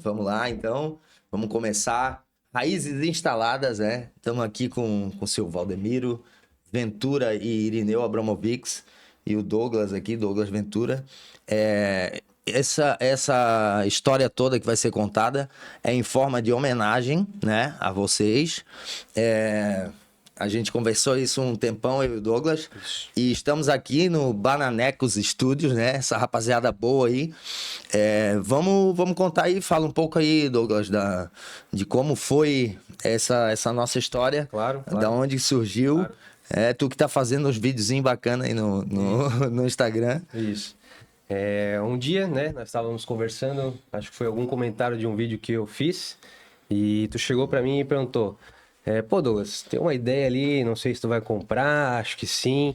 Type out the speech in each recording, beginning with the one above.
Vamos lá, então. Vamos começar. Raízes instaladas, né? Estamos aqui com o seu Valdemiro, Ventura e Irineu Abramovics e o Douglas aqui, Douglas Ventura. Essa história toda que vai ser contada é em forma de homenagem, né, a vocês. É, a gente conversou isso um tempão, eu e o Douglas, e estamos aqui no Bananecos Studios, né? Essa rapaziada boa aí. Vamos contar aí, fala um pouco aí, Douglas, de como foi essa nossa história, Claro, da claro, onde surgiu. claro. Tu que tá fazendo uns videozinhos bacanas aí Isso, no Instagram. isso. Um dia, né, nós estávamos conversando, acho que foi algum comentário de um vídeo que eu fiz, e tu chegou pra mim e perguntou, pô, Douglas, tem uma ideia ali, não sei se tu vai comprar, acho que sim.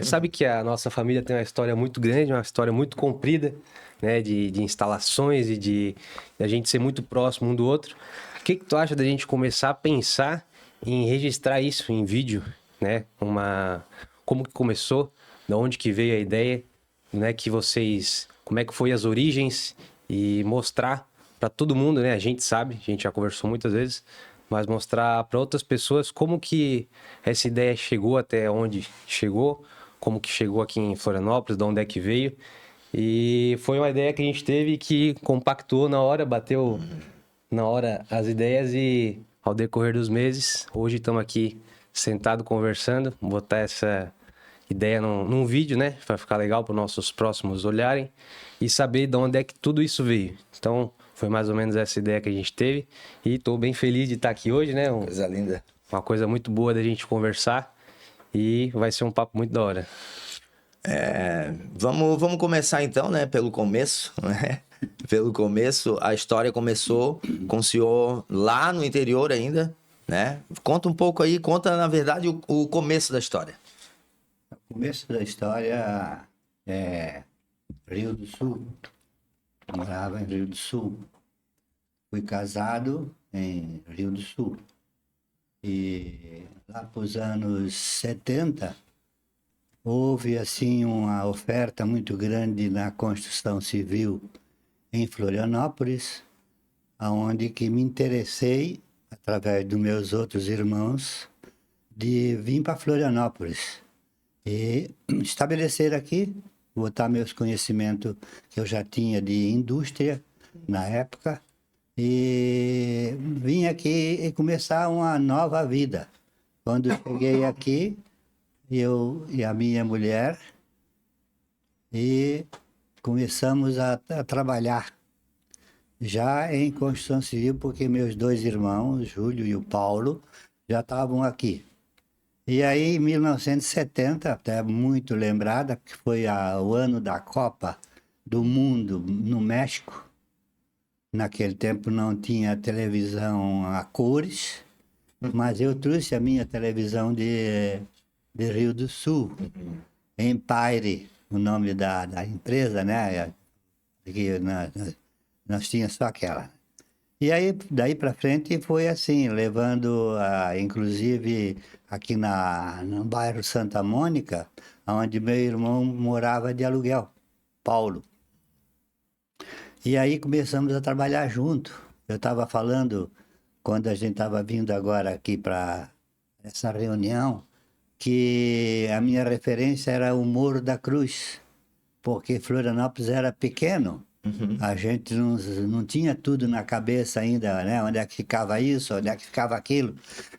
Sabe que a nossa família tem uma história muito grande, uma história muito comprida, né, de instalações e de a gente ser muito próximo um do outro. O que que tu acha da gente começar a pensar em registrar isso em vídeo, né? Como que começou, de onde que veio a ideia, né? Como é que foi as origens e mostrar para todo mundo, né? A gente sabe, a gente já conversou muitas vezes, mas mostrar para outras pessoas como que essa ideia chegou até onde chegou, como que chegou aqui em Florianópolis, de onde é que veio. E foi uma ideia que a gente teve que compactou na hora, bateu na hora as ideias e ao decorrer dos meses, hoje estamos aqui sentado conversando, botar essa ideia num vídeo, né, para ficar legal para os nossos próximos olharem e saber de onde é que tudo isso veio. Então, foi mais ou menos essa ideia que a gente teve e estou bem feliz de estar aqui hoje, né? Coisa linda. Uma coisa muito boa da gente conversar e vai ser um papo muito da hora. Vamos começar então, né, pelo começo, né? Pelo começo, a história começou com o senhor lá no interior ainda, né? Conta um pouco aí, conta na verdade o começo da história. O começo da história é Rio do Sul. Eu morava em Rio do Sul. Fui casado em Rio do Sul. E lá para os anos 70, houve assim uma oferta muito grande na construção civil em Florianópolis, aonde que me interessei, através dos meus outros irmãos, de vir para Florianópolis e estabelecer aqui, botar meus conhecimentos que eu já tinha de indústria na época e vim aqui e começar uma nova vida. Quando cheguei aqui, eu e a minha mulher, e começamos a trabalhar já em construção civil, porque meus dois irmãos, Júlio e o Paulo, já estavam aqui. E aí, em 1970, até muito lembrada, que foi o ano da Copa do Mundo no México. Naquele tempo não tinha televisão a cores, mas eu trouxe a minha televisão de Rio do Sul, Empire, o nome da empresa, né? Que nós tínhamos só aquela. E aí, daí para frente, foi assim, levando, inclusive, aqui no bairro Santa Mônica, onde meu irmão morava de aluguel, Paulo. E aí começamos a trabalhar junto. Eu estava falando, quando a gente estava vindo agora aqui para essa reunião, que a minha referência era o Morro da Cruz, porque Florianópolis era pequeno. A gente não tinha tudo na cabeça ainda, né? Onde é que ficava isso, onde é que ficava aquilo.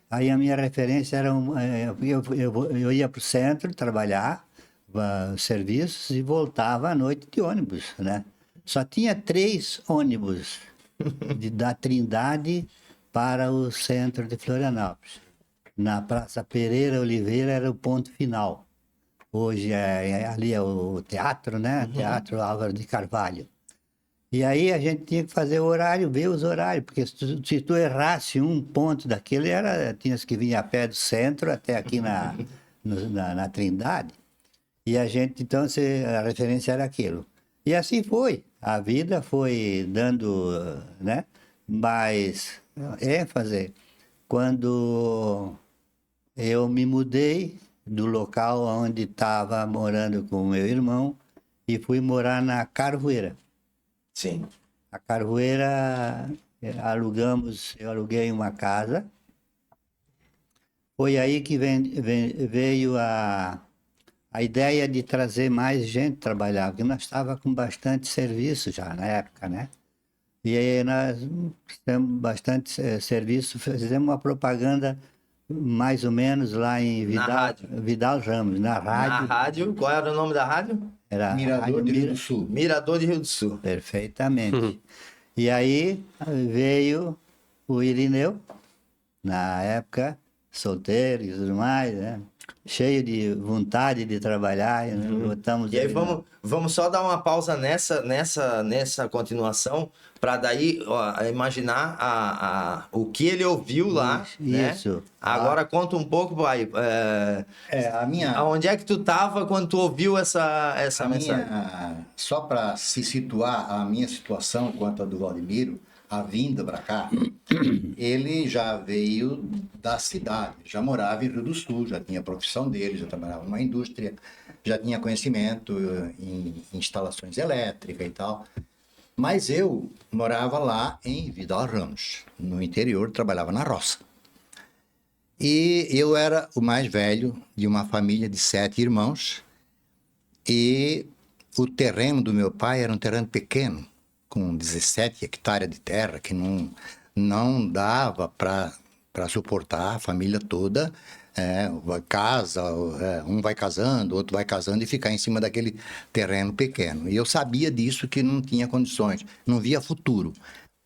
Aí a minha referência era, eu ia para o centro trabalhar, serviços, e voltava à noite de ônibus, né? Só tinha 3 ônibus da Trindade para o centro de Florianópolis. Na Praça Pereira Oliveira era o ponto final. Hoje ali é o teatro, né? Teatro Álvaro de Carvalho. E aí a gente tinha que fazer o horário, ver os horários, porque se tu errasse um ponto daquele, tinhas que vir a pé do centro até aqui na Trindade. E a gente, então, a referência era aquilo. E assim foi. A vida foi dando, né, mais ênfase quando eu me mudei do local onde estava morando com o meu irmão e fui morar na Caroeira. Sim. A Carvoeira, eu aluguei uma casa. Foi aí que veio a ideia de trazer mais gente trabalhar, porque nós estávamos com bastante serviço já na época, né? E aí nós temos bastante serviço, fizemos uma propaganda mais ou menos lá em Na rádio. Vidal Ramos, na rádio. Na rádio, qual era o nome da rádio? Era Mirador Rádio de Rio do Sul. Mirador de Rio do Sul. Perfeitamente. E aí veio o Irineu, na época, solteiro e tudo mais, né? Cheio de vontade de trabalhar. Botamos E aí ele vamos só dar uma pausa nessa continuação, para daí imaginar o que ele ouviu lá, né? Isso. Agora conta um pouco, pai. A minha, Aonde é que tu tava quando tu ouviu essa a mensagem? só para se situar a minha situação quanto a do Valdemiro, a vinda para cá, ele já veio da cidade, já morava em Rio do Sul, já tinha a profissão dele, já trabalhava numa indústria, já tinha conhecimento em instalações elétricas e tal. Mas eu morava lá em Vidal Ramos, no interior, trabalhava na roça. E eu era o mais velho de uma família de 7 irmãos, e o terreno do meu pai era um terreno pequeno, com 17 hectares de terra, que não dava para suportar a família toda. Um vai casando, outro vai casando, e ficar em cima daquele terreno pequeno. E eu sabia disso, que não tinha condições, não via futuro.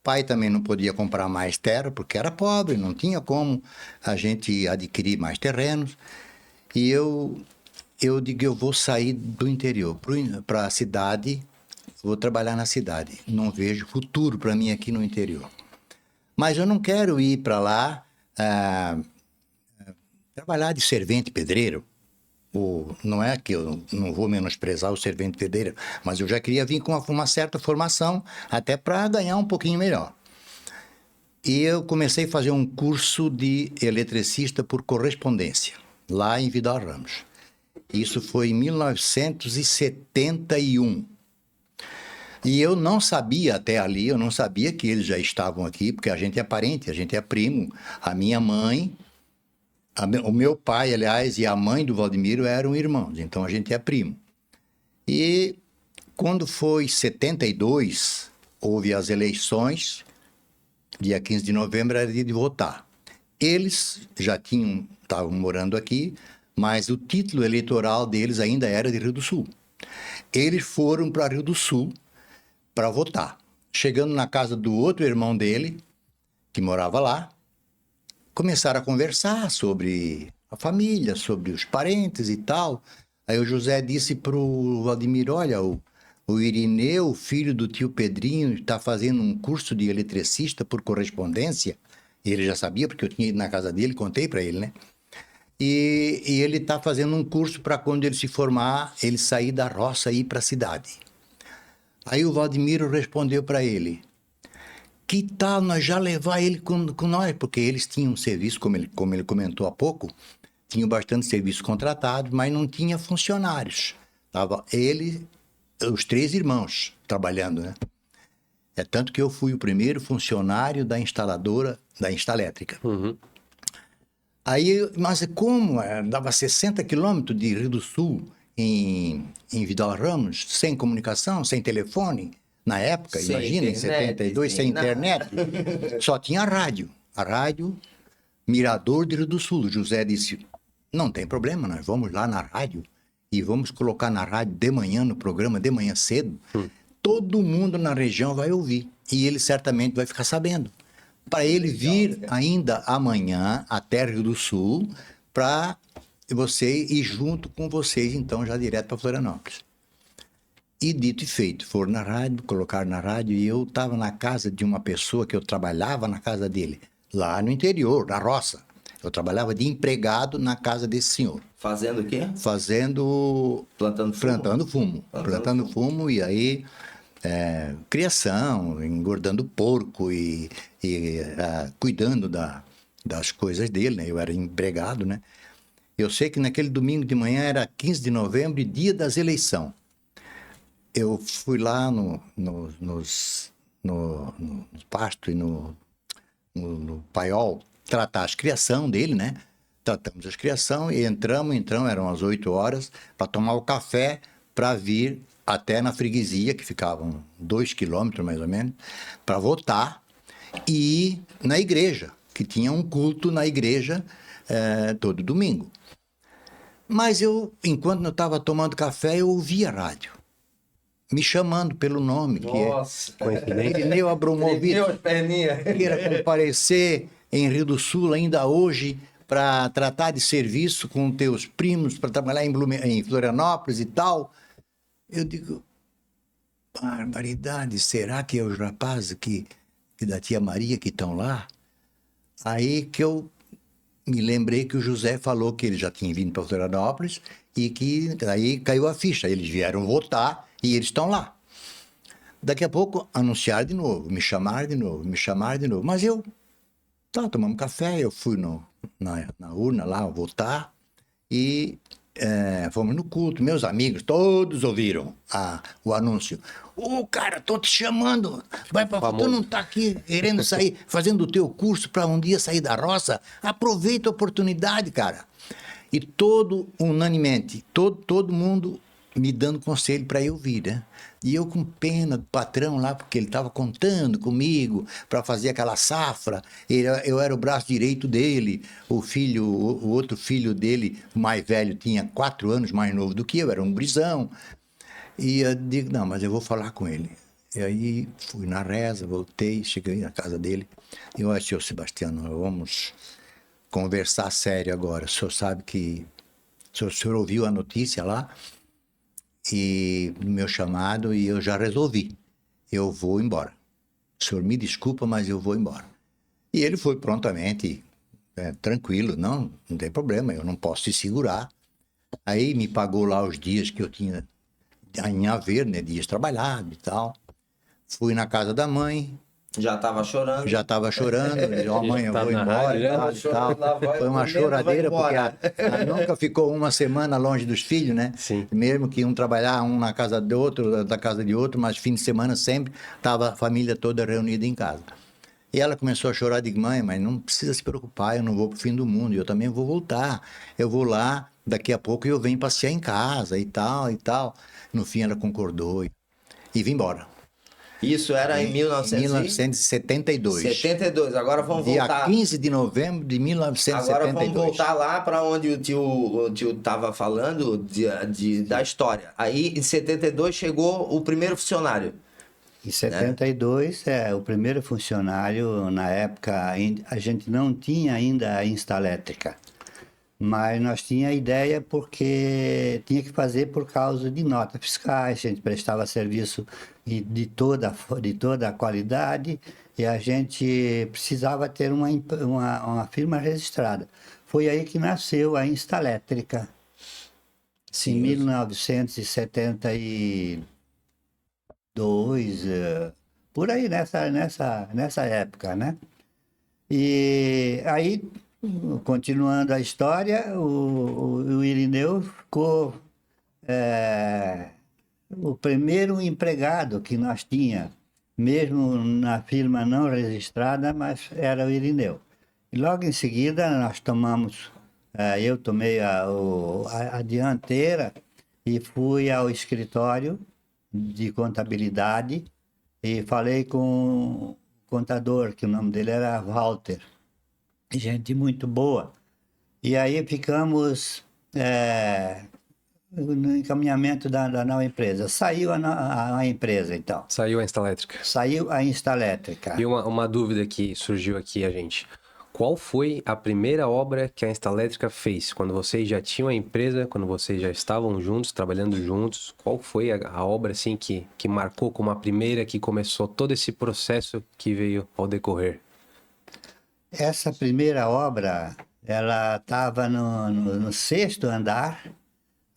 Pai também não podia comprar mais terra, porque era pobre, não tinha como a gente adquirir mais terrenos. E eu digo, eu vou sair do interior para a cidade, vou trabalhar na cidade. Não vejo futuro para mim aqui no interior. Mas eu não quero ir para lá trabalhar de servente pedreiro. Não é que eu não vou menosprezar o servente pedreiro, mas eu já queria vir com uma certa formação, até para ganhar um pouquinho melhor. E eu comecei a fazer um curso de eletricista por correspondência, lá em Vidal Ramos. Isso foi em 1971. E eu não sabia até ali, eu não sabia que eles já estavam aqui, porque a gente é parente, a gente é primo. A minha mãe, o meu pai, aliás, e a mãe do Valdemiro eram irmãos, então a gente é primo. E quando foi 72, houve as eleições, dia 15 de novembro era dia de votar. Eles já estavam morando aqui, mas o título eleitoral deles ainda era de Rio do Sul. Eles foram para Rio do Sul para votar. Chegando na casa do outro irmão dele, que morava lá, começaram a conversar sobre a família, sobre os parentes e tal. Aí o José disse para o Valdemiro, olha, o Irineu, filho do tio Pedrinho, está fazendo um curso de eletricista por correspondência. E ele já sabia, porque eu tinha ido na casa dele, contei para ele, né? E ele está fazendo um curso para quando ele se formar, ele sair da roça e ir para a cidade. Aí o Valdemiro respondeu para ele, que tal nós já levar ele com nós? Porque eles tinham um serviço, como ele comentou há pouco, tinham bastante serviço contratado, mas não tinha funcionários. Tava ele, os 3 irmãos trabalhando, né? É tanto que eu fui o primeiro funcionário da instaladora, da Instalétrica. Uhum. Aí, mas como? Dava 60 quilômetros de Rio do Sul em Vidal Ramos, sem comunicação, sem telefone. Na época, Sem imagina, internet, em 72, sem internet. Só tinha a rádio. A rádio Mirador de Rio do Sul. O José disse, não tem problema, nós vamos lá na rádio e vamos colocar na rádio de manhã, no programa de manhã cedo. Todo mundo na região vai ouvir e ele certamente vai ficar sabendo. Para ele vir ainda amanhã até Rio do Sul, para você ir junto com vocês, então, já direto para Florianópolis. E dito e feito, foram na rádio, colocaram na rádio, e eu estava na casa de uma pessoa que eu trabalhava na casa dele, lá no interior, na roça. Eu trabalhava de empregado na casa desse senhor. Fazendo o quê? Plantando fumo, e aí... criação, engordando porco e cuidando das coisas dele, né? Eu era empregado, né? Eu sei que naquele domingo de manhã era 15 de novembro, dia das eleições. Eu fui lá no pasto e no paiol, tratar as criação dele, né? Tratamos as criação e entramos, eram as 8 horas, para tomar o café, para vir até na freguesia, que ficavam 2 quilômetros mais ou menos, para voltar e ir na igreja, que tinha um culto na igreja todo domingo. Mas enquanto eu estava tomando café, eu ouvi a rádio, me chamando pelo nome, Nossa. que é Irineu Abramovich, queira comparecer em Rio do Sul ainda hoje para tratar de serviço com teus primos, para trabalhar em Florianópolis e tal. Eu digo, barbaridade, será que é os rapazes que da tia Maria que estão lá? Aí que eu me lembrei que o José falou que ele já tinha vindo para Florianópolis e que aí caiu a ficha. Eles vieram votar e eles estão lá. Daqui a pouco anunciaram de novo, me chamaram de novo. Mas eu estava tomando café, eu fui na urna lá votar e fomos no culto. Meus amigos todos ouviram o anúncio. Cara, tô te chamando. Tu não tá aqui querendo sair, fazendo o teu curso para um dia sair da roça? Aproveita a oportunidade, cara. E unanimemente, todo mundo me dando conselho para eu vir, né? E eu com pena do patrão lá, porque ele estava contando comigo para fazer aquela safra. Eu era o braço direito dele. O outro filho dele, o mais velho, tinha 4 anos mais novo do que eu, era um gurizão. E eu digo, não, mas eu vou falar com ele. E aí fui na reza, voltei, cheguei na casa dele. E eu disse, senhor Sebastiano, vamos conversar sério agora. O senhor sabe que... O senhor ouviu a notícia lá? E no meu chamado, e eu já resolvi. Eu vou embora. O senhor me desculpa, mas eu vou embora. E ele foi prontamente, tranquilo, não tem problema, eu não posso te segurar. Aí me pagou lá os dias que eu tinha em haver, né, dias trabalhados e tal. Fui na casa da mãe. Já estava chorando. Ó, mãe, eu vou embora e tal. Foi uma choradeira, porque nunca ficou uma semana longe dos filhos, né? Sim. Mesmo que um trabalhar, um na casa do outro, da casa de outro, mas fim de semana sempre estava a família toda reunida em casa. E ela começou a chorar, digo, mãe, mas não precisa se preocupar, eu não vou pro fim do mundo, eu também vou voltar. Eu vou lá, daqui a pouco eu venho passear em casa e tal, e tal. No fim ela concordou e vim embora. Isso era em 1972. 72. Agora vamos voltar. Dia 15 de novembro de 1972. Agora vamos voltar lá para onde o tio estava falando da história. Aí, em 72, chegou o primeiro funcionário. Em 72, o primeiro funcionário, na época, a gente não tinha ainda a Instalétrica. Mas nós tínhamos a ideia porque tinha que fazer por causa de notas fiscais, a gente prestava serviço de toda a qualidade e a gente precisava ter uma firma registrada. Foi aí que nasceu a Instalétrica, em 1972, por aí nessa época, né? E aí, continuando a história, o Irineu ficou o primeiro empregado que nós tinha, mesmo na firma não registrada, mas era o Irineu. E logo em seguida nós eu tomei a dianteira e fui ao escritório de contabilidade e falei com o contador, que o nome dele era Walter. Gente muito boa. E aí ficamos no encaminhamento da nova empresa. Saiu a empresa, então. Saiu a Instalétrica. Saiu a Instalétrica. E uma dúvida que surgiu aqui, qual foi a primeira obra que a Instalétrica fez? Quando vocês já tinham a empresa, quando vocês já estavam juntos, trabalhando juntos, qual foi a obra assim, que marcou como a primeira, que começou todo esse processo que veio ao decorrer? Essa primeira obra, ela estava no 6º andar,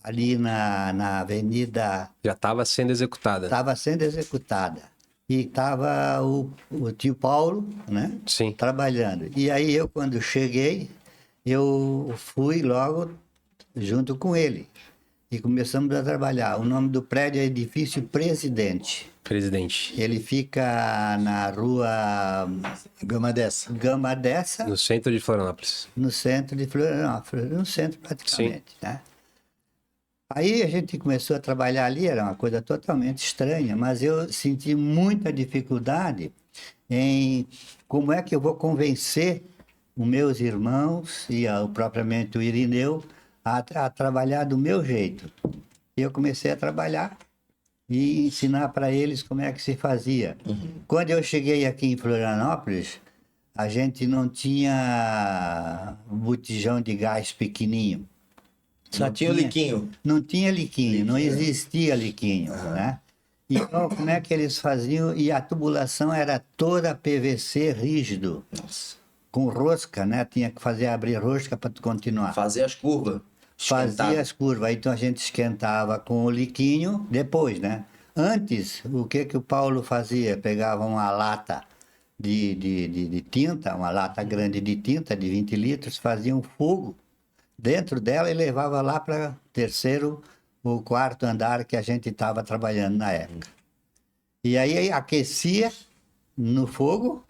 ali na avenida... Já estava sendo executada. Estava sendo executada. E estava o tio Paulo, né? Sim. Trabalhando. E aí eu, quando cheguei, eu fui logo junto com ele. e começamos a trabalhar. O nome do prédio é Edifício Presidente. Presidente. Ele fica na rua Gama dessa. Gama Dessa, No centro de Florianópolis. no centro de Florianópolis, no centro praticamente, né? Aí a gente começou a trabalhar ali, era uma coisa totalmente estranha, mas eu senti muita dificuldade em como é que eu vou convencer os meus irmãos e propriamente o Irineu a trabalhar do meu jeito. E eu comecei a trabalhar e ensinar para eles como é que se fazia. Quando eu cheguei aqui em Florianópolis, a gente não tinha botijão de gás pequenininho. Só tinha o liquinho. Não tinha liquinho, não existia liquinho, né? Então, como é que eles faziam? E a tubulação era toda PVC rígido, Nossa. com rosca, né? Tinha que fazer abrir rosca para continuar. Fazer as curvas. Fazia as curvas, então a gente esquentava com o liquinho depois, né? Antes, o que o Paulo fazia? Pegava uma lata de tinta, uma lata grande de tinta de 20 litros, fazia um fogo dentro dela e levava lá para terceiro ou quarto andar que a gente estava trabalhando na época. E aí aquecia no fogo,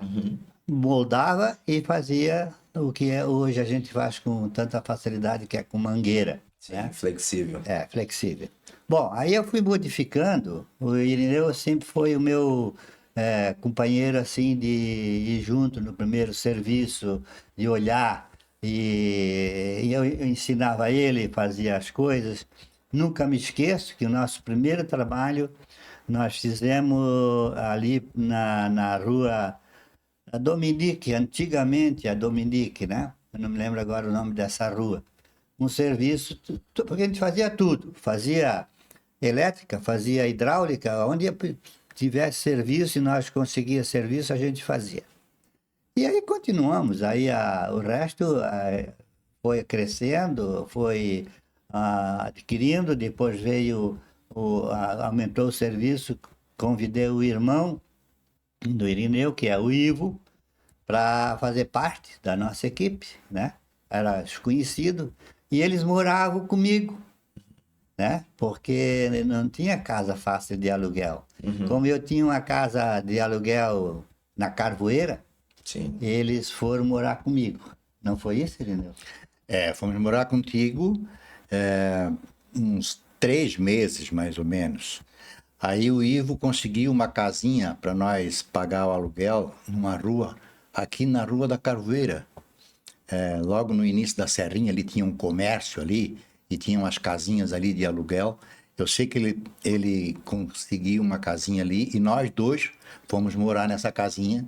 moldava e fazia o que hoje a gente faz com tanta facilidade, que é com mangueira. Sim, flexível. É, flexível. Bom, aí eu fui modificando. O Irineu sempre foi o meu companheiro, assim, de ir junto no primeiro serviço, de olhar. E eu ensinava ele, fazia as coisas. Nunca me esqueço que o nosso primeiro trabalho nós fizemos ali na rua a Dominique, antigamente a Dominique, né? Eu não me lembro agora o nome dessa rua. Um serviço, porque a gente fazia tudo. Fazia elétrica, fazia hidráulica, onde tivesse serviço e nós conseguíamos serviço, a gente fazia. E aí continuamos, aí o resto foi crescendo, foi adquirindo, depois veio, aumentou o serviço, convidei o irmão do Irineu, que é o Ivo, para fazer parte da nossa equipe, né? Era desconhecido, e eles moravam comigo, né? Porque não tinha casa fácil de aluguel. Como eu tinha uma casa de aluguel na Carvoeira, Sim. eles foram morar comigo. Não foi isso, Irineu? Fomos morar contigo uns 3 meses, mais ou menos. Aí o Ivo conseguiu uma casinha para nós pagar o aluguel numa rua, aqui na Rua da Carvoeira. Logo no início da Serrinha, ali tinha um comércio ali e tinha umas casinhas ali de aluguel. Eu sei que ele conseguiu uma casinha ali e nós dois fomos morar nessa casinha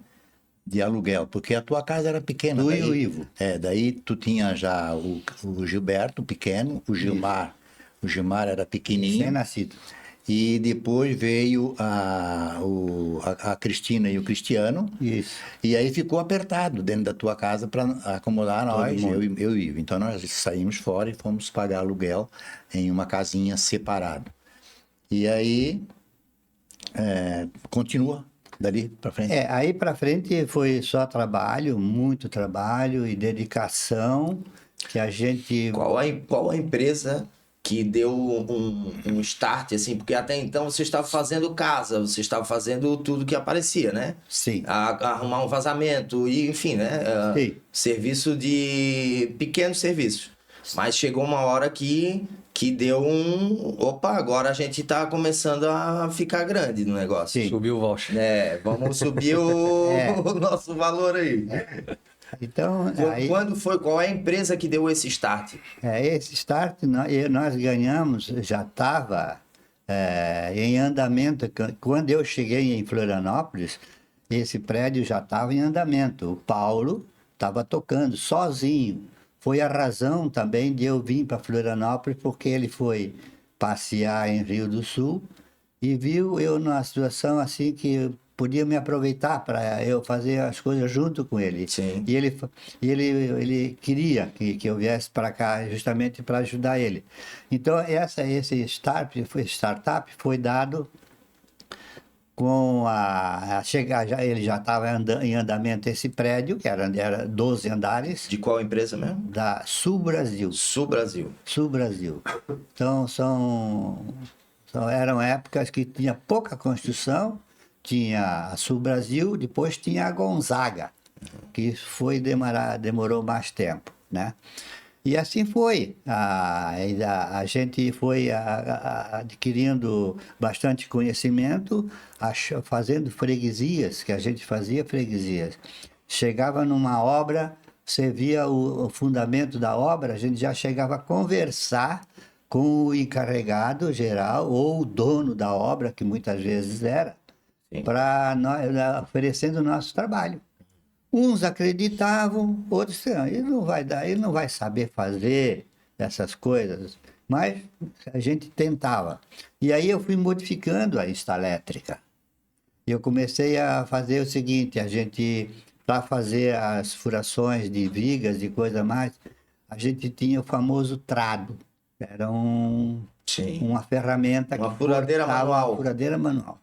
de aluguel, porque a tua casa era pequena. Tu e o Ivo. Daí tu tinha já o Gilberto pequeno, o Gilmar era pequenininho. Recém-nascido. E depois veio a Cristina e o Cristiano. Isso. E aí ficou apertado dentro da tua casa para acomodar nós, eu e o Ivo. Então nós saímos fora e fomos pagar aluguel em uma casinha separada. E aí continua dali para frente. Aí para frente foi só trabalho, muito trabalho e dedicação que a gente... Qual a empresa que deu um start, assim? Porque até então você estava fazendo casa, você estava fazendo tudo que aparecia, né? Sim. Arrumar um vazamento, e enfim, né? Sim. Serviço de... pequenos serviços. Mas chegou uma hora que deu opa, agora a gente está começando a ficar grande no negócio. Sim. Subiu o voucher. Vamos subir o nosso valor aí. Então, Quando foi? Qual é a empresa que deu esse start? esse start nós ganhamos, já estava em andamento. Quando eu cheguei em Florianópolis, esse prédio já estava em andamento. O Paulo estava tocando sozinho. Foi a razão também de eu vir para Florianópolis, porque ele foi passear em Rio do Sul e viu eu numa situação assim que eu podia me aproveitar para eu fazer as coisas junto com ele. Sim. E ele queria que eu viesse para cá justamente para ajudar ele. Então esse startup foi dado com a chegar, ele já estava em andamento esse prédio, que era 12 andares, De qual empresa mesmo? da Sul Brasil. Sul Brasil. Sul Brasil. Então, eram épocas que tinha pouca construção, tinha a Sul Brasil, depois tinha a Gonzaga, que demorou mais tempo, né? E assim foi. A gente foi adquirindo bastante conhecimento, fazendo freguesias, que a gente fazia freguesias. Chegava numa obra, você via o fundamento da obra, a gente já chegava a conversar com o encarregado geral ou o dono da obra, que muitas vezes era, para oferecendo o nosso trabalho. Uns acreditavam, outros não, ele não vai dar, ele não vai saber fazer essas coisas, mas a gente tentava. E aí eu fui modificando a instalétrica. Eu comecei a fazer o seguinte, para fazer as furações de vigas e coisa mais, a gente tinha o famoso trado. Era uma ferramenta Uma furadeira manual. Uma furadeira manual.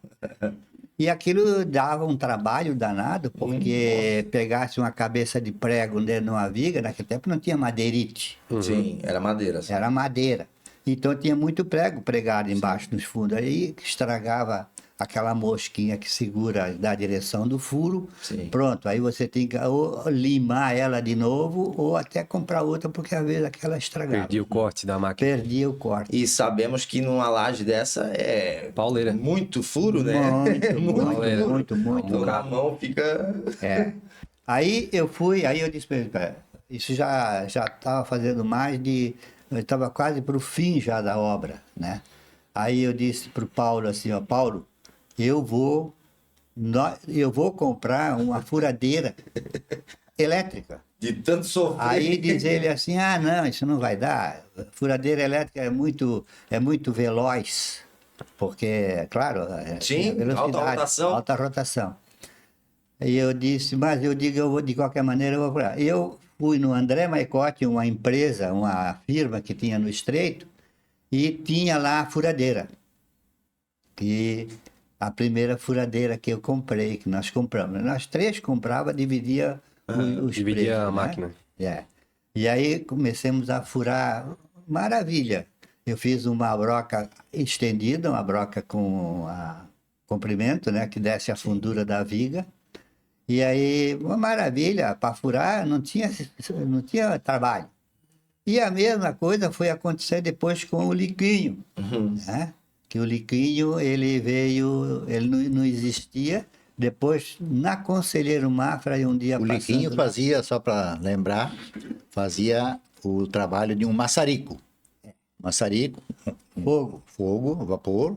E aquilo dava um trabalho danado, porque pegasse uma cabeça de prego dentro de uma viga, naquele tempo não tinha madeirite. Sim, era madeira. Sim. Era madeira. Então tinha muito prego pregado embaixo nos fundos. Aí estragava aquela mosquinha que segura da direção do furo. Sim. Pronto, aí você tem que ou limar ela de novo ou até comprar outra, porque às vezes aquela estragava. Perdi o corte da máquina. Perdia o corte. E sabemos que numa laje dessa é Pauleira. muito furo, né? Muito. A mão fica... É. Aí eu disse para ele, isso já estava fazendo eu estava quase para o fim já da obra, né? Aí eu disse para o Paulo assim, ó, Paulo, eu vou comprar uma furadeira elétrica. De tanto sofrer. Aí diz ele assim, não, isso não vai dar. Furadeira elétrica é muito veloz, porque, claro, Sim, alta rotação. E eu disse, mas eu vou, de qualquer maneira, eu vou comprar. Eu fui no André Maicotti, uma empresa, uma firma que tinha no Estreito, e tinha lá a furadeira. E a primeira furadeira que eu comprei, que nós compramos. Nós três comprava, dividia Dividia a né? máquina. É. E aí começamos a furar. Maravilha! Eu fiz uma broca estendida, uma broca com comprimento, né? Que desce a fundura da viga. E aí, uma maravilha, para furar não tinha trabalho. E a mesma coisa foi acontecer depois com o Liquinho, né? Que o Liquinho, ele não existia. Depois, na Conselheiro Mafra, um dia O Liquinho fazia, só para lembrar, fazia o trabalho de um maçarico. Maçarico, fogo, vapor,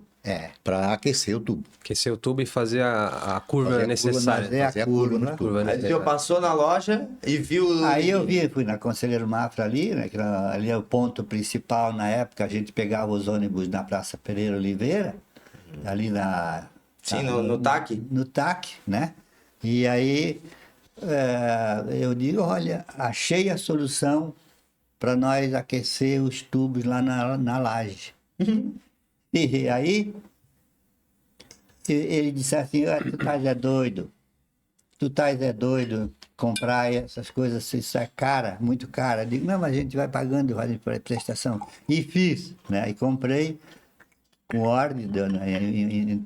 para aquecer o tubo. Aquecer o tubo e fazer a curva necessária. Fazer a curva no tubo. Curva Aí o necessária. senhor passou na loja e viu... Aí fui na Conselheiro Mafra ali, né, que ali é o ponto principal. Na época, a gente pegava os ônibus na Praça Pereira Oliveira, ali Sim, no TAC? No TAC, né? E aí eu digo, olha, achei a solução para nós aquecer os tubos lá na laje. E aí ele disse assim, tu estás é doido comprar essas coisas, isso é cara, muito cara. Eu digo, não, mas a gente vai pagando, vai para prestação. E fiz, né? E comprei com ordem,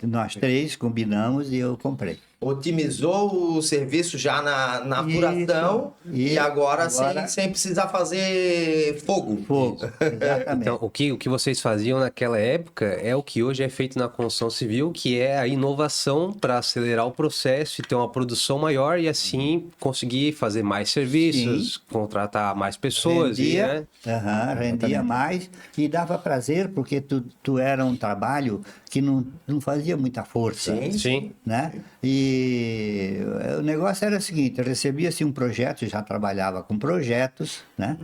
nós três combinamos e eu comprei. Otimizou o serviço já na furação e agora sem precisar fazer fogo. Exatamente. Então, o que vocês faziam naquela época é o que hoje é feito na construção civil, que é a inovação para acelerar o processo e ter uma produção maior e assim conseguir fazer mais serviços, contratar mais pessoas. Rendia, rendia mais e dava prazer, porque tu era um trabalho que não fazia muita força. Sim. Né? E o negócio era o seguinte, recebia-se um projeto, já trabalhava com projetos, né?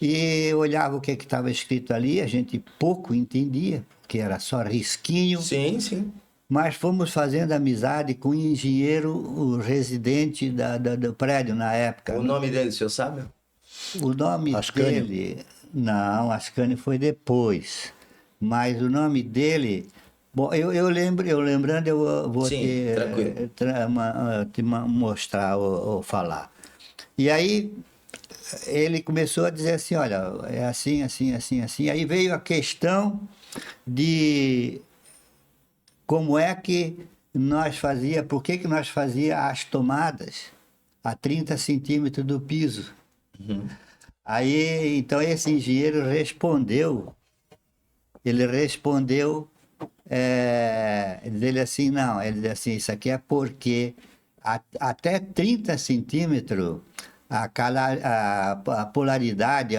E olhava o que estava escrito ali, a gente pouco entendia, porque era só risquinho. Sim. Mas fomos fazendo amizade com o engenheiro, o residente do prédio na época. O nome dele, o senhor sabe? O nome Ascânio. dele... Não, Ascânio foi depois. Mas o nome dele Bom, eu lembrando, eu vou Sim, te, tranquilo. mostrar ou falar. E aí ele começou a dizer assim, olha, é assim, assim, assim, assim. Aí veio a questão de como é que nós fazia, por que que nós fazia as tomadas a 30 centímetros do piso. Aí, então esse engenheiro respondeu, ele respondeu, ele assim, não, ele disse assim, isso aqui é porque até 30 centímetros a polaridade,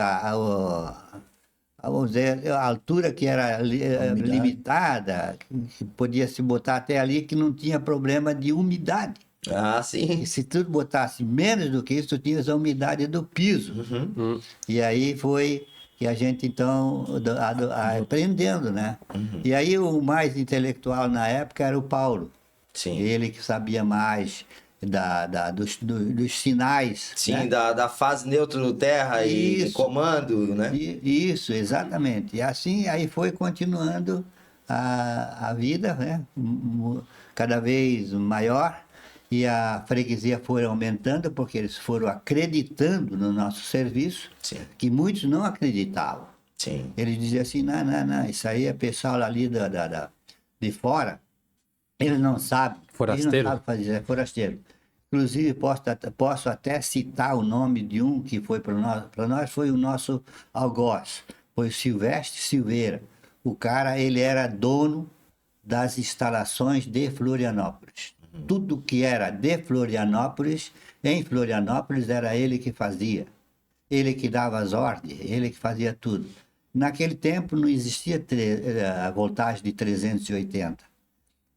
vamos dizer, a altura que era umidade. limitada, que podia se botar até ali, que não tinha problema de umidade. Ah, E sim. se tu botasse menos do que isso, tu tinhas a umidade do piso. E aí foi que a gente, então, aprendendo, né? E aí o mais intelectual na época era o Paulo. Sim. Ele que sabia mais dos sinais. Sim, né? da fase neutro terra e Isso. comando, né? Isso, exatamente. E assim aí foi continuando a vida, né? Cada vez maior, e a freguesia foi aumentando porque eles foram acreditando no nosso serviço, Sim. que muitos não acreditavam. Sim. Eles diziam assim, não, não, não, isso aí é pessoal ali de fora, eles não sabem. Eles não Forasteiro? sabem fazer, é forasteiro. Inclusive, posso até citar o nome de um que foi para nós foi o nosso algoz, foi o Silvestre Silveira. O cara, ele era dono das instalações de Florianópolis. Tudo que era de Florianópolis, em Florianópolis, era ele que fazia. Ele que dava as ordens, ele que fazia tudo. Naquele tempo não existia a voltagem de 380,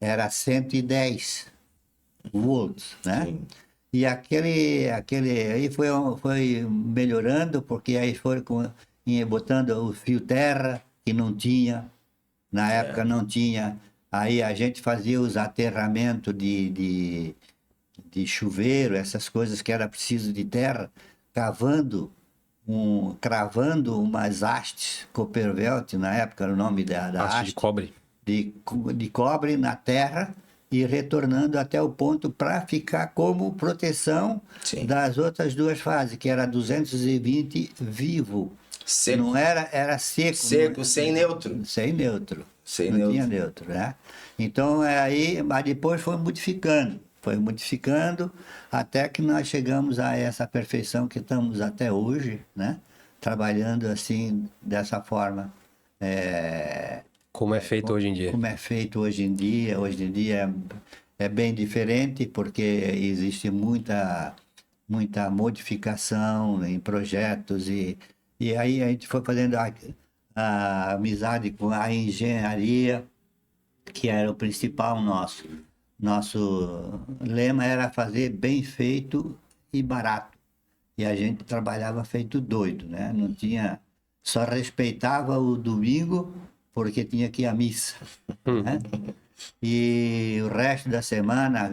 era 110 volts, né? Sim. E aquele aí foi melhorando, porque aí botando o fio terra, que não tinha, na época não tinha. Aí a gente fazia os aterramentos de chuveiro, essas coisas que era preciso de terra, cravando umas hastes, Copperwelt, na época era o nome da Haste haste, de cobre. de cobre na terra e retornando até o ponto para ficar como proteção Sim. das outras duas fases, que era 220 vivo. Seco. Não era seco. Seco, sem neutro. Sem neutro. Sem não neutro. tinha neutro, né? Então, aí, mas depois foi modificando, até que nós chegamos a essa perfeição que estamos até hoje, né? Trabalhando assim, dessa forma. Como é feito hoje em dia. Como é feito hoje em dia. Hoje em dia é bem diferente, porque existe muita modificação em projetos, e aí a gente foi fazendo a amizade com a engenharia, que era o principal nosso. Nosso lema era fazer bem feito e barato. E a gente trabalhava feito doido, né? Não tinha... Só respeitava o domingo porque tinha que ir à missa, né? E o resto da semana,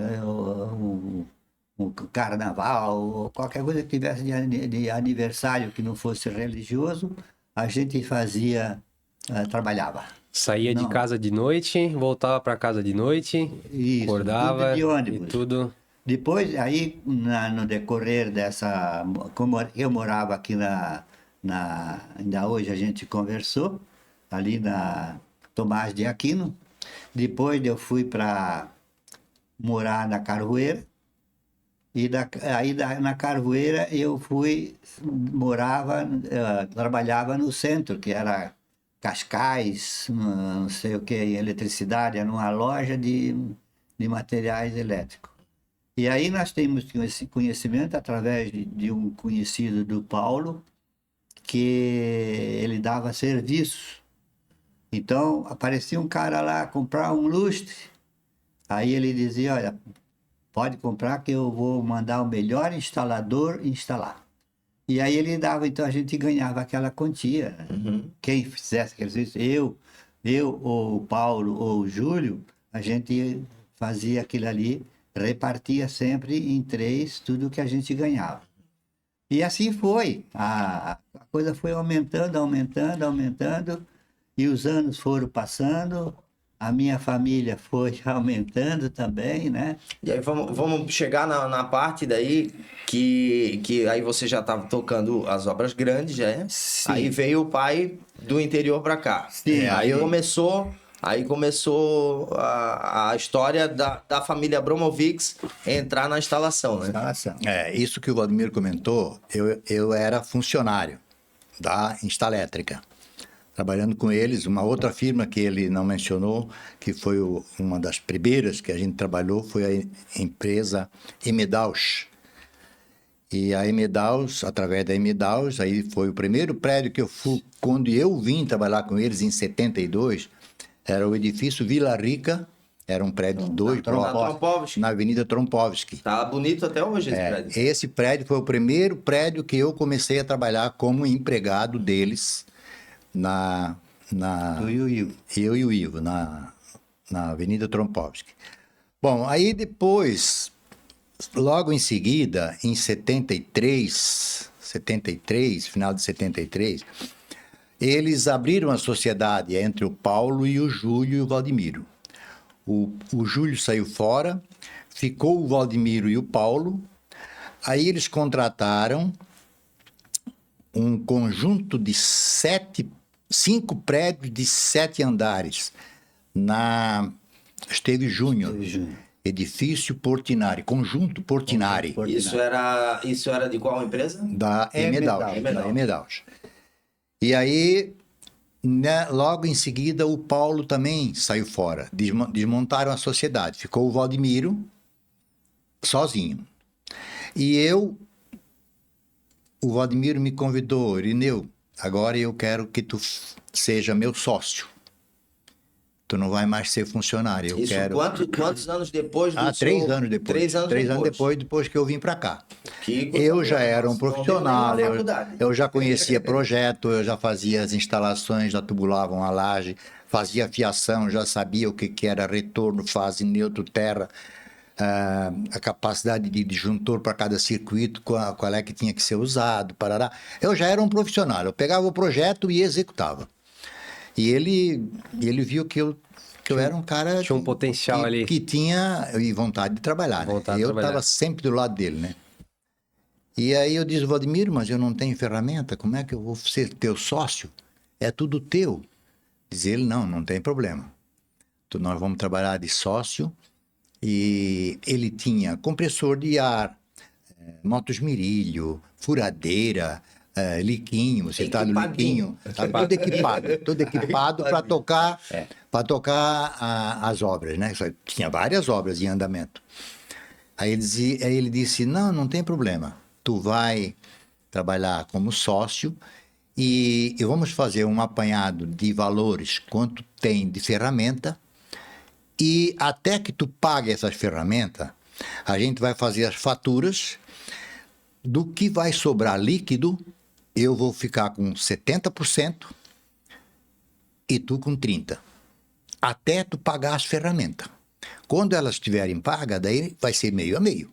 o carnaval, ou qualquer coisa que tivesse de aniversário que não fosse religioso, a gente trabalhava. Saía de Não. casa de noite, voltava para casa de noite, Isso, acordava tudo de e ônibus. tudo. Depois, aí, no decorrer dessa... Como eu morava aqui ainda hoje a gente conversou, ali na Tomás de Aquino. Depois eu fui para morar na Carvoeira. E na Carvoeira eu trabalhava no centro, que era Cascais, não sei o que, eletricidade, era uma loja de materiais elétricos. E aí nós temos esse conhecimento através de um conhecido do Paulo, que ele dava serviço. Então aparecia um cara lá comprar um lustre, aí ele dizia, olha, pode comprar que eu vou mandar o melhor instalador instalar. E aí ele dava, então a gente ganhava aquela quantia. Quem fizesse aquele serviço, eu ou o Paulo ou o Júlio, a gente fazia aquilo ali, repartia sempre em 3 tudo que a gente ganhava. E assim foi. A coisa foi aumentando, aumentando, aumentando, e os anos foram passando, a minha família foi aumentando também, né? E aí vamos chegar na parte daí que aí você já estava tocando as obras grandes, já é? Sim. Aí veio o pai do interior para cá. Sim. Aí começou a história da família Abramovics entrar na instalação, né? Instalação. Isso que o Valdemiro comentou, eu era funcionário da Instalétrica. Trabalhando com eles, uma outra firma que ele não mencionou, que foi uma das primeiras que a gente trabalhou, foi a empresa Emedaus. E a Emedaus, através da Emedaus, aí foi o primeiro prédio que eu fui, quando eu vim trabalhar com eles em 72, era o edifício Vila Rica, era um prédio de 2 blocos, na Avenida Trompovski. Tá bonito até hoje esse prédio. Esse prédio foi o primeiro prédio que eu comecei a trabalhar como empregado deles, Eu e o Ivo. eu e o Ivo, na Avenida Trompovski. Bom, aí depois, logo em seguida, em 73, final de 73, eles abriram a sociedade entre o Paulo e o Júlio e o Valdemiro. O Júlio saiu fora, ficou o Valdemiro e o Paulo, aí eles contrataram um conjunto de 5 prédios de 7 andares na Esteves Júnior, edifício Portinari, conjunto Portinari. Isso era de qual empresa? Da Emedaus. E aí, né, logo em seguida, o Paulo também saiu fora. Desmontaram a sociedade. Ficou o Valdemiro sozinho. E o Valdemiro me convidou, Irineu, agora eu quero que tu seja meu sócio. Tu não vai mais ser funcionário. Eu Isso quero... quantos anos depois do 3 anos depois. 3 anos depois que eu vim para cá. Eu já era um profissional, eu já conhecia projeto, eu já fazia as instalações, já tubulavam a laje, fazia fiação, já sabia o que era retorno, fase, neutro, terra, a capacidade de disjuntor para cada circuito, qual é que tinha que ser usado, parará. Eu já era um profissional, eu pegava o projeto e executava. E ele viu que eu era um cara... Tinha um potencial ali. Que tinha vontade de trabalhar, né? Eu estava sempre do lado dele, né? E aí eu disse, Valdemiro, mas eu não tenho ferramenta, como é que eu vou ser teu sócio? É tudo teu. Diz ele, não tem problema. Então, nós vamos trabalhar de sócio. E ele tinha compressor de ar, motosmirilho, furadeira, liquinho, você está no liquinho, tá tudo equipado para tocar as obras, né? Tinha várias obras em andamento. Aí ele disse, não tem problema, tu vai trabalhar como sócio e vamos fazer um apanhado de valores, quanto tem de ferramenta, e até que tu pague essas ferramentas, a gente vai fazer as faturas, do que vai sobrar líquido, eu vou ficar com 70% e tu com 30%. Até tu pagar as ferramentas. Quando elas estiverem pagas, daí vai ser meio a meio.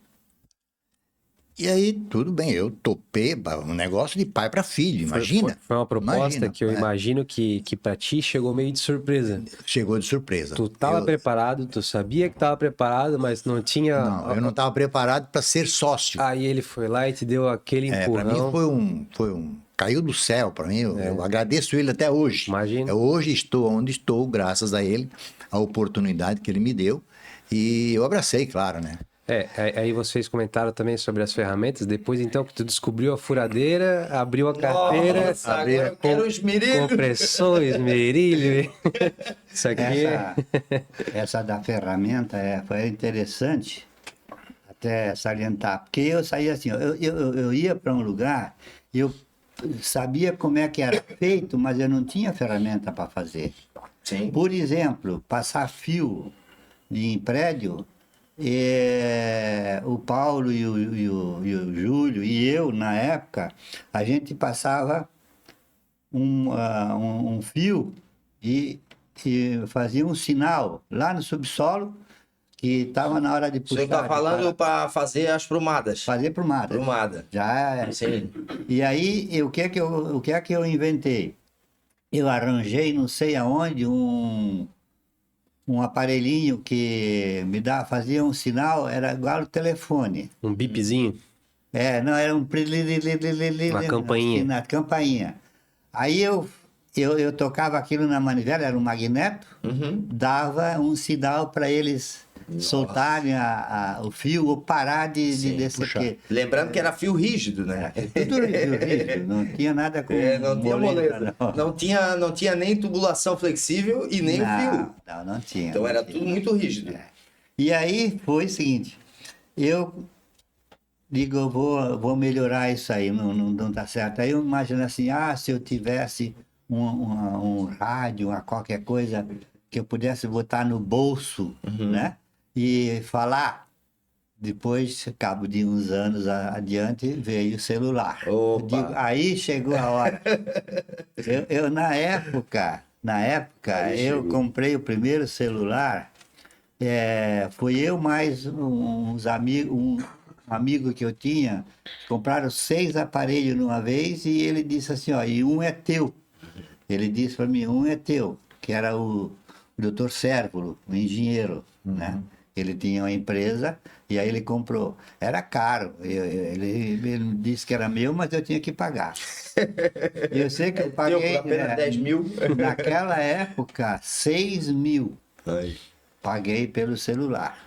E aí, tudo bem, eu topei um negócio de pai para filho, imagina. Foi uma proposta que eu imagino que para ti chegou meio de surpresa. Chegou de surpresa. Tu estava preparado, tu sabia que estava preparado, mas não tinha... Não, eu não estava preparado para ser sócio. Aí ele foi lá e te deu aquele empurrão. Para mim foi um... Caiu do céu para mim, eu agradeço ele até hoje. Imagina. Hoje estou onde estou, graças a ele, a oportunidade que ele me deu. E eu abracei, claro, né? Aí vocês comentaram também sobre as ferramentas. Depois, então, que tu descobriu a furadeira, abriu a carteira, abriu compressor, esmerilho. Isso aqui... Essa da ferramenta foi interessante, até salientar. Porque eu saía assim, eu ia para um lugar e eu sabia como é que era feito, mas eu não tinha ferramenta para fazer. Sim. Por exemplo, passar fio em prédio... o Paulo e o Júlio e eu, na época, a gente passava um fio e fazia um sinal lá no subsolo que estava na hora de puxar. Você está falando para fazer as prumadas? Fazer prumada. Prumada. Já. Sim. E aí, o que é que eu inventei? Eu arranjei, não sei aonde, um aparelhinho que fazia um sinal, era igual o telefone. Um bipzinho, Não, era um... uma campainha. Assim, na campainha. Aí eu tocava aquilo na manivela, era um magneto, dava um sinal para eles soltarem o fio ou parar de descer. Porque Lembrando que era fio rígido, né? tudo rígido, não tinha nada com Não tinha moleza. Não tinha nem tubulação flexível e nem o fio. Não tinha. Então era tudo muito rígido. E aí foi o seguinte, eu digo, eu vou melhorar isso aí, não tá certo. Aí eu imagino assim, se eu tivesse um rádio, qualquer coisa que eu pudesse botar no bolso, né? E falar. Depois, cabo de uns anos adiante, veio o celular. Eu digo, aí chegou a hora. Eu na época, eu comprei o primeiro celular. Fui eu mais uns amigos, um amigo que eu tinha, compraram 6 aparelhos numa vez e ele disse assim, e um é teu. Ele disse para mim, um é teu, que era o Dr. Sérvulo, o engenheiro, né? Ele tinha uma empresa e aí ele comprou. Era caro. Ele disse que era meu, mas eu tinha que pagar. Eu sei que eu paguei... apenas 10 mil. Naquela época, 6 mil. Ai. Paguei pelo celular.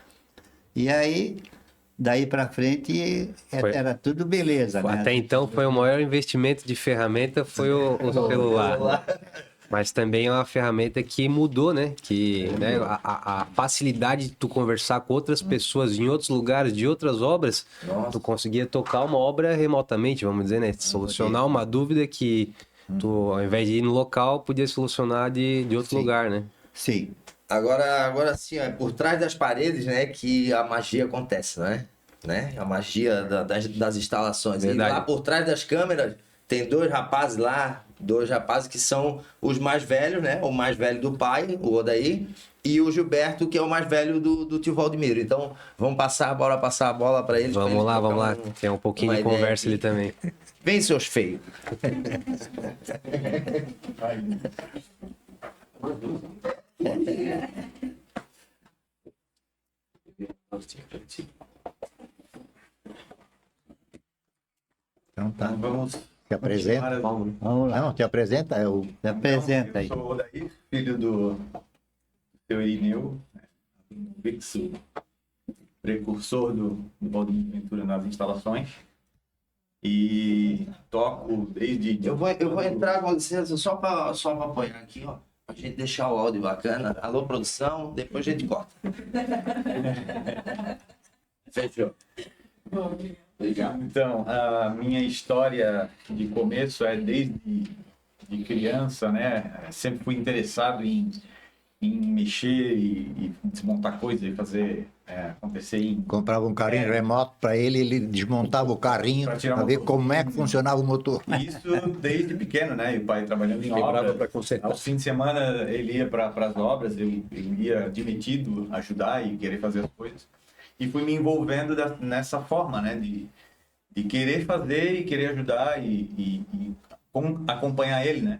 E aí, daí para frente, era tudo beleza, né? Até então foi o maior investimento de ferramenta, foi o celular. Mas também é uma ferramenta que mudou, né? Que né, a facilidade de tu conversar com outras pessoas em outros lugares, de outras obras, tu conseguia tocar uma obra remotamente, vamos dizer, né? Solucionar uma dúvida que tu, ao invés de ir no local, podia solucionar de outro lugar, né? Sim. Agora sim, é por trás das paredes, né, que a magia acontece, né? A magia das instalações. Verdade. E lá por trás das câmeras tem dois rapazes que são os mais velhos, né? O mais velho do pai, o Odair, e o Gilberto, que é o mais velho do tio Valdemiro. Então, vamos passar a bola para eles. Vamos lá. Tem um pouquinho de conversa ali também. Vem, seus feios. Então tá. Vamos Te apresenta. continuar. Vamos lá. Não, te apresenta. Se apresenta aí. Eu sou o Odair, filho do seu Irineu, um fixo precursor do Valdemiro Ventura nas instalações. E toco desde... Eu vou entrar com licença só para apoiar aqui, ó. Pra gente deixar o áudio bacana. Alô, produção, depois a gente corta. Fechou. Obrigado. Então, a minha história de começo é desde de criança, né? Sempre fui interessado em mexer e desmontar coisas e fazer acontecer em... Comprava um carrinho remoto para ele desmontava o carrinho Pra tirar para o ver motor. como é que funcionava o motor. Isso desde pequeno, né? E o pai trabalhando em obra. Aos fins de semana ele ia para as obras, eu ia admitido ajudar e querer fazer as coisas. E fui me envolvendo nessa forma, né? De querer fazer e querer ajudar e acompanhar ele, né?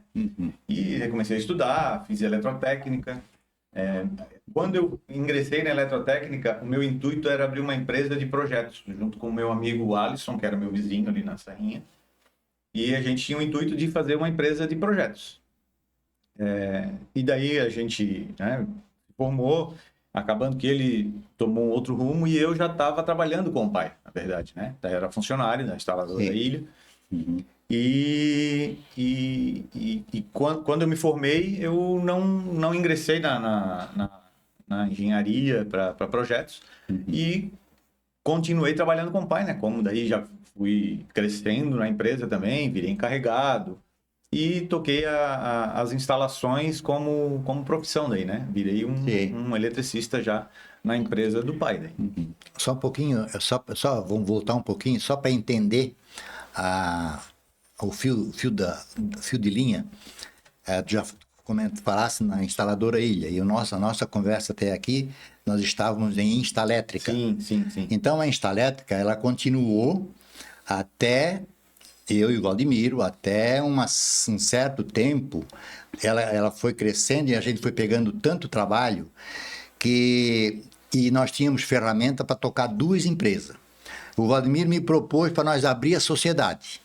E eu comecei a estudar, fiz eletrotécnica. Quando eu ingressei na eletrotécnica, o meu intuito era abrir uma empresa de projetos, junto com o meu amigo Alisson, que era meu vizinho ali na Serrinha. E a gente tinha o intuito de fazer uma empresa de projetos. E daí a gente se formou, acabando que ele tomou um outro rumo e eu já estava trabalhando com o pai, na verdade, né? Eu era funcionário da instaladora da ilha. E quando eu me formei, eu não ingressei na engenharia para projetos e continuei trabalhando com o pai, né? Como daí já fui crescendo na empresa também, virei encarregado e toquei as instalações como profissão daí, né? Virei um eletricista já na empresa do pai daí. Só um pouquinho, só vamos voltar um pouquinho, só para entender o fio de linha. Tu já falasse na instaladora Ilha, e a nossa conversa até aqui, nós estávamos em Instalétrica. Sim. Então, a Instalétrica, ela continuou até eu e o Valdemiro, até um certo tempo, ela foi crescendo e a gente foi pegando tanto trabalho e nós tínhamos ferramenta para tocar 2 empresas. O Valdemiro me propôs para nós abrir a sociedade.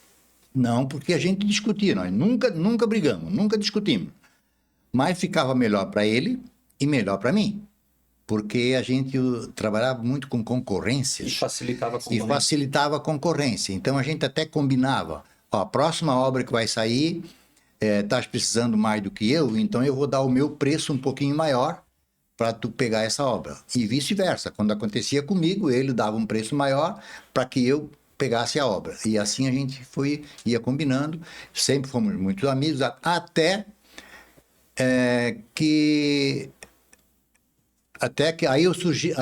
Não porque a gente discutia, nós nunca brigamos, nunca discutimos. Mas ficava melhor para ele e melhor para mim. Porque a gente trabalhava muito com concorrências. E facilitava a concorrência. E facilitava a concorrência. Então a gente até combinava. Ó, a próxima obra que vai sair, estás precisando mais do que eu, então eu vou dar o meu preço um pouquinho maior para tu pegar essa obra. E vice-versa. Quando acontecia comigo, ele dava um preço maior para que eu pegasse a obra. E assim a gente ia combinando. Sempre fomos muito amigos, até que aí eu surgi,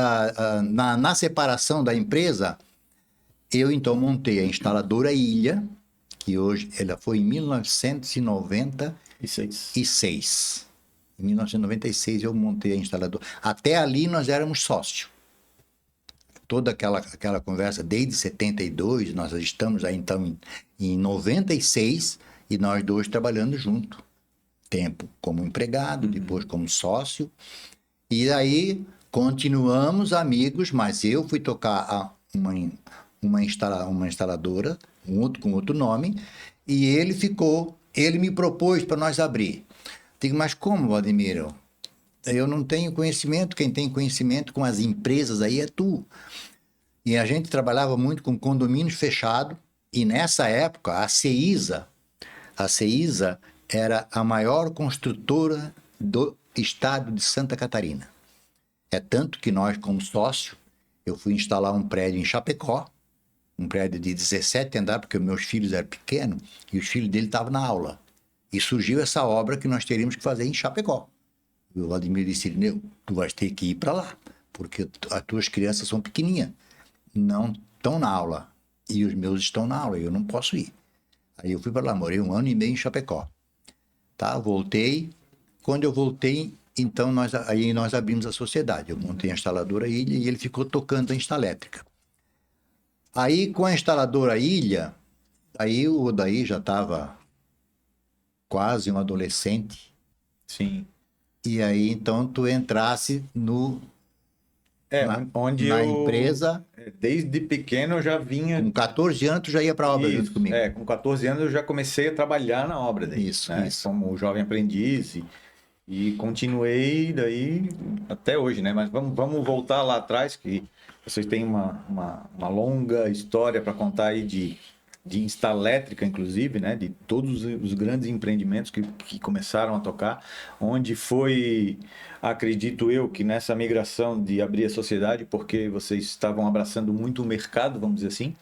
na separação da empresa, eu então montei a instaladora Ilha, que hoje ela foi em 1996. Em 1996 eu montei a instaladora. Até ali nós éramos sócios. Toda aquela conversa, desde 72, nós estamos aí então em 96 e nós dois trabalhando junto. Tempo como empregado, depois como sócio. E aí continuamos amigos, mas eu fui tocar uma instaladora, com outro nome, e ele me propôs para nós abrir. Digo, mas como, Valdemiro? Eu não tenho conhecimento, quem tem conhecimento com as empresas aí é tu. E a gente trabalhava muito com condomínios fechados, e nessa época a CEISA era a maior construtora do estado de Santa Catarina. É tanto que nós, como sócio, eu fui instalar um prédio em Chapecó, um prédio de 17 andares, porque meus filhos eram pequenos, e os filhos dele estavam na aula. E surgiu essa obra que nós teríamos que fazer em Chapecó. E o Valdemiro disse, Irineu, tu vais ter que ir para lá, porque as tuas crianças são pequenininhas, não estão na aula, e os meus estão na aula, e eu não posso ir. Aí eu fui para lá, morei 1 ano e meio em Chapecó. Tá, voltei. Quando eu voltei, então nós abrimos a sociedade. Eu montei a instaladora Ilha e ele ficou tocando a instalétrica. Aí com a instaladora Ilha, aí o Odaí já estava quase um adolescente. Sim. E aí então tu entrasse onde na empresa. Desde pequeno eu já vinha. Com 14 anos tu já ia para a obra junto comigo. Com 14 anos eu já comecei a trabalhar na obra daí. Isso. Como jovem aprendiz e continuei daí até hoje, né? Mas vamos voltar lá atrás, que vocês têm uma longa história para contar aí de instalétrica, inclusive, né? De todos os grandes empreendimentos que começaram a tocar, onde foi, acredito eu, que nessa migração de abrir a sociedade, porque vocês estavam abraçando muito o mercado, vamos dizer assim,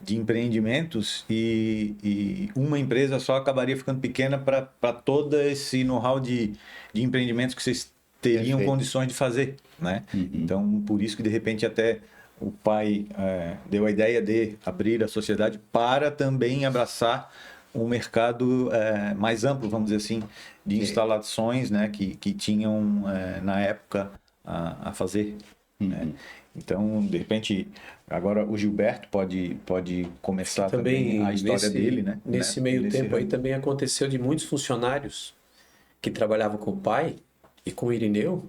de empreendimentos, e uma empresa só acabaria ficando pequena para todo esse know-how de empreendimentos que vocês teriam condições de fazer, né? Então, por isso que de repente até o pai deu a ideia de abrir a sociedade para também abraçar um mercado mais amplo, vamos dizer assim, de instalações, né, que tinham na época a fazer. Né? Então, de repente, agora o Gilberto pode começar também a história dele, né? Nesse meio tempo aí também aconteceu de muitos funcionários que trabalhavam com o pai e com o Irineu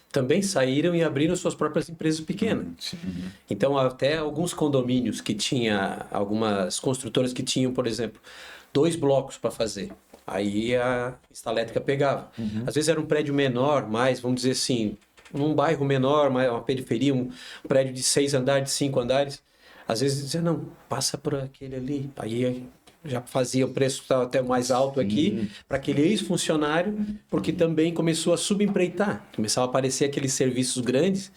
também saíram e abriram suas próprias empresas pequenas. Então, até alguns condomínios que tinha, algumas construtoras que tinham, por exemplo, 2 blocos para fazer. Aí a instalétrica pegava. Às vezes era um prédio menor, mais, vamos dizer assim, num bairro menor, uma periferia, um prédio de 6 andares, de 5 andares. Às vezes dizia, não, passa por aquele ali. Aí já fazia o preço até mais alto aqui para aquele ex-funcionário, porque também começou a subempreitar. Começava a aparecer aqueles serviços grandes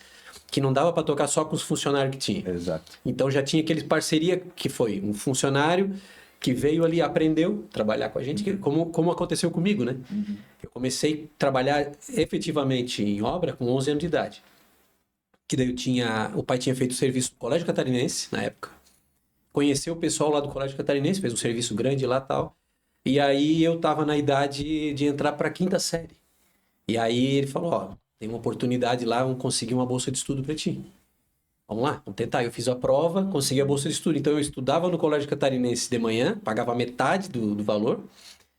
que não dava para tocar só com os funcionários que tinha. Exato. Então já tinha aquele parceria que foi um funcionário que veio ali, aprendeu a trabalhar com a gente, como aconteceu comigo, né? Eu comecei a trabalhar efetivamente em obra com 11 anos de idade. Que daí o pai tinha feito serviço no Colégio Catarinense, na época. Conheceu o pessoal lá do Colégio Catarinense, fez um serviço grande lá e tal. E aí eu tava na idade de entrar para a 5ª série. E aí ele falou, ó, tem uma oportunidade lá, vamos conseguir uma bolsa de estudo para ti. Vamos lá, vamos tentar. Eu fiz a prova, consegui a bolsa de estudo. Então eu estudava no Colégio Catarinense de manhã, pagava metade do valor,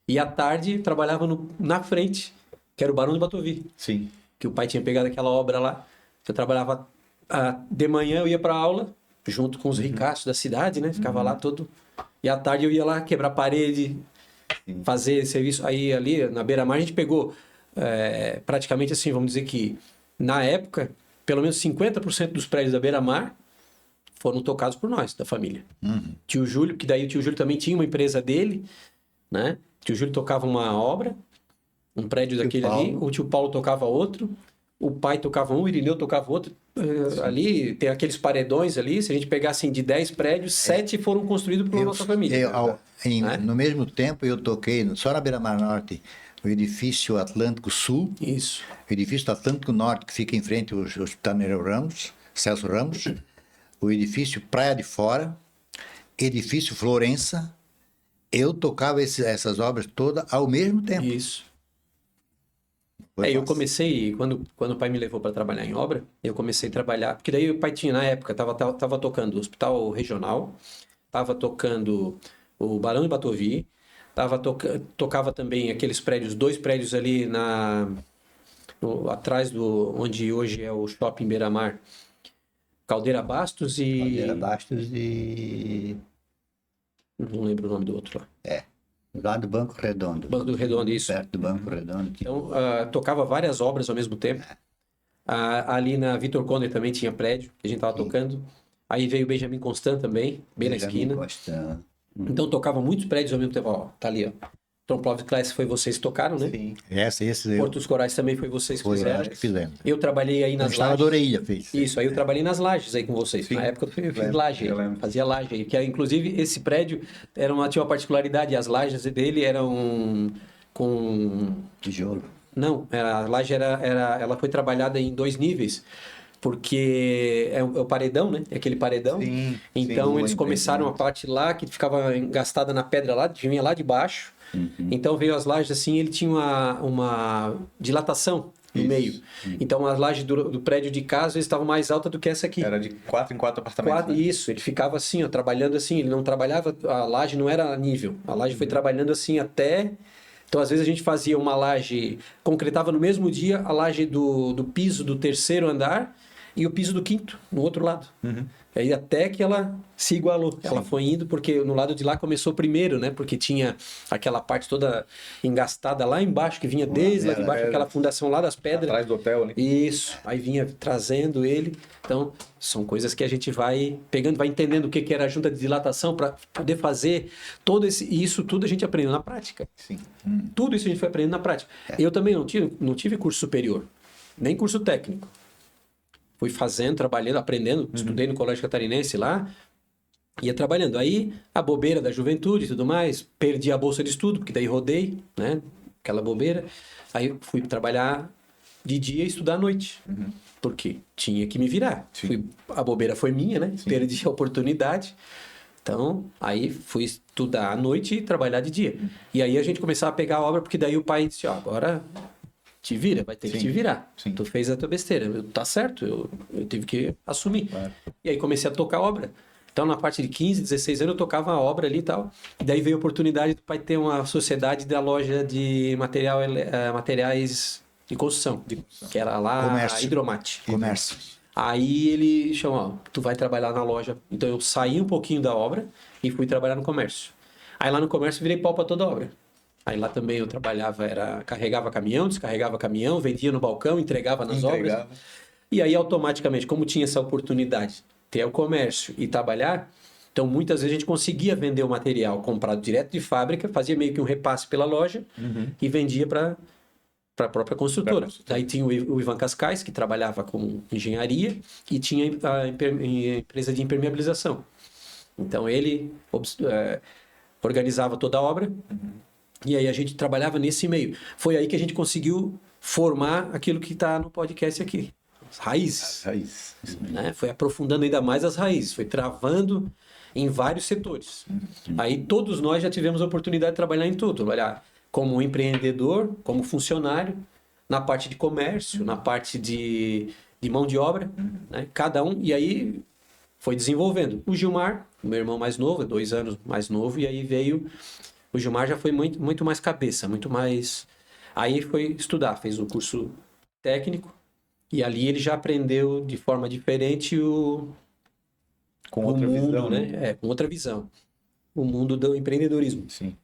e à tarde trabalhava na frente, que era o Barão de Batovi. Sim. Que o pai tinha pegado aquela obra lá. Eu trabalhava de manhã, eu ia para aula, junto com os ricaços da cidade, né? Ficava lá todo. E à tarde eu ia lá quebrar parede, fazer serviço. Aí ali na Beira-Mar a gente pegou praticamente assim, vamos dizer que na época, pelo menos 50% dos prédios da Beira-Mar foram tocados por nós, da família. Tio Júlio, que daí o tio Júlio também tinha uma empresa dele, né? O tio Júlio tocava uma obra, um prédio daquele ali, o tio Paulo tocava outro, o pai tocava um, o Irineu tocava outro. Ali tem aqueles paredões ali, se a gente pegar assim de 10 prédios, 7 foram construídos por nossa família. No mesmo tempo eu toquei, só na Beira-Mar Norte, o edifício Atlântico Sul, Isso. o edifício Atlântico Norte, que fica em frente ao Hospital Nereu Ramos, Celso Ramos, o edifício Praia de Fora, edifício Florença. Eu tocava essas obras todas ao mesmo tempo. Isso. Foi Eu fácil. comecei, quando o pai me levou para trabalhar em obra, eu comecei a trabalhar, porque daí o pai tinha, na época, tava tocando o Hospital Regional, tava tocando o Barão de Batovi, tocava também aqueles prédios, 2 prédios ali atrás onde hoje é o Shopping Beira-Mar, Caldeira Bastos e... Caldeira Bastos e... Não lembro o nome do outro lá. Lá do Banco Redondo. Banco do Redondo, isso. Perto do Banco Redondo. Então, tocava várias obras ao mesmo tempo. Ali na Vitor Conde também tinha prédio, que a gente estava tocando. Aí veio o Benjamin Constant também, bem na esquina. Então, tocava muitos prédios ao mesmo tempo. Ó, tá ali, ó. Tromplov Class foi vocês que tocaram, né? Sim. Esse Portos Corais também foi vocês que foi fizeram. nós que fizemos. Eu trabalhei aí nas Estava da lajes. orelha, fez. Isso, aí eu trabalhei nas lajes aí com vocês. Sim. Na época eu fiz Lembro, laje, eu lembro. fazia laje aí. Que, inclusive, esse prédio tinha uma particularidade. As lajes dele eram com... Tijolo. Não, a laje ela foi trabalhada em 2 níveis. Porque é o paredão, né? É aquele paredão. Sim, Então, sim, eles começaram a parte lá, que ficava engastada na pedra lá, vinha lá de baixo. Então, veio as lajes assim, ele tinha uma dilatação no meio. Então, as lajes do prédio de casa estavam mais altas do que essa aqui. Era de 4 em 4 apartamentos. né? Isso, ele ficava assim, ó, trabalhando assim, ele não trabalhava, a laje não era nível. A laje foi trabalhando assim até... Então, às vezes, a gente fazia uma laje, concretava no mesmo dia a laje do piso do 3º andar e o piso do 5º, no outro lado. Aí até que ela se igualou. Ela foi indo, porque no lado de lá começou primeiro, né? Porque tinha aquela parte toda engastada lá embaixo, que vinha desde lá de baixo, aquela fundação lá das pedras. Atrás do hotel ali. Isso, aí vinha trazendo ele. Então, são coisas que a gente vai pegando, vai entendendo o que era a junta de dilatação para poder fazer todo esse... E isso tudo a gente aprendeu na prática. Sim. Tudo isso a gente foi aprendendo na prática. Eu também não tive curso superior, nem curso técnico. Fui fazendo, trabalhando, aprendendo. Estudei no Colégio Catarinense lá, ia trabalhando. Aí, a bobeira da juventude e tudo mais, perdi a bolsa de estudo, porque daí rodei, né? Aquela bobeira. Aí fui trabalhar de dia e estudar à noite. Porque tinha que me virar. A bobeira foi minha, né? Perdi a oportunidade. Então, aí fui estudar à noite e trabalhar de dia. E aí a gente começava a pegar a obra, porque daí o pai disse, ó, agora te vira, vai ter que te virar. Sim. Tu fez a tua besteira. Tá certo, eu tive que assumir. E aí comecei a tocar a obra. Então, na parte de 15, 16 anos, eu tocava a obra ali e tal. E daí veio a oportunidade do pai ter uma sociedade da loja de materiais de construção, que era lá Comércio. a Hidromate. Comércio. Aí ele chamou, ó, tu vai trabalhar na loja. Então eu saí um pouquinho da obra e fui trabalhar no comércio. Aí lá no comércio virei pau pra toda a obra. Aí lá também eu trabalhava, carregava caminhão, descarregava caminhão, vendia no balcão, entregava nas obras. E aí automaticamente, como tinha essa oportunidade, ter o comércio e trabalhar, então muitas vezes a gente conseguia vender o material comprado direto de fábrica, fazia meio que um repasse pela loja e vendia para a própria construtora. Daí tinha o Ivan Cascais, que trabalhava com engenharia, e tinha a empresa de impermeabilização. Então ele organizava toda a obra, e aí a gente trabalhava nesse meio. Foi aí que a gente conseguiu formar aquilo que está no podcast aqui. As raízes. Raiz. Né? Foi aprofundando ainda mais as raízes, foi travando em vários setores. Aí todos nós já tivemos a oportunidade de trabalhar em tudo. Trabalhar como empreendedor, como funcionário, na parte de comércio, na parte de de mão de obra, né? Cada um, e aí foi desenvolvendo. O Gilmar, meu irmão mais novo, 2 anos mais novo, e aí veio... O Gilmar já foi muito mais cabeça, muito mais... Aí foi estudar, fez um curso técnico, e ali ele já aprendeu de forma diferente Com o outra mundo, visão, né? Com outra visão. O mundo do empreendedorismo. Sim.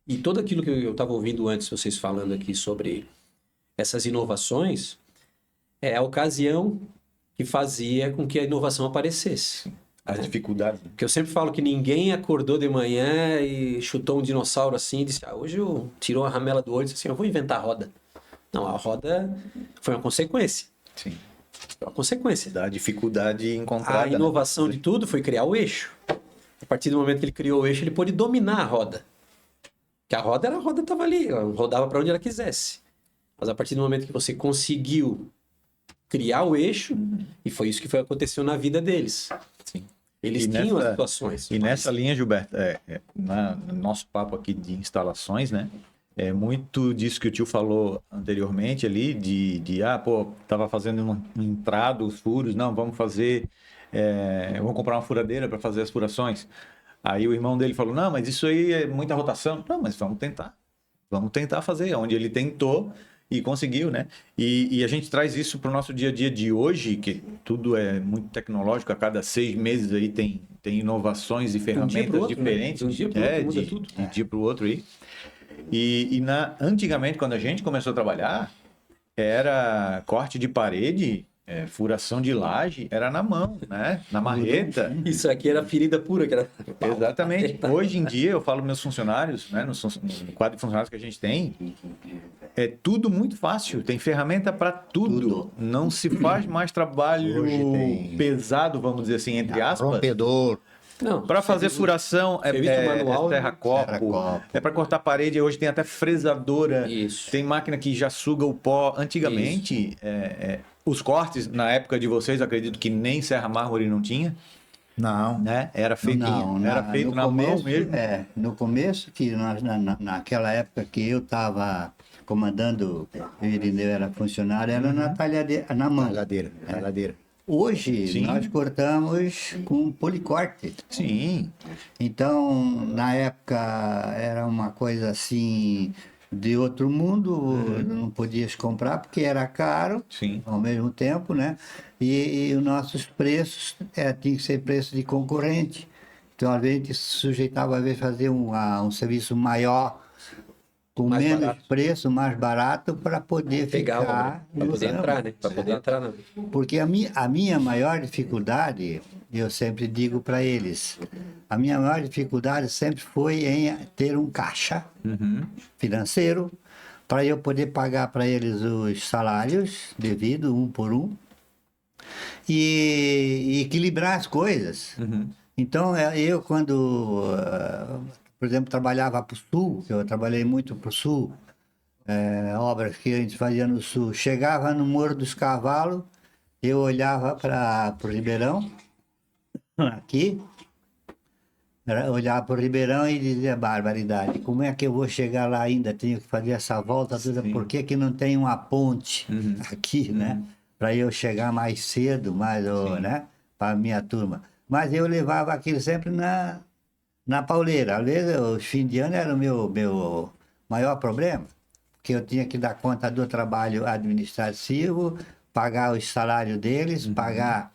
E tudo aquilo que eu estava ouvindo antes, vocês falando aqui sobre essas inovações, é a ocasião que fazia com que a inovação aparecesse. As dificuldades. Porque eu sempre falo que ninguém acordou de manhã e chutou um dinossauro assim e disse, hoje eu tirou a ramela do olho e disse assim, eu vou inventar a roda. Não, a roda foi uma consequência. Sim. Foi uma consequência. Da dificuldade encontrada. A inovação de tudo foi criar o eixo. A partir do momento que ele criou o eixo, ele pôde dominar a roda. Que a roda estava ali, ela rodava para onde ela quisesse. Mas a partir do momento que você conseguiu criar o eixo, e foi isso que aconteceu na vida deles. Sim. Eles E tinham nessa- as situações. E mas- nessa linha, Gilberto, no nosso papo aqui de instalações, né? É muito disso que o tio falou anteriormente ali, tava fazendo um entrado, os furos, não, vamos fazer, vamos comprar uma furadeira para fazer as furações. Aí o irmão dele falou, não, mas isso aí é muita rotação. Não, mas vamos tentar fazer, onde ele tentou e conseguiu, né? E a gente traz isso para o nosso dia a dia de hoje, que tudo é muito tecnológico, a cada 6 meses aí tem inovações e dia pro ferramentas outro, né? diferentes. De um dia pro outro muda de tudo. um dia para o outro aí. Antigamente, quando a gente começou a trabalhar, era corte de parede, furação de laje, era na mão, né? Na marreta. Isso aqui era ferida pura, que era... Exatamente. Hoje em dia, eu falo meus funcionários, né, no quadro de funcionários que a gente tem, é tudo muito fácil. Tem ferramenta para tudo. Não se faz mais trabalho Hoje tem- pesado, vamos dizer assim, entre aspas. Rompedor. Não, Para fazer furação serviço manual, né? serra-copo, Serra-copo. para cortar parede, hoje tem até fresadora, Isso. tem máquina que já suga o pó. Antigamente, os cortes, na época de vocês, acredito que nem serra mármore não tinha, Não. né? Era feito, Não, era feito no na mão começo, mesmo. No começo, que naquela época que eu estava comandando, o Irineu era funcionário, era na mão. Talhadeira. Hoje, Sim. nós cortamos com policorte. Sim, Então, na época, era uma coisa assim de outro mundo, não podias comprar porque era caro, sim. ao mesmo tempo, né? E os nossos preços tinham que ser preço de concorrente. Então, a gente se sujeitava, às vezes, a fazer um serviço maior, com Mais menos barato. preço, mais barato, para poder Pegar ficar para no poder ramo. entrar, né? Para poder entrar na... Porque a minha maior dificuldade, eu sempre digo para eles, a minha maior dificuldade sempre foi em ter um caixa financeiro para eu poder pagar para eles os salários devidos, um por um, e equilibrar as coisas. Então, eu quando, por exemplo, trabalhava para o Sul, eu trabalhei muito para o Sul, obras que a gente fazia no Sul. Chegava no Morro dos Cavalos, eu olhava para o Ribeirão, aqui, olhava para o Ribeirão e dizia, barbaridade, como é que eu vou chegar lá ainda? Tenho que fazer essa volta toda, por que que não tem uma ponte aqui, né? Para eu chegar mais cedo, né? Para a minha turma. Mas eu levava aquilo sempre na pauleira. Às vezes, o fim de ano era o meu maior problema, porque eu tinha que dar conta do trabalho administrativo, pagar os salários deles, pagar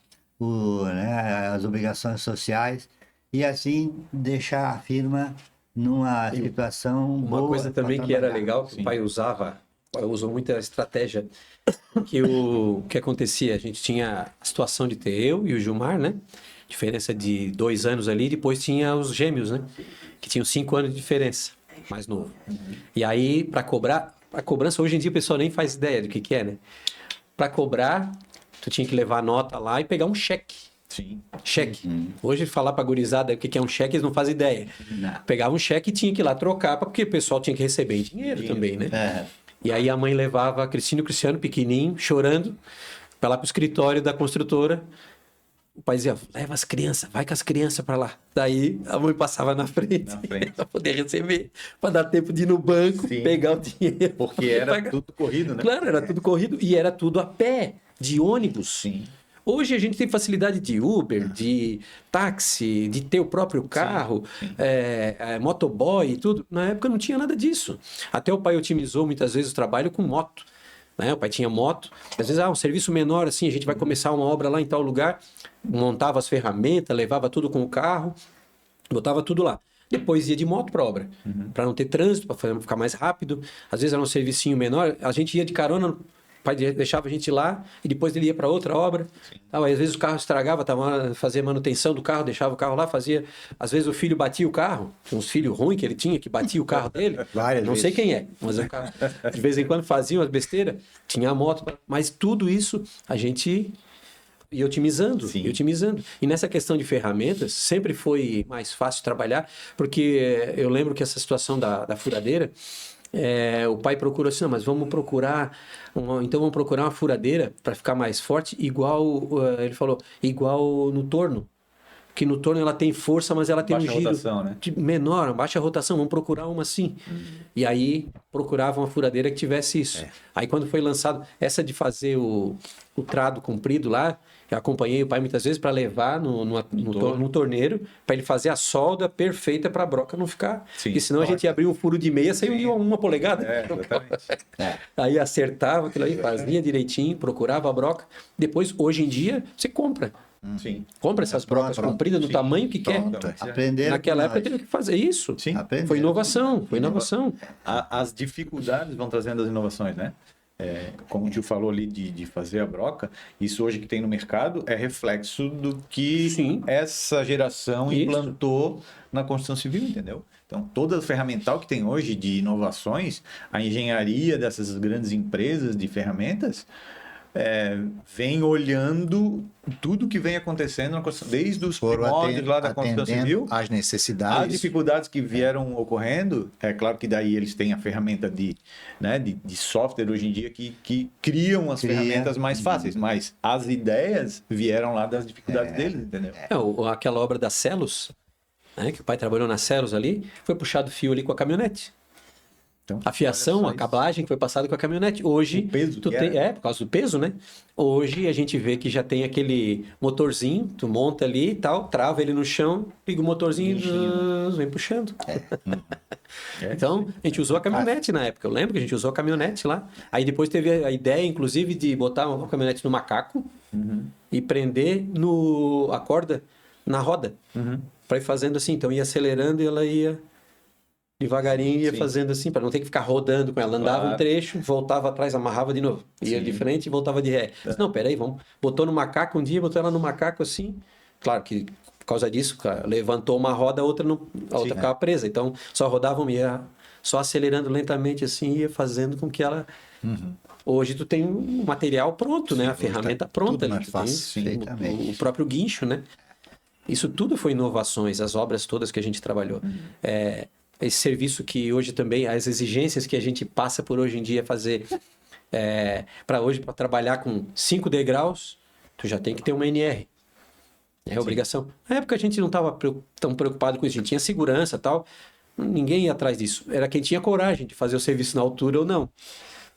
as obrigações sociais e assim deixar a firma numa situação Uma boa coisa pra também que era trabalhar. legal, que o pai usou muita estratégia, que o que acontecia, a gente tinha a situação de ter eu e o Gilmar, né? Diferença de 2 anos ali, depois tinha os gêmeos, né? Que tinham 5 anos de diferença, mais novo. E aí, para cobrar, a cobrança, hoje em dia o pessoal nem faz ideia do que é, né? Para cobrar, tu tinha que levar a nota lá e pegar um cheque. Sim. Cheque. Hoje, falar pra gurizada o que é um cheque, eles não fazem ideia. Pegava um cheque e tinha que ir lá trocar, porque o pessoal tinha que receber em dinheiro também, né? E aí a mãe levava a Cristina e o Cristiano, pequenininho, chorando, pra lá pro escritório da construtora. O pai dizia, leva as crianças, vai com as crianças pra lá. Daí a mãe passava na frente, pra poder receber, pra dar tempo de ir no banco, Sim. pegar o dinheiro. Porque era pagar. tudo corrido, né? Claro, era tudo corrido e era tudo a pé. de ônibus. Sim. Hoje a gente tem facilidade de Uber, de táxi, de ter o próprio carro, motoboy e tudo. Na época não tinha nada disso. Até o pai otimizou muitas vezes o trabalho com moto. Né? O pai tinha moto. Às vezes, um serviço menor, assim, a gente vai começar uma obra lá em tal lugar, montava as ferramentas, levava tudo com o carro, botava tudo lá. Depois ia de moto para obra, para não ter trânsito, para ficar mais rápido. Às vezes era um servicinho menor, a gente ia de carona, o pai deixava a gente lá e depois ele ia para outra obra. Aí, às vezes o carro estragava, fazia manutenção do carro, deixava o carro lá, fazia. Às vezes o filho batia o carro, tinha uns filhos ruins que ele tinha, que batia o carro dele. Não sei quem é, mas o carro, de vez em quando faziam as besteiras, tinha a moto, mas tudo isso a gente ia otimizando, ia otimizando. E nessa questão de ferramentas, sempre foi mais fácil trabalhar, porque eu lembro que essa situação da furadeira, o pai procurou assim, não, mas vamos procurar uma furadeira para ficar mais forte, igual, ele falou, igual no torno. Que no torno ela tem força, mas ela tem Baixa um giro rotação, né? menor, baixa rotação, vamos procurar uma assim. E aí procurava uma furadeira que tivesse isso. Aí quando foi lançado, essa de fazer o trado comprido lá, eu acompanhei o pai muitas vezes para levar no torneiro, para ele fazer a solda perfeita para a broca não ficar. Sim. Porque senão a gente ia abrir um furo de meia, saiu uma polegada. Exatamente. Aí acertava aquilo aí, fazia direitinho, procurava a broca. Depois, hoje em dia, você compra. Sim. Compra essas brocas compridas do tamanho que quer. Aprenderam Naquela com época nós. teve que fazer isso. Sim. Aprenderam. Foi inovação, foi inovação. As dificuldades vão trazendo as inovações, né? Como o tio falou ali de fazer a broca, isso hoje que tem no mercado é reflexo do que essa geração implantou na construção civil, entendeu? Então, toda a ferramental que tem hoje de inovações, a engenharia dessas grandes empresas de ferramentas, vem olhando tudo que vem acontecendo na construção, desde os primórdios lá da construção civil, as necessidades, as dificuldades que vieram ocorrendo. É claro que daí eles têm a ferramenta de software hoje em dia que criam as ferramentas mais fáceis, mas as ideias vieram lá das dificuldades deles, entendeu? Aquela obra da Celos, né, que o pai trabalhou na Celos ali, foi puxado fio ali com a caminhonete. Então, A fiação, a cablagem que foi passada com a caminhonete. Hoje, o peso por causa do peso, né? Hoje a gente vê que já tem aquele motorzinho, tu monta ali e tal, trava ele no chão, liga o motorzinho e vem puxando. Então, a gente usou a caminhonete na época. Eu lembro que a gente usou a caminhonete lá. Aí depois teve a ideia, inclusive, de botar uma caminhonete no macaco e prender a corda na roda. Para ir fazendo assim. Então, ia acelerando e ela ia devagarinho, ia fazendo assim, para não ter que ficar rodando com ela. Andava um trecho, voltava atrás, amarrava de novo. Ia de frente e voltava de ré. Não, peraí, vamos. Botou no macaco um dia, botou ela no macaco assim. Claro que por causa disso, cara, levantou uma roda, a outra ficava presa. Então, só rodava ia só acelerando lentamente assim, ia fazendo com que ela... Hoje tu tem um material pronto, né? A ferramenta pronta. tudo Ali, mais fácil, o próprio guincho, né? Isso tudo foi inovações, as obras todas que a gente trabalhou. Esse serviço que hoje também, as exigências que a gente passa por hoje em dia fazer, para trabalhar com 5 degraus, tu já tem que ter uma NR. É obrigação. Na época a gente não estava tão preocupado com isso, a gente tinha segurança e tal, ninguém ia atrás disso. Era quem tinha coragem de fazer o serviço na altura ou não.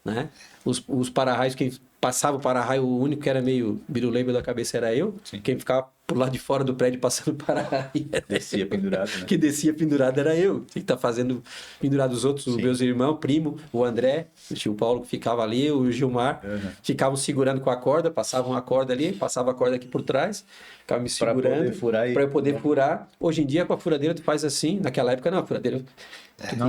Né? Os para-raios, quem passava o para-raio, o único que era meio biruleibe da cabeça era eu. Quem ficava por lá de fora do prédio passando para-raio descia pendurado, né? Que descia pendurado era eu. Tinha que estar fazendo pendurado os outros, os meus irmãos, primo, o André, o tio Paulo que ficava ali, o Gilmar, ficavam segurando com a corda, passavam a corda ali, passava a corda aqui por trás, ficava me segurando para eu poder furar. Hoje em dia com a furadeira tu faz assim, naquela época não, a furadeira não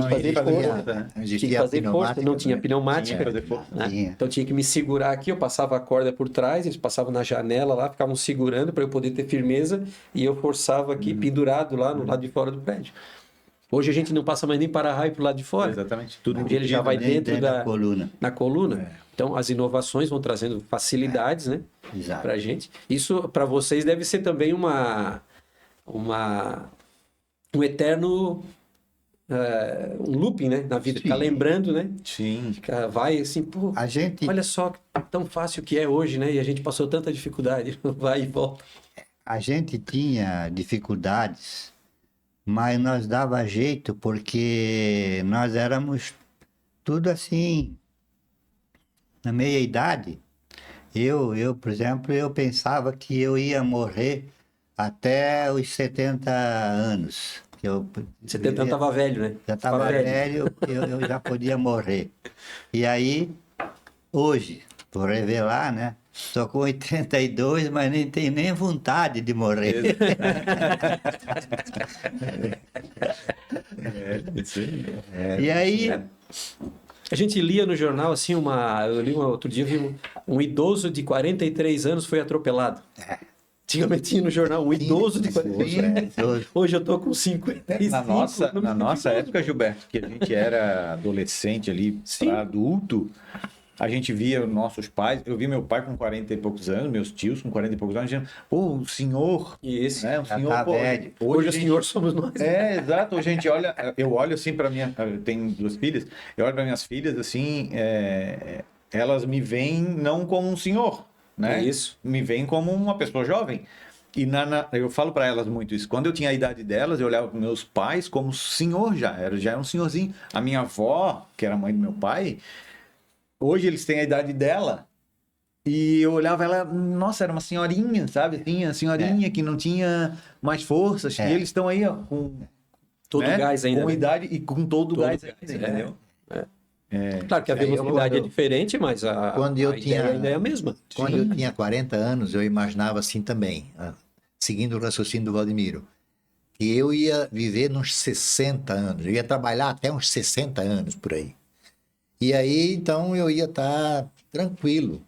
existia fazer força, não tinha pneumática, né? Então tinha que me segurar aqui, eu passava a corda por trás, eles passavam na janela lá, ficavam segurando para eu poder ter firmeza e eu forçava aqui pendurado lá no lado de fora do prédio. Hoje a gente não passa mais nem para-raio pro lado de fora. Exatamente. Tudo ele já vai dentro da coluna. Na coluna. Então as inovações vão trazendo facilidades, né? Pra gente. Isso para vocês deve ser também um eterno um looping, né? Na vida, ficar lembrando, né? Sim. Vai assim, pô, olha só tão fácil que é hoje, né? E a gente passou tanta dificuldade, vai e volta. A gente tinha dificuldades, mas nós dava jeito porque nós éramos tudo assim, na meia idade. Por exemplo, eu pensava que eu ia morrer até os 70 anos. Que eu 70 estava velho, né? já estava velho, eu já podia morrer. E aí, hoje, vou revelar, né? Estou com 82, mas nem tenho nem vontade de morrer. E aí, A gente lia no jornal, assim, eu li outro dia, vi um idoso de 43 anos foi atropelado. Antigamente tinha no jornal, um idoso de 43 anos. Hoje eu tô com 55. Na nossa época, Gilberto, que a gente era adolescente ali, para adulto, a gente via nossos pais, eu vi meu pai com 40 e poucos anos, meus tios com 40 e poucos anos, dizendo, pô, o senhor, Isso. né? O senhor, tá pô, velho. Hoje a o gente- senhor somos nós. Exato, hoje a gente olha, eu olho assim para eu tenho 2 filhas, eu olho para minhas filhas assim, elas me veem não como um senhor, né? Isso. Me veem como uma pessoa jovem. E eu falo para elas muito isso. Quando eu tinha a idade delas, eu olhava para meus pais como senhor já era um senhorzinho. A minha avó, que era mãe do meu pai, hoje eles têm a idade dela. E eu olhava ela, nossa, era uma senhorinha, sabe? Tinha senhorinha que não tinha mais forças. E eles estão aí, ó, com Todo né? gás ainda. Com né? idade e com todo o gás gás, ainda, entendeu? Claro que a velocidade é diferente, mas Quando eu a tinha- ideia ainda é a mesma. Quando eu tinha 40 anos, eu imaginava assim também, seguindo o raciocínio do Valdemiro, que eu ia viver nos 60 anos, eu ia trabalhar até uns 60 anos por aí. E aí, então, eu ia estar tranquilo,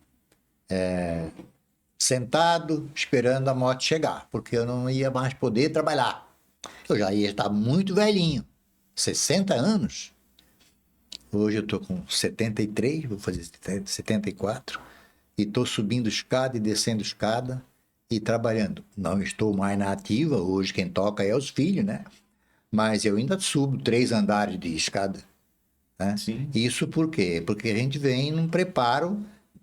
sentado, esperando a morte chegar, porque eu não ia mais poder trabalhar. Eu já ia estar muito velhinho, 60 anos. Hoje eu estou com 73, vou fazer 74, e estou subindo escada e descendo escada e trabalhando. Não estou mais na ativa, hoje quem toca é os filhos, né? Mas eu ainda subo 3 andares de escada. Né? Sim. Isso por quê? Porque a gente vem num preparo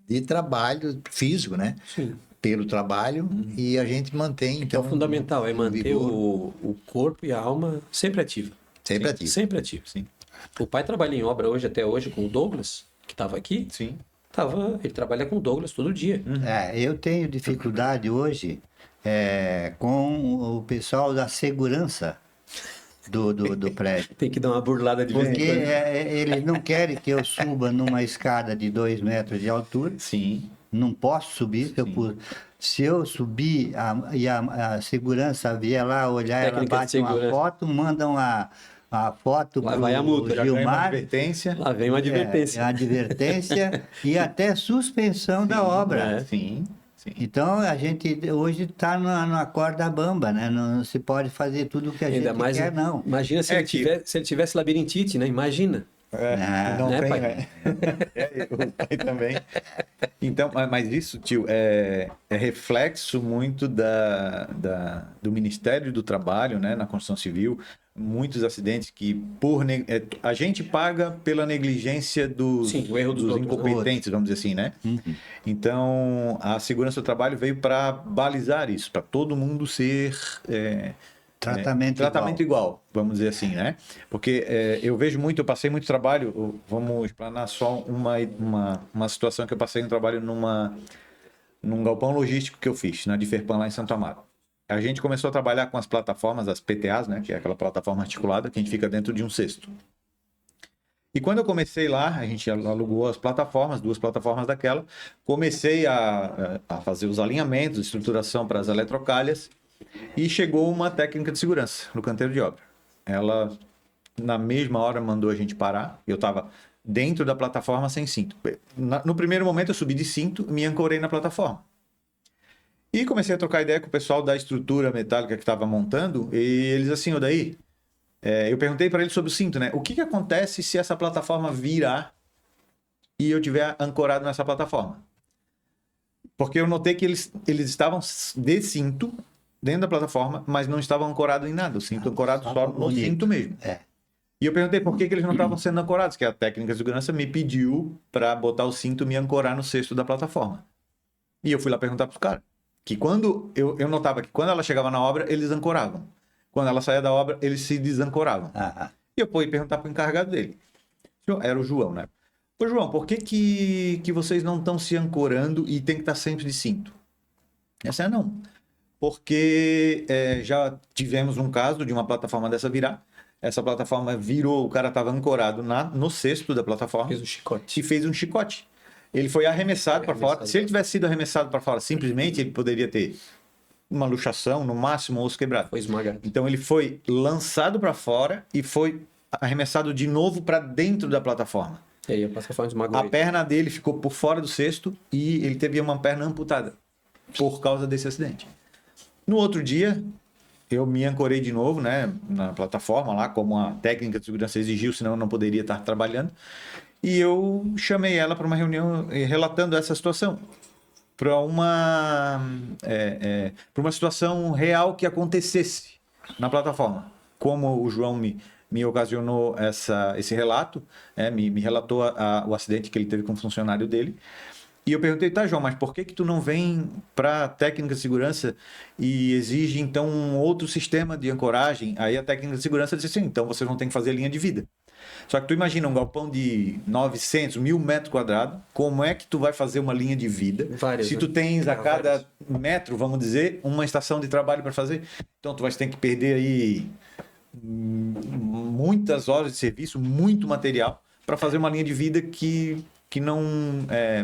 de trabalho físico, né? Sim. Pelo trabalho, e a gente mantém, Que é então... o fundamental, é manter vigor. o corpo e a alma sempre ativa. Sempre ativo. Sempre ativo. Sim. O pai trabalha em obra hoje, até hoje, com o Douglas, que estava aqui. Sim. Ele trabalha com o Douglas todo dia. eu tenho dificuldade hoje com o pessoal da segurança do prédio. Tem que dar uma burlada de vez em Porque quando. eles não querem que eu suba numa escada de 2 metros de altura. Sim. Não posso subir. Se eu subir e a segurança vier lá olhar, ela Técnica de bate uma segurança. foto, mandam a foto Lá pro vai a multa. Já ganhei uma Gilmar. advertência. Lá vem uma advertência. Advertência e até suspensão da obra. Sim. Sim. Então, a gente hoje está numa corda bamba, né? Não se pode fazer tudo o que a Ainda gente mais, quer, não. imagina se, É ele que- se ele tivesse labirintite, né? Imagina. Não né, tem, pai? o pai também. Então, mas isso, tio, é reflexo muito do Ministério do Trabalho, né, na construção civil. Muitos acidentes que a gente paga pela negligência Sim, o erro dos outros, incompetentes, vamos dizer assim, né? Então, a segurança do trabalho veio para balizar isso, para todo mundo ser Tratamento igual, vamos dizer assim, né? Porque eu passei muito trabalho, vamos explanar só uma situação que eu passei um trabalho num galpão logístico que eu fiz, na Diferpan lá em Santo Amaro. A gente começou a trabalhar com as plataformas, as PTAs, né? Que é aquela plataforma articulada que a gente fica dentro de um cesto. E quando eu comecei lá, a gente alugou as plataformas, 2 plataformas daquela, comecei a fazer os alinhamentos, estruturação para as eletrocalhas, e chegou uma técnica de segurança no canteiro de obra. Ela, na mesma hora, mandou a gente parar. Eu estava dentro da plataforma sem cinto. No primeiro momento, eu subi de cinto e me ancorei na plataforma. E comecei a trocar ideia com o pessoal da estrutura metálica que estava montando, e eles assim, Odaí, eu perguntei para eles sobre o cinto, né? O que acontece se essa plataforma virar e eu tiver ancorado nessa plataforma? Porque eu notei que eles estavam de cinto dentro da plataforma, mas não estavam ancorados em nada. O cinto ancorado só no bonito. cinto mesmo. E eu perguntei por que eles não estavam sendo ancorados, que a técnica de segurança me pediu para botar o cinto e me ancorar no cesto da plataforma. E eu fui lá perguntar para os caras. Que quando eu notava que quando ela chegava na obra, eles ancoravam. Quando ela saía da obra, eles se desancoravam. E eu fui perguntar para o encarregado dele. Era o João, né? Ô, João, por que vocês não estão se ancorando e tem que estar sempre de cinto? Essa é não. Porque já tivemos um caso de uma plataforma dessa virar. Essa plataforma virou, o cara estava ancorado no cesto da plataforma. Fez um chicote. E fez um chicote. Ele foi arremessado para fora. Se ele tivesse sido arremessado para fora, simplesmente ele poderia ter uma luxação, no máximo, osso quebrado. Foi esmagado. Então ele foi lançado para fora e foi arremessado de novo para dentro da plataforma. E aí a plataforma esmagou A ele. perna dele ficou por fora do cesto e ele teve uma perna amputada por causa desse acidente. No outro dia, eu me ancorei de novo, né, na plataforma lá, como a técnica de segurança exigiu, senão eu não poderia estar trabalhando. E eu chamei ela para uma reunião relatando essa situação, para uma situação real que acontecesse na plataforma. Como o João me ocasionou esse relato, me relatou o acidente que ele teve com um funcionário dele. E eu perguntei, tá, João, mas por que tu não vem para a técnica de segurança e exige, então, um outro sistema de ancoragem? Aí a técnica de segurança disse assim, então vocês vão ter que fazer linha de vida. Só que tu imagina um galpão de 900, 1.000 metros quadrados, como é que tu vai fazer uma linha de vida? Várias, se né? tu tens a cada Várias. metro, vamos dizer, uma estação de trabalho para fazer. Então tu vai ter que perder aí muitas horas de serviço, muito material, para fazer uma linha de vida que não,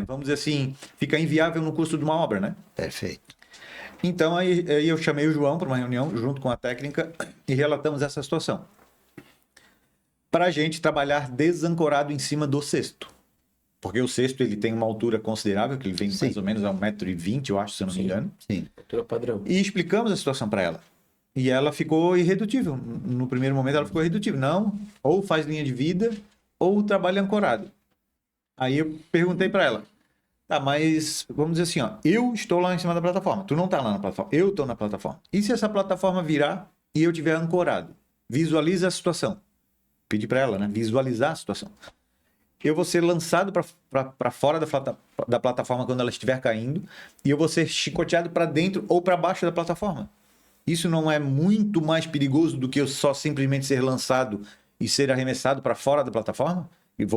vamos dizer assim, fica inviável no custo de uma obra, né? Perfeito. Então, aí eu chamei o João para uma reunião, junto com a técnica, e relatamos essa situação. Para a gente trabalhar desancorado em cima do cesto. Porque o cesto ele tem uma altura considerável, que ele vem mais ou menos a 1,20 m, eu acho, se eu não me engano. Sim. Altura padrão. E explicamos a situação para ela. E ela ficou irredutível. No primeiro momento, ela ficou irredutível. Não, ou faz linha de vida, ou trabalha ancorado. Aí eu perguntei para ela, tá, mas vamos dizer assim, ó, eu estou lá em cima da plataforma, tu não tá lá na plataforma, eu estou na plataforma. E se essa plataforma virar e eu tiver ancorado? Visualiza a situação. Pedi para ela, né, visualizar a situação. Eu vou ser lançado para fora da plataforma quando ela estiver caindo e eu vou ser chicoteado para dentro ou para baixo da plataforma. Isso não é muito mais perigoso do que eu só simplesmente ser lançado e ser arremessado para fora da plataforma? E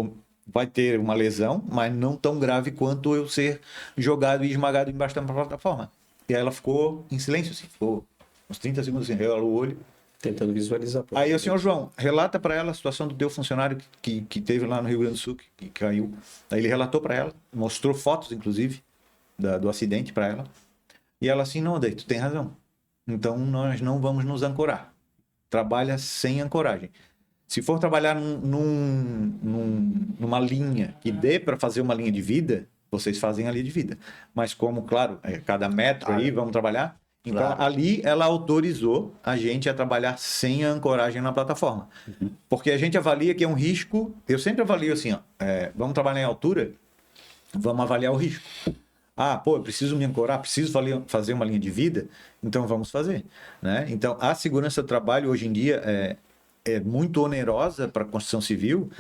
vai ter uma lesão, mas não tão grave quanto eu ser jogado e esmagado embaixo da plataforma. E aí ela ficou em silêncio, assim, ficou uns 30 segundos assim, regalou o olho. Tentando visualizar. Aí o senhor João, relata para ela a situação do teu funcionário que teve lá no Rio Grande do Sul, que caiu. Aí ele relatou para ela, mostrou fotos, inclusive, do acidente para ela. E ela assim, não, Odair, tu tem razão. Então nós não vamos nos ancorar. Trabalha sem ancoragem. Se for trabalhar numa linha que dê para fazer uma linha de vida, vocês fazem a linha de vida. Mas como, claro, cada metro aí vamos trabalhar, então Claro. ali ela autorizou a gente a trabalhar sem a ancoragem na plataforma. Porque a gente avalia que é um risco, eu sempre avalio assim, ó, vamos trabalhar em altura, vamos avaliar o risco. Ah, pô, eu preciso me ancorar, preciso fazer uma linha de vida, então vamos fazer, né? Então a segurança do trabalho hoje em dia é muito onerosa para a construção civil,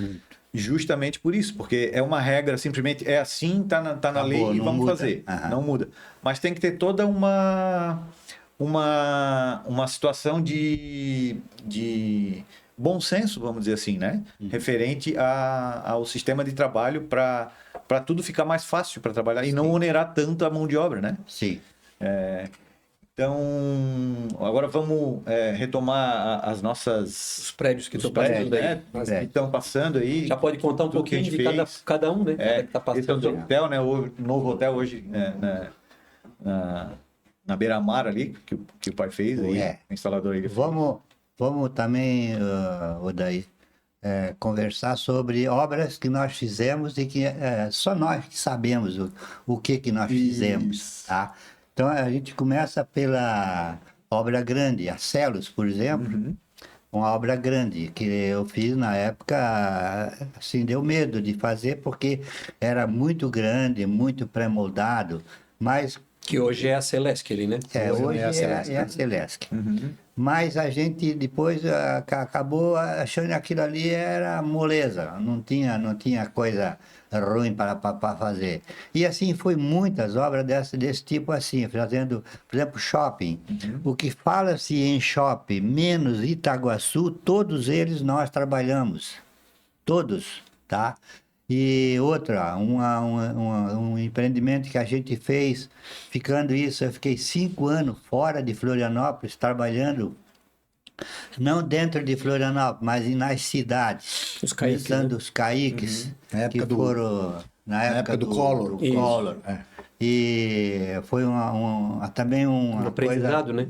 justamente por isso, porque é uma regra, simplesmente é assim, tá na lei e não vamos muda. fazer. Aham. Não muda. Mas tem que ter toda uma situação de bom senso, vamos dizer assim, né? Referente ao sistema de trabalho para tudo ficar mais fácil para trabalhar e não onerar tanto a mão de obra, né? Sim. Então, agora vamos retomar as nossas... Os prédios que os estão prédios, passando aí. né? Mas Que estão passando aí. já pode contar um tudo que a pouquinho gente de fez. cada um, né? Cada que tá Esse é o passando. hotel, né? O novo hotel hoje na beira-mar ali, que o pai fez, aí, o instalador aí. Vamos também, Odair, conversar sobre obras que nós fizemos e que só nós que sabemos o que nós fizemos, tá? Então a gente começa pela obra grande, a Celos, por exemplo, uma obra grande que eu fiz na época, assim, deu medo de fazer porque era muito grande, muito pré-moldado, mas Que hoje é a Celesc ali, né? hoje é a Celesc. Mas a gente depois acabou achando que aquilo ali era moleza, não tinha coisa ruim para fazer. E assim foi muitas obras desse tipo assim, fazendo, por exemplo, shopping. O que fala-se em shopping, menos Itaguaçu, todos eles nós trabalhamos. Todos, tá? E outra, um empreendimento que a gente fez, ficando isso, eu fiquei 5 anos fora de Florianópolis, trabalhando, não dentro de Florianópolis, mas nas cidades. Os caiques, começando né? os caiques, Na época que do- foram na época do Collor. do Isso. Collor. E foi também uma coisa... aprendizado, né?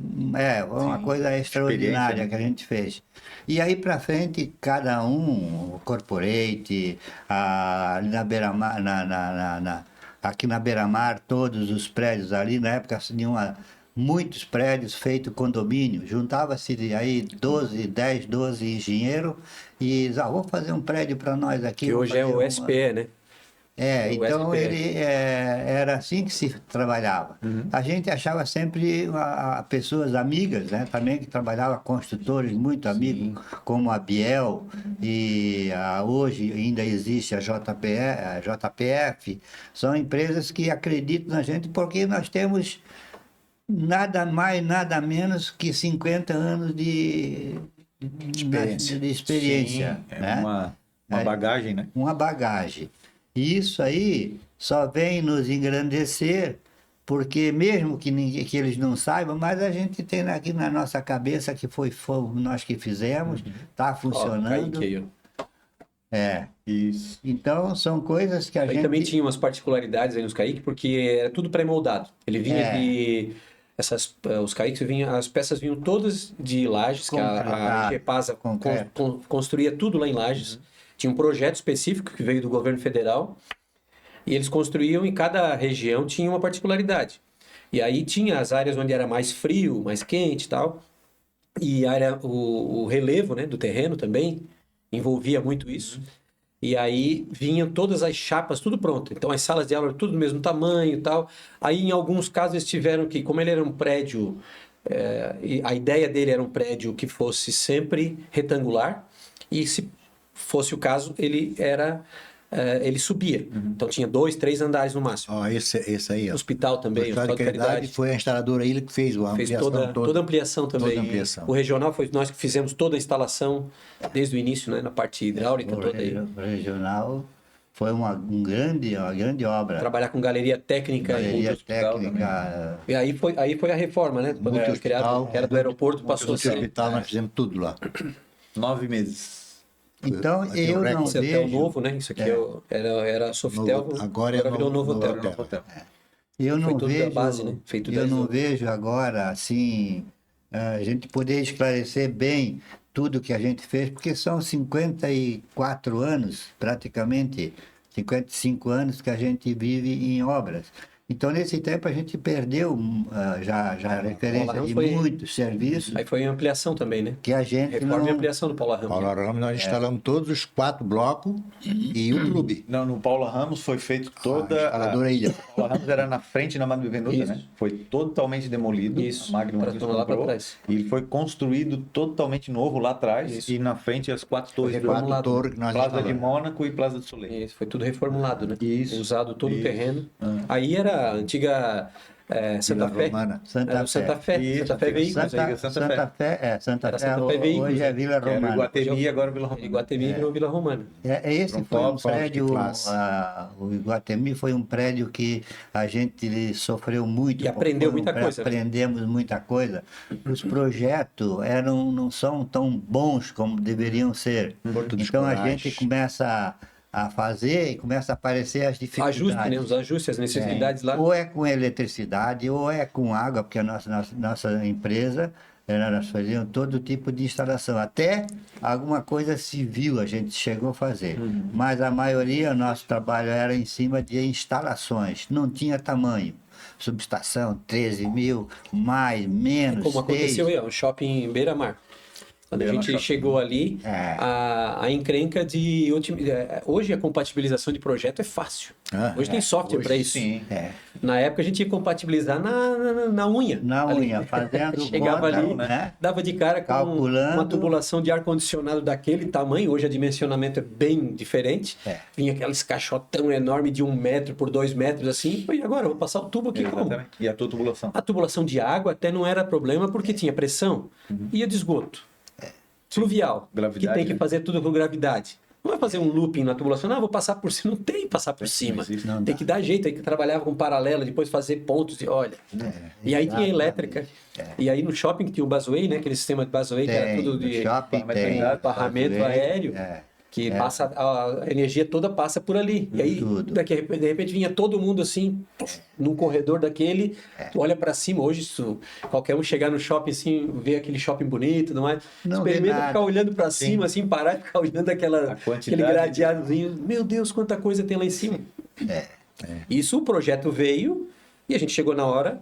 Foi uma coisa extraordinária Experiência, né? que a gente fez. E aí para frente, cada um, o Corporate, ali na Beira-Mar, aqui na Beira-Mar, todos os prédios ali, na época tinham muitos prédios feitos condomínio, juntava-se aí 12 engenheiros e diziam, vamos fazer um prédio para nós aqui. Que vamos hoje é fazer o SPE, né? O então SPE. ele era assim que se trabalhava. A gente achava sempre pessoas amigas, né? Também que trabalhavam, construtores muito amigos, como a Biel e hoje ainda existe a JPF. São empresas que acreditam na gente porque nós temos nada mais, nada menos que 50 anos de experiência. Sim, né? uma bagagem, né? Uma bagagem. E isso aí só vem nos engrandecer, porque mesmo que eles não saibam, mas a gente tem aqui na nossa cabeça que foi nós que fizemos, está Ó, funcionando. Kaique aí, ó. Isso. Então são coisas que a Aí gente... também tinha umas particularidades aí nos Kaique, porque era tudo pré-moldado. Ele vinha de... os Kaiques vinham, as peças vinham todas de Lages, que a Concretado. Repasa Concreto. construía tudo lá em Lages. Tinha um projeto específico que veio do governo federal e eles construíam, e cada região tinha uma particularidade. E aí tinha as áreas onde era mais frio, mais quente e tal, e o relevo, né, do terreno também envolvia muito isso. E aí vinham todas as chapas, tudo pronto. Então as salas de aula tudo do mesmo tamanho e tal. Aí em alguns casos eles tiveram que, como ele era um prédio, a ideia dele era um prédio que fosse sempre retangular, e se fosse o caso, ele subia. Então tinha 2, 3 andares no máximo. Ó, esse aí, ó. Hospital também, O Hospital Hospital de de Caridade Caridade. foi a instaladora ele que fez a Fez ampliação toda a ampliação também. Toda a ampliação. O regional foi nós que fizemos toda a instalação desde o início, né, na parte hidráulica toda aí. O regional foi uma grande obra. Trabalhar com galeria técnica e Galeria multi-hospital técnica. também. E aí foi a reforma, né? Quando era criado, que era do aeroporto, passou a ser. Hospital, nós fizemos tudo lá. 9 meses. Então, Aqui eu o não Esse hotel vejo... novo, né? Isso aqui era Sofitel, Agora virou Novo Hotel. Eu não Foi tudo da vejo, base, né? Feito eu 10 não anos. vejo agora, assim, a gente poder esclarecer bem tudo que a gente fez, porque são 54 anos, praticamente, 55 anos que a gente vive em obras. Então, nesse tempo, a gente perdeu já a referência Ramos de foi- muitos serviços Aí foi a ampliação também, né? que a gente Reforma e não... ampliação do Paula Ramos. Paulo Ramos, nós instalamos todos os 4 blocos e o clube. Não, no Paula Ramos foi feito toda A instaladora ilha. Paula Ramos era na frente da Magno Venuta, Isso. né? Foi totalmente demolido. Isso, A Magno pra Venuta tomar lá pra comprou, trás. E ele foi construído totalmente novo lá atrás. Isso. E na frente as 4 torres do reformulado. 4 torres que nós Plaza de instalamos. Mônaco e Plaza do Soleil. Isso, foi tudo reformulado, né? Isso. Usado todo o Isso. terreno. Aí era a antiga Santa Vila Fé. Romana. Era o Santa Fé. Isso, Santa Fé Veículos. Santa- Santa Fé, Santa Era Fé, Santa Fé Veículos, hoje é Vila Que era o Romana. Iguatemi e agora Vila Romana. Iguatemi virou Vila Romana. Esse Pronto, foi um top, prédio, classe. o Iguatemi foi um prédio que a gente sofreu muito. E aprendeu foi um muita prédio- coisa. Aprendemos muita coisa. Os projetos não são tão bons como deveriam ser. Porto dos Então a Corais. gente começa a fazer e começa a aparecer as dificuldades. Ajuste, né? Os ajustes, as necessidades lá. Ou é com eletricidade, ou é com água, porque a nossa empresa, nós fazíamos todo tipo de instalação. Até alguma coisa civil a gente chegou a fazer. Mas a maioria, nosso trabalho era em cima de instalações. Não tinha tamanho. Subestação, 13 mil, mais, menos, Como aconteceu aí, ó, o shopping Beira-Mar. Quando a gente chegou ali, a encrenca de... Hoje a compatibilização de projeto é fácil. Hoje tem software para isso. Sim. Na época a gente ia compatibilizar na unha. Na Ali. unha, fazendo Chegava conta, ali, né? dava de cara com Calculando. uma tubulação de ar-condicionado daquele tamanho. Hoje a dimensionamento é bem diferente. Vinha aqueles caixotão enorme de 1 metro por 2 metros assim. E agora, eu vou passar o tubo aqui como? Exatamente. E a tua tubulação. A tubulação de água até não era problema porque tinha pressão. E a de esgoto? Fluvial, Gravidade, que tem que né? fazer tudo com gravidade. Não vai fazer um looping na tubulação, não, vou passar por cima. Não tem passar por cima. Não Tem dá. que dar jeito. Aí que trabalhava com paralela, depois fazer pontos e olha. E aí tinha elétrica. E aí no shopping que tinha o busway, né? Aquele sistema de busway que era tudo de shopping tem barramento busway, aéreo. Que passa, a energia toda passa por ali. E aí, Tudo. de repente, vinha todo mundo assim, num corredor daquele, tu olha pra cima. Hoje, se qualquer um chegar no shopping assim, ver aquele shopping bonito, não é? Não vê Experimenta nada. ficar olhando pra cima, assim, parar e ficar olhando aquele quantidade gradeadozinho. Meu Deus, quanta coisa tem lá em cima. Isso, o projeto veio e a gente chegou na hora.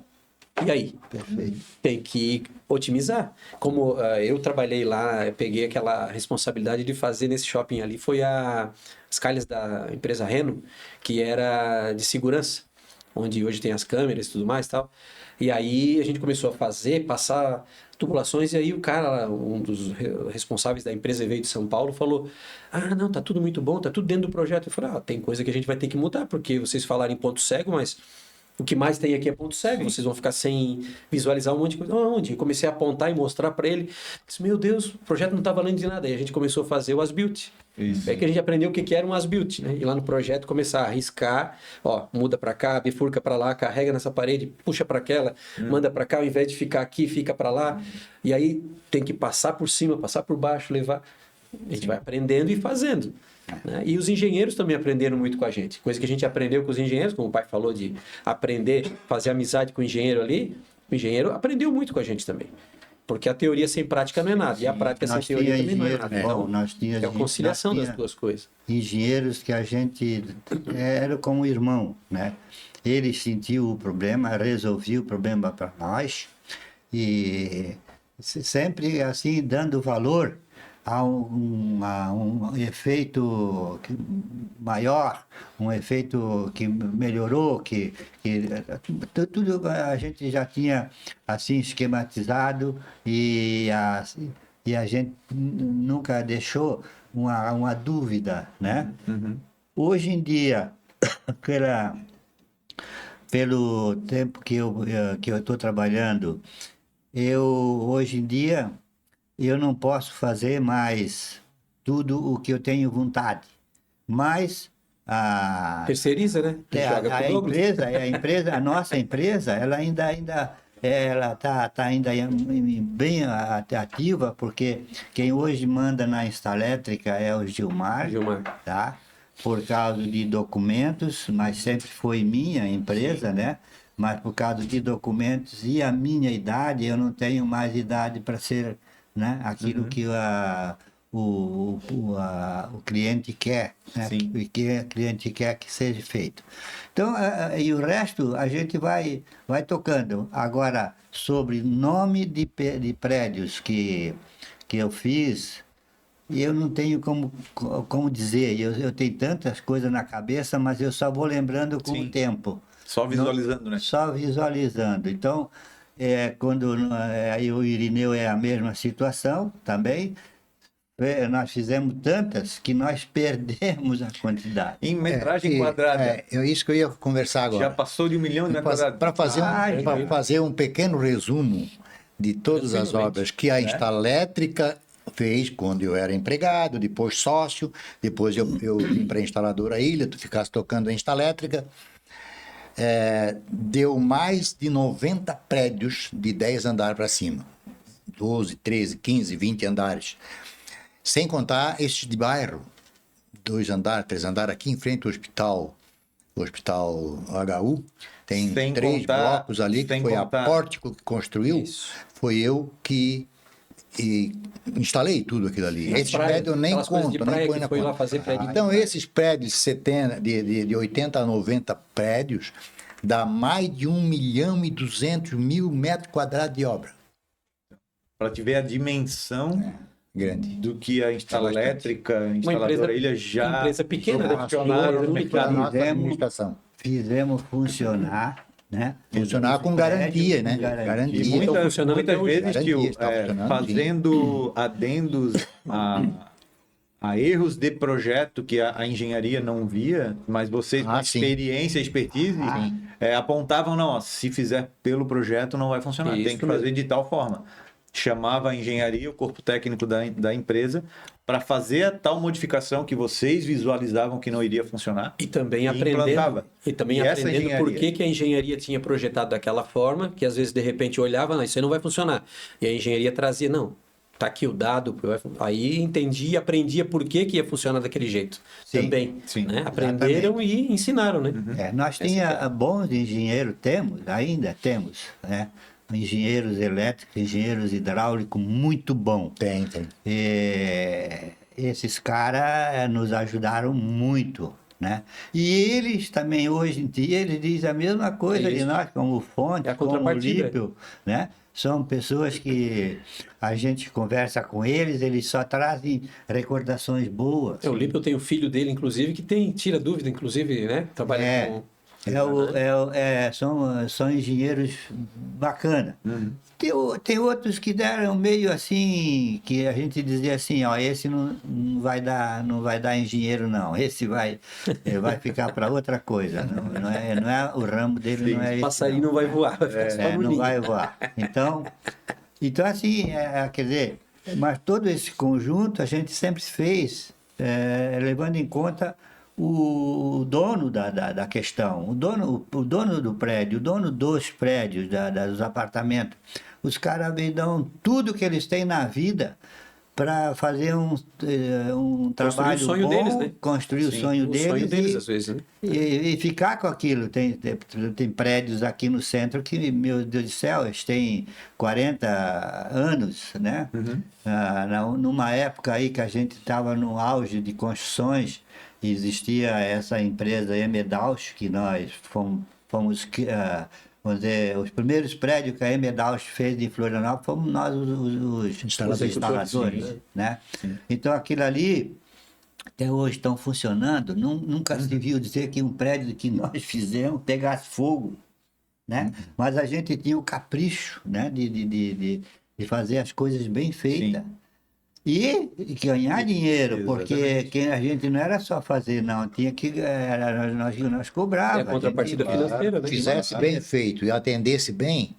E aí? Perfeito. Tem que otimizar. Como eu trabalhei lá, eu peguei aquela responsabilidade de fazer nesse shopping ali, foi as calhas da empresa Reno, que era de segurança, onde hoje tem as câmeras e tudo mais e tal. E aí a gente começou a fazer, passar tubulações, e aí o cara, um dos responsáveis da empresa veio de São Paulo, falou: ah, não, tá tudo muito bom, tá tudo dentro do projeto. Eu falei: tem coisa que a gente vai ter que mudar, porque vocês falaram em ponto cego, mas o que mais tem aqui é ponto cego, vocês vão ficar sem visualizar um monte de coisa. Onde? Eu comecei a apontar e mostrar para ele. Disse, meu Deus, o projeto não está valendo de nada. Aí a gente começou a fazer o as-built. É que a gente aprendeu o que era um as-built, né? E lá no projeto começar a riscar, muda para cá, bifurca para lá, carrega nessa parede, puxa para aquela, manda para cá, ao invés de ficar aqui, fica para lá. E aí tem que passar por cima, passar por baixo, levar. A gente vai aprendendo e fazendo. Né? E os engenheiros também aprenderam muito com a gente. Coisa que a gente aprendeu com os engenheiros, como o pai falou, de aprender, fazer amizade com o engenheiro ali. O engenheiro aprendeu muito com a gente também. Porque a teoria sem prática não é nada. E a prática sem teoria também não é nada. Então, é a conciliação das duas coisas. Engenheiros que a gente era como irmão, né? Ele sentiu o problema, resolveu o problema para nós e sempre assim dando valor a um efeito maior, um efeito que melhorou, que tudo a gente já tinha assim esquematizado e a gente nunca deixou uma dúvida, né? Hoje em dia, pelo tempo que eu estou trabalhando, hoje em dia eu não posso fazer mais tudo o que eu tenho vontade, mas terceiriza, né? A nossa empresa, ela ela tá ainda bem ativa, porque quem hoje manda na Instalétrica é o Gilmar, tá? Por causa de documentos, mas sempre foi minha empresa, né? Mas por causa de documentos e a minha idade, eu não tenho mais idade para ser, né? Aquilo que o cliente quer, né? O que o cliente quer que seja feito. Então, e o resto a gente vai tocando. Agora, sobre nome de prédios que eu fiz, eu não tenho como dizer. Eu tenho tantas coisas na cabeça, mas eu só vou lembrando com o tempo. Só visualizando, né? Só visualizando. Então, quando aí o Irineu é a mesma situação também, nós fizemos tantas que nós perdemos a quantidade. Em metragem quadrada. É isso que eu ia conversar agora. Já passou de 1 milhão de metros quadrados. Para fazer um pequeno resumo de todas as obras que a Instalétrica fez quando eu era empregado, depois sócio, depois eu vim para a instaladora Ilha, tu ficasse tocando a Instalétrica. Deu mais de 90 prédios de 10 andares para cima. 12, 13, 15, 20 andares. Sem contar estes de bairro. 2 andares, 3 andares aqui em frente ao hospital HU. Tem 3 blocos ali, que foi a Pórtico que construiu. Isso. Foi eu que instalei tudo aquilo ali. Esses prédios eu nem conto, nem põe na conta. Então, esses prédios de 80 a 90 prédios, dá mais de 1.200.000 metros quadrados de obra. Para te ver a dimensão grande do que a Instalétrica, a instaladora Ilha já... Uma empresa pequena, fizemos funcionar, né? Funcionar com garantia, né? Garantia. E muitas vezes, tio, fazendo adendos a erros de projeto que a engenharia não via, mas vocês com experiência, expertise, apontavam, não, se fizer pelo projeto não vai funcionar, tem que fazer de tal forma. chamava a engenharia, o corpo técnico da empresa, para fazer a tal modificação que vocês visualizavam que não iria funcionar. E também implantava. aprendendo Engenharia. por que a engenharia tinha projetado daquela forma, que às vezes de repente olhava, não, isso aí não vai funcionar. E a engenharia trazia, não, tá aqui o dado, aí entendia e aprendia por que ia funcionar daquele jeito. Sim, também, sim, né? Aprenderam e ensinaram, né? Nós tínhamos bons engenheiros, ainda temos, né? Engenheiros elétricos, engenheiros hidráulicos muito bom. Tem. Esses caras nos ajudaram muito, né? E eles também, hoje em dia, eles dizem a mesma coisa de nós, como Fonte, É a como contrapartida. Lípio, né? São pessoas que a gente conversa com eles só trazem recordações boas. O Lipe, eu tenho filho dele, inclusive, que tira dúvida, inclusive, né? Trabalha com... São engenheiros bacanas. Tem outros que deram meio assim, que a gente dizia assim, ó, esse não vai dar engenheiro não, esse vai ficar para outra coisa, não é o ramo dele, não é O esse. passarinho não vai voar, vai ficar só no Não ninho. vai voar. Então assim, quer dizer, mas todo esse conjunto a gente sempre fez levando em conta o dono da questão, o dono do prédio, o dono dos prédios, dos apartamentos. Os caras me dão tudo que eles têm na vida para fazer um trabalho o sonho bom, deles, né? construir o sonho O sonho deles, e, às vezes, né? e ficar com aquilo. Tem prédios aqui no centro que, meu Deus do céu, eles têm 40 anos, né? Numa época aí que a gente estava no auge de construções, existia essa empresa Emedalch, que nós fomos vamos dizer, os primeiros prédios que a Emedalch fez em Florianópolis fomos nós os instaladores, né? Então aquilo ali até hoje estão funcionando. Nunca se viu dizer que um prédio que nós fizemos pegasse fogo, né? Mas a gente tinha o capricho, né, de fazer as coisas bem feitas. E ganhar dinheiro, porque a gente não era só fazer, não, tinha que. Nós cobrávamos. É a contrapartida financeira, né? Fizesse bem feito e atendesse bem,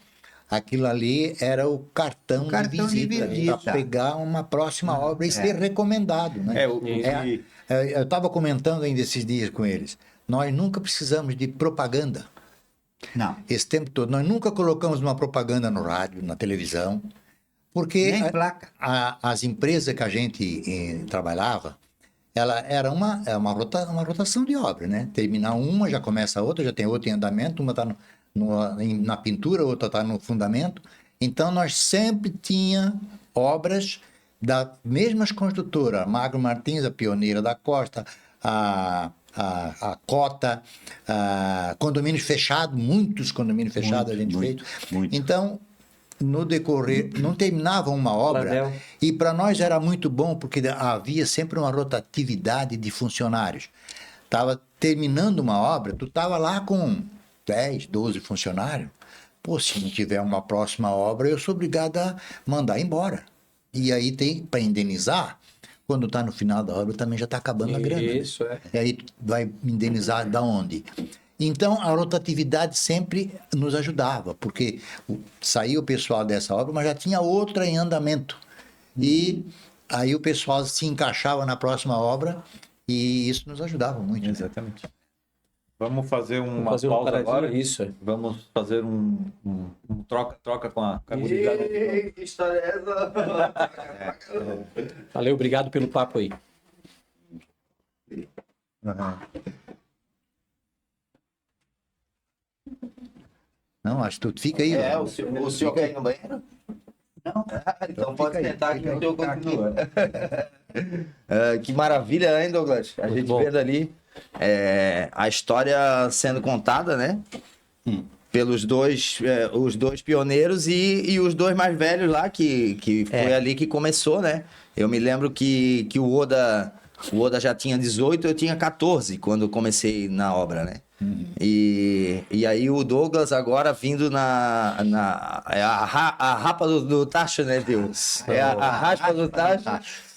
aquilo ali era o cartão de visita para pegar uma próxima obra e ser recomendado. Né? Eu estava comentando ainda esses dias com eles. Nós nunca precisamos de propaganda. Não. Esse tempo todo. Nós nunca colocamos uma propaganda no rádio, na televisão. Porque nem placa. As empresas que a gente trabalhava, ela era uma rotação de obra, né? Terminar uma, já começa a outra, já tem outra em andamento, uma está na pintura, outra está no fundamento. Então, nós sempre tinha obras das mesmas construtoras, a Magro Martins, a Pioneira da Costa, a Cota, condomínios fechados, muitos condomínios fechados a gente fez. Então, no decorrer, não terminava uma obra, e para nós era muito bom, porque havia sempre uma rotatividade de funcionários. Estava terminando uma obra, tu estava lá com 10, 12 funcionários. Pô, se não tiver uma próxima obra, eu sou obrigado a mandar embora. E aí tem, para indenizar, quando está no final da obra, também já está acabando a grana. Isso, né? E aí vai indenizar da onde? Então, a rotatividade sempre nos ajudava, porque saía o pessoal dessa obra, mas já tinha outra em andamento. E aí o pessoal se encaixava na próxima obra e isso nos ajudava muito. Exatamente. Né? Vamos fazer uma pausa agora. Isso. Vamos fazer um troca com a gurizada. Que história é essa? Valeu, obrigado pelo papo aí. Não, acho que tu fica aí. O senhor quer ir no banheiro? Não. Então pode sentar que o senhor fica continua. Que maravilha, hein, Douglas? A gente vendo ali a história sendo contada, né? Pelos os dois pioneiros e os dois mais velhos lá, que foi ali que começou, né? Eu me lembro que o Oda já tinha 18, eu tinha 14 quando comecei na obra, né? E aí o Douglas agora vindo é a rapa do tacho, né, Deus? É a raspa do tacho.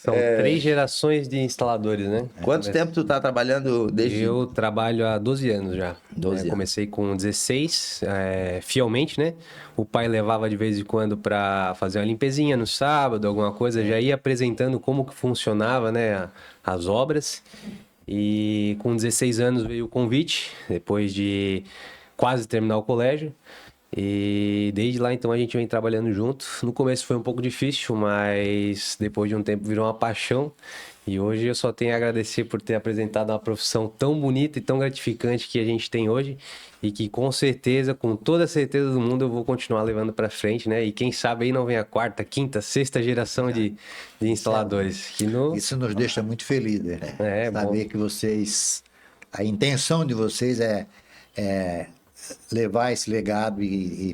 São 3 gerações de instaladores, né? Quanto tempo tu tá trabalhando desde... Eu trabalho há 12 anos já. 12 anos. Comecei com 16, fielmente, né? O pai levava de vez em quando para fazer uma limpezinha no sábado, alguma coisa. Já ia apresentando como que funcionava, né? As obras. E com 16 anos veio o convite, depois de quase terminar o colégio. E desde lá, então, a gente vem trabalhando junto. No começo foi um pouco difícil, mas depois de um tempo virou uma paixão. E hoje eu só tenho a agradecer por ter apresentado uma profissão tão bonita e tão gratificante que a gente tem hoje. E que com certeza, com toda a certeza do mundo, eu vou continuar levando para frente, né? E quem sabe aí não vem a 4ª, 5ª, 6ª geração de instaladores. Isso nos deixa muito felizes, né? Saber bom. que vocês... A intenção de vocês é levar esse legado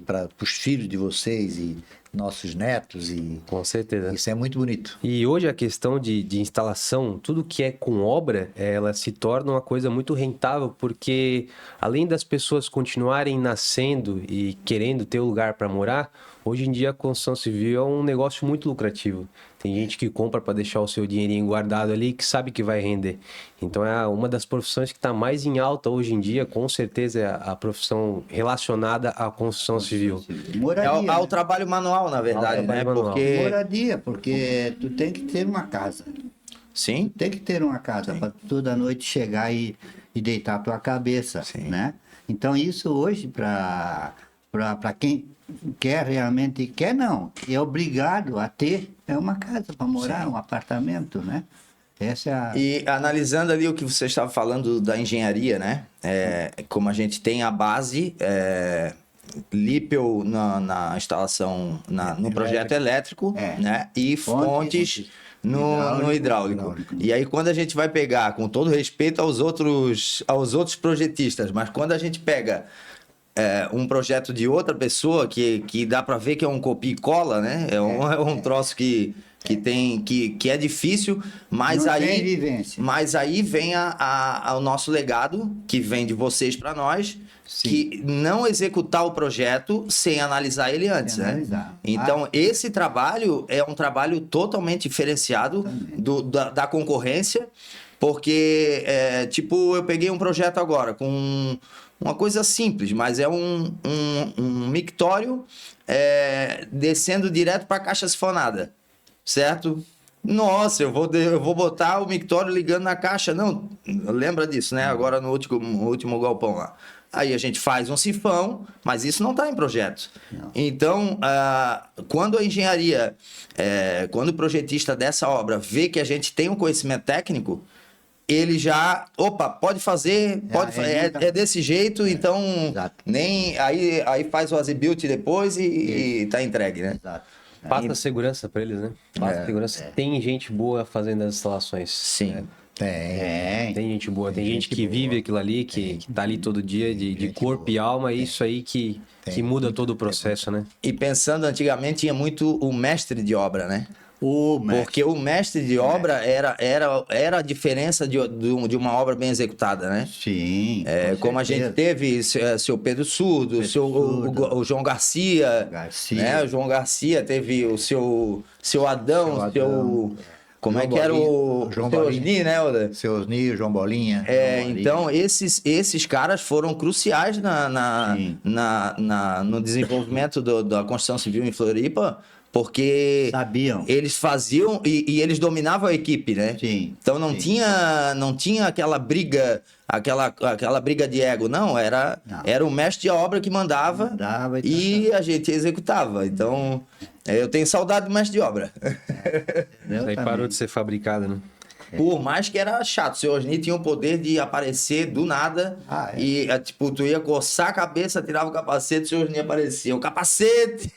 para os filhos de vocês e nossos netos. Com certeza. Isso é muito bonito. E hoje a questão de instalação, tudo que é com obra, ela se torna uma coisa muito rentável, porque além das pessoas continuarem nascendo e querendo ter um lugar para morar, hoje em dia a construção civil é um negócio muito lucrativo. Tem gente que compra para deixar o seu dinheirinho guardado ali, que sabe que vai render. Então é uma das profissões que está mais em alta hoje em dia, com certeza é a profissão relacionada à construção civil. Moradia. o trabalho manual, na verdade, né? Porque... Moradia, porque tu tem que ter uma casa. Sim. Tem que ter uma casa para toda noite chegar e deitar a tua cabeça, né? Então isso hoje para quem quer realmente, quer não, é obrigado a ter uma casa para morar, um apartamento, né? Essa é a... E analisando ali o que você estava falando da engenharia, né? Como a gente tem a base, Lippel na instalação, no projeto elétrico, né? E fontes no hidráulico. E aí quando a gente vai pegar, com todo respeito aos outros projetistas, mas quando a gente pega um projeto de outra pessoa que dá para ver que é um copia e cola, né? É um troço que é difícil, mas Não aí tem vivência. mas aí vem o nosso legado, que vem de vocês para nós, que não executar o projeto sem analisar ele antes, né? Então esse trabalho é um trabalho totalmente diferenciado da concorrência, porque tipo, eu peguei um projeto agora com uma coisa simples, mas é um mictório descendo direto para a caixa sifonada, certo? Nossa, eu vou botar o mictório ligando na caixa. Não, lembra disso, né? Agora no último galpão lá. Aí a gente faz um sifão, mas isso não está em projeto. Não. Então, quando a engenharia, quando o projetista dessa obra vê que a gente tem um conhecimento técnico, ele já, pode fazer, é desse jeito, então nem aí faz o as-built depois e tá entregue, né? Exato. Passa segurança para eles, né? Passa segurança. Tem gente boa fazendo as instalações. Sim. Tem gente boa, tem gente que vive aquilo ali, que tá ali todo dia de corpo e alma, e isso aí que muda todo o processo, né? E pensando, antigamente tinha muito o mestre de obra, né? Porque o mestre de obra era a diferença de uma obra bem executada, né? Sim. Como a gente teve seu Pedro Surdo, o João Garcia, né? O João Garcia teve o seu Adão, como João é que era o João seu Bolinha. Osni, né, Oda? Seu Osni, João Bolinha. Então, esses caras foram cruciais no desenvolvimento da construção civil em Floripa, porque sabiam. Eles faziam e eles dominavam a equipe, né? Sim. Então não tinha aquela briga, aquela briga de ego, não, era o mestre de obra que mandava e a gente executava. Então, eu tenho saudade do mestre de obra. Aí parou de ser fabricado, né? Por mais que era chato, o seu Osni tinha o poder de aparecer do nada e, tipo, tu ia coçar a cabeça, tirava o capacete, o seu Osni aparecia. O capacete!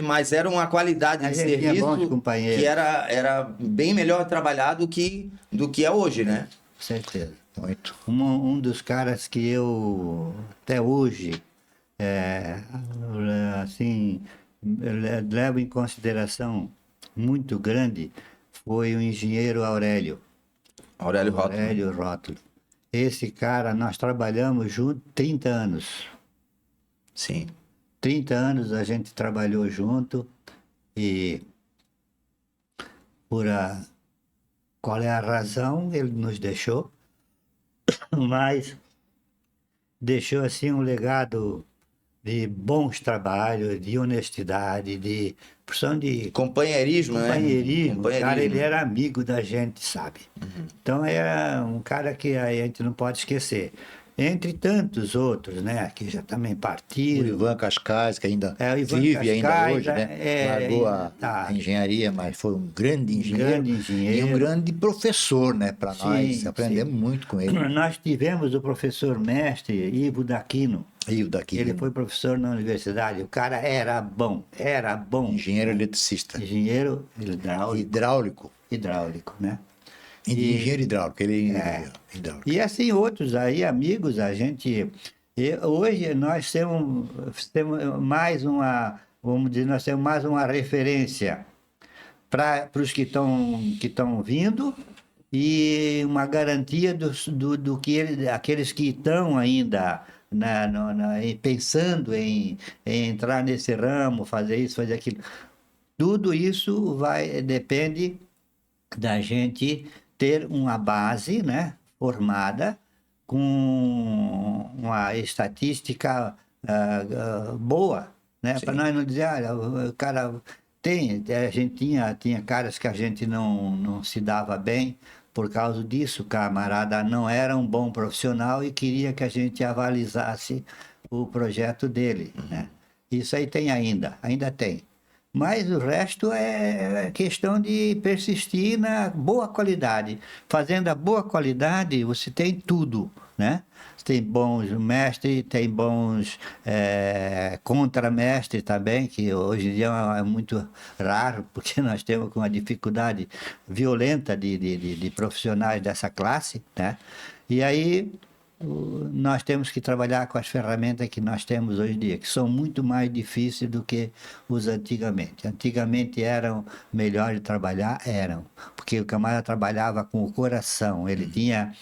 Mas era uma qualidade de serviço que era bem melhor trabalhado do que é hoje, né? Com certeza. Muito. Um dos caras que eu, até hoje, assim, levo em consideração muito grande, foi o engenheiro Aurélio. Aurélio Rótulo. esse cara, nós trabalhamos junto 30 anos. Sim. 30 anos a gente trabalhou junto e qual é a razão, ele nos deixou, mas deixou assim um legado de bons trabalhos, de honestidade, de porção de Companheirismo, né? companheirismo. O cara, Companheirismo. ele era amigo da gente, sabe? Então era um cara que a gente não pode esquecer. Entre tantos outros, né, que já também O partiram. Ivan Cascais, que ainda É, o Ivan vive ainda Cascais, hoje, né? Largou a engenharia, mas foi um grande engenheiro. Grande engenheiro. E um grande professor, né, para Sim, nós. Aprendemos sim. muito com ele. Nós tivemos o professor mestre Ivo Daquino. E o daqui, Ele foi professor na universidade. O cara era bom. engenheiro eletricista. Engenheiro Hidráulico. né? Engenheiro hidráulico, ele é hidráulico. E assim outros aí, amigos, a gente... hoje nós temos mais uma... Vamos dizer, nós temos mais uma referência para os que estão vindo e uma garantia do que aqueles que estão ainda pensando em entrar nesse ramo, fazer isso, fazer aquilo. Tudo isso depende da gente ter uma base, né, formada com uma estatística boa, né, para nós não dizer, olha, o cara a gente tinha caras que a gente não se dava bem por causa disso, o camarada não era um bom profissional e queria que a gente avalizasse o projeto dele, né? Isso aí tem ainda tem. Mas o resto é questão de persistir na boa qualidade. Fazendo a boa qualidade, você tem tudo, né? Você tem bons mestres, tem bons contramestres também, que hoje em dia é muito raro, porque nós temos uma dificuldade violenta de profissionais dessa classe, né? E aí nós temos que trabalhar com as ferramentas que nós temos hoje em dia, que são muito mais difíceis do que os antigamente. Antigamente eram melhores de trabalhar, porque o camarada trabalhava com o coração, ele tinha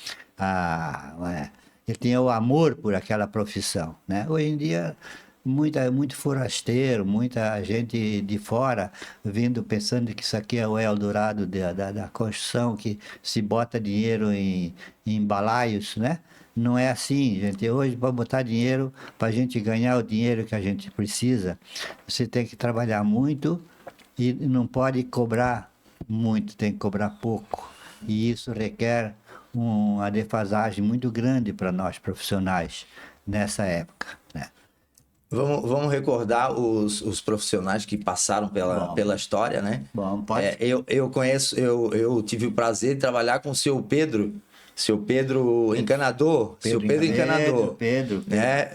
o amor por aquela profissão, né? Hoje em dia muito forasteiro, muita gente de fora vindo pensando que isso aqui é o Eldorado da construção, que se bota dinheiro em balaios, né? Não é assim, gente. Hoje, para botar dinheiro, para a gente ganhar o dinheiro que a gente precisa, você tem que trabalhar muito e não pode cobrar muito, tem que cobrar pouco. E isso requer uma defasagem muito grande para nós profissionais nessa época, né? Vamos recordar os profissionais que passaram pela história, né? Bom, pode. Eu tive o prazer de trabalhar com o seu Pedro Encanador. Pedro. Né?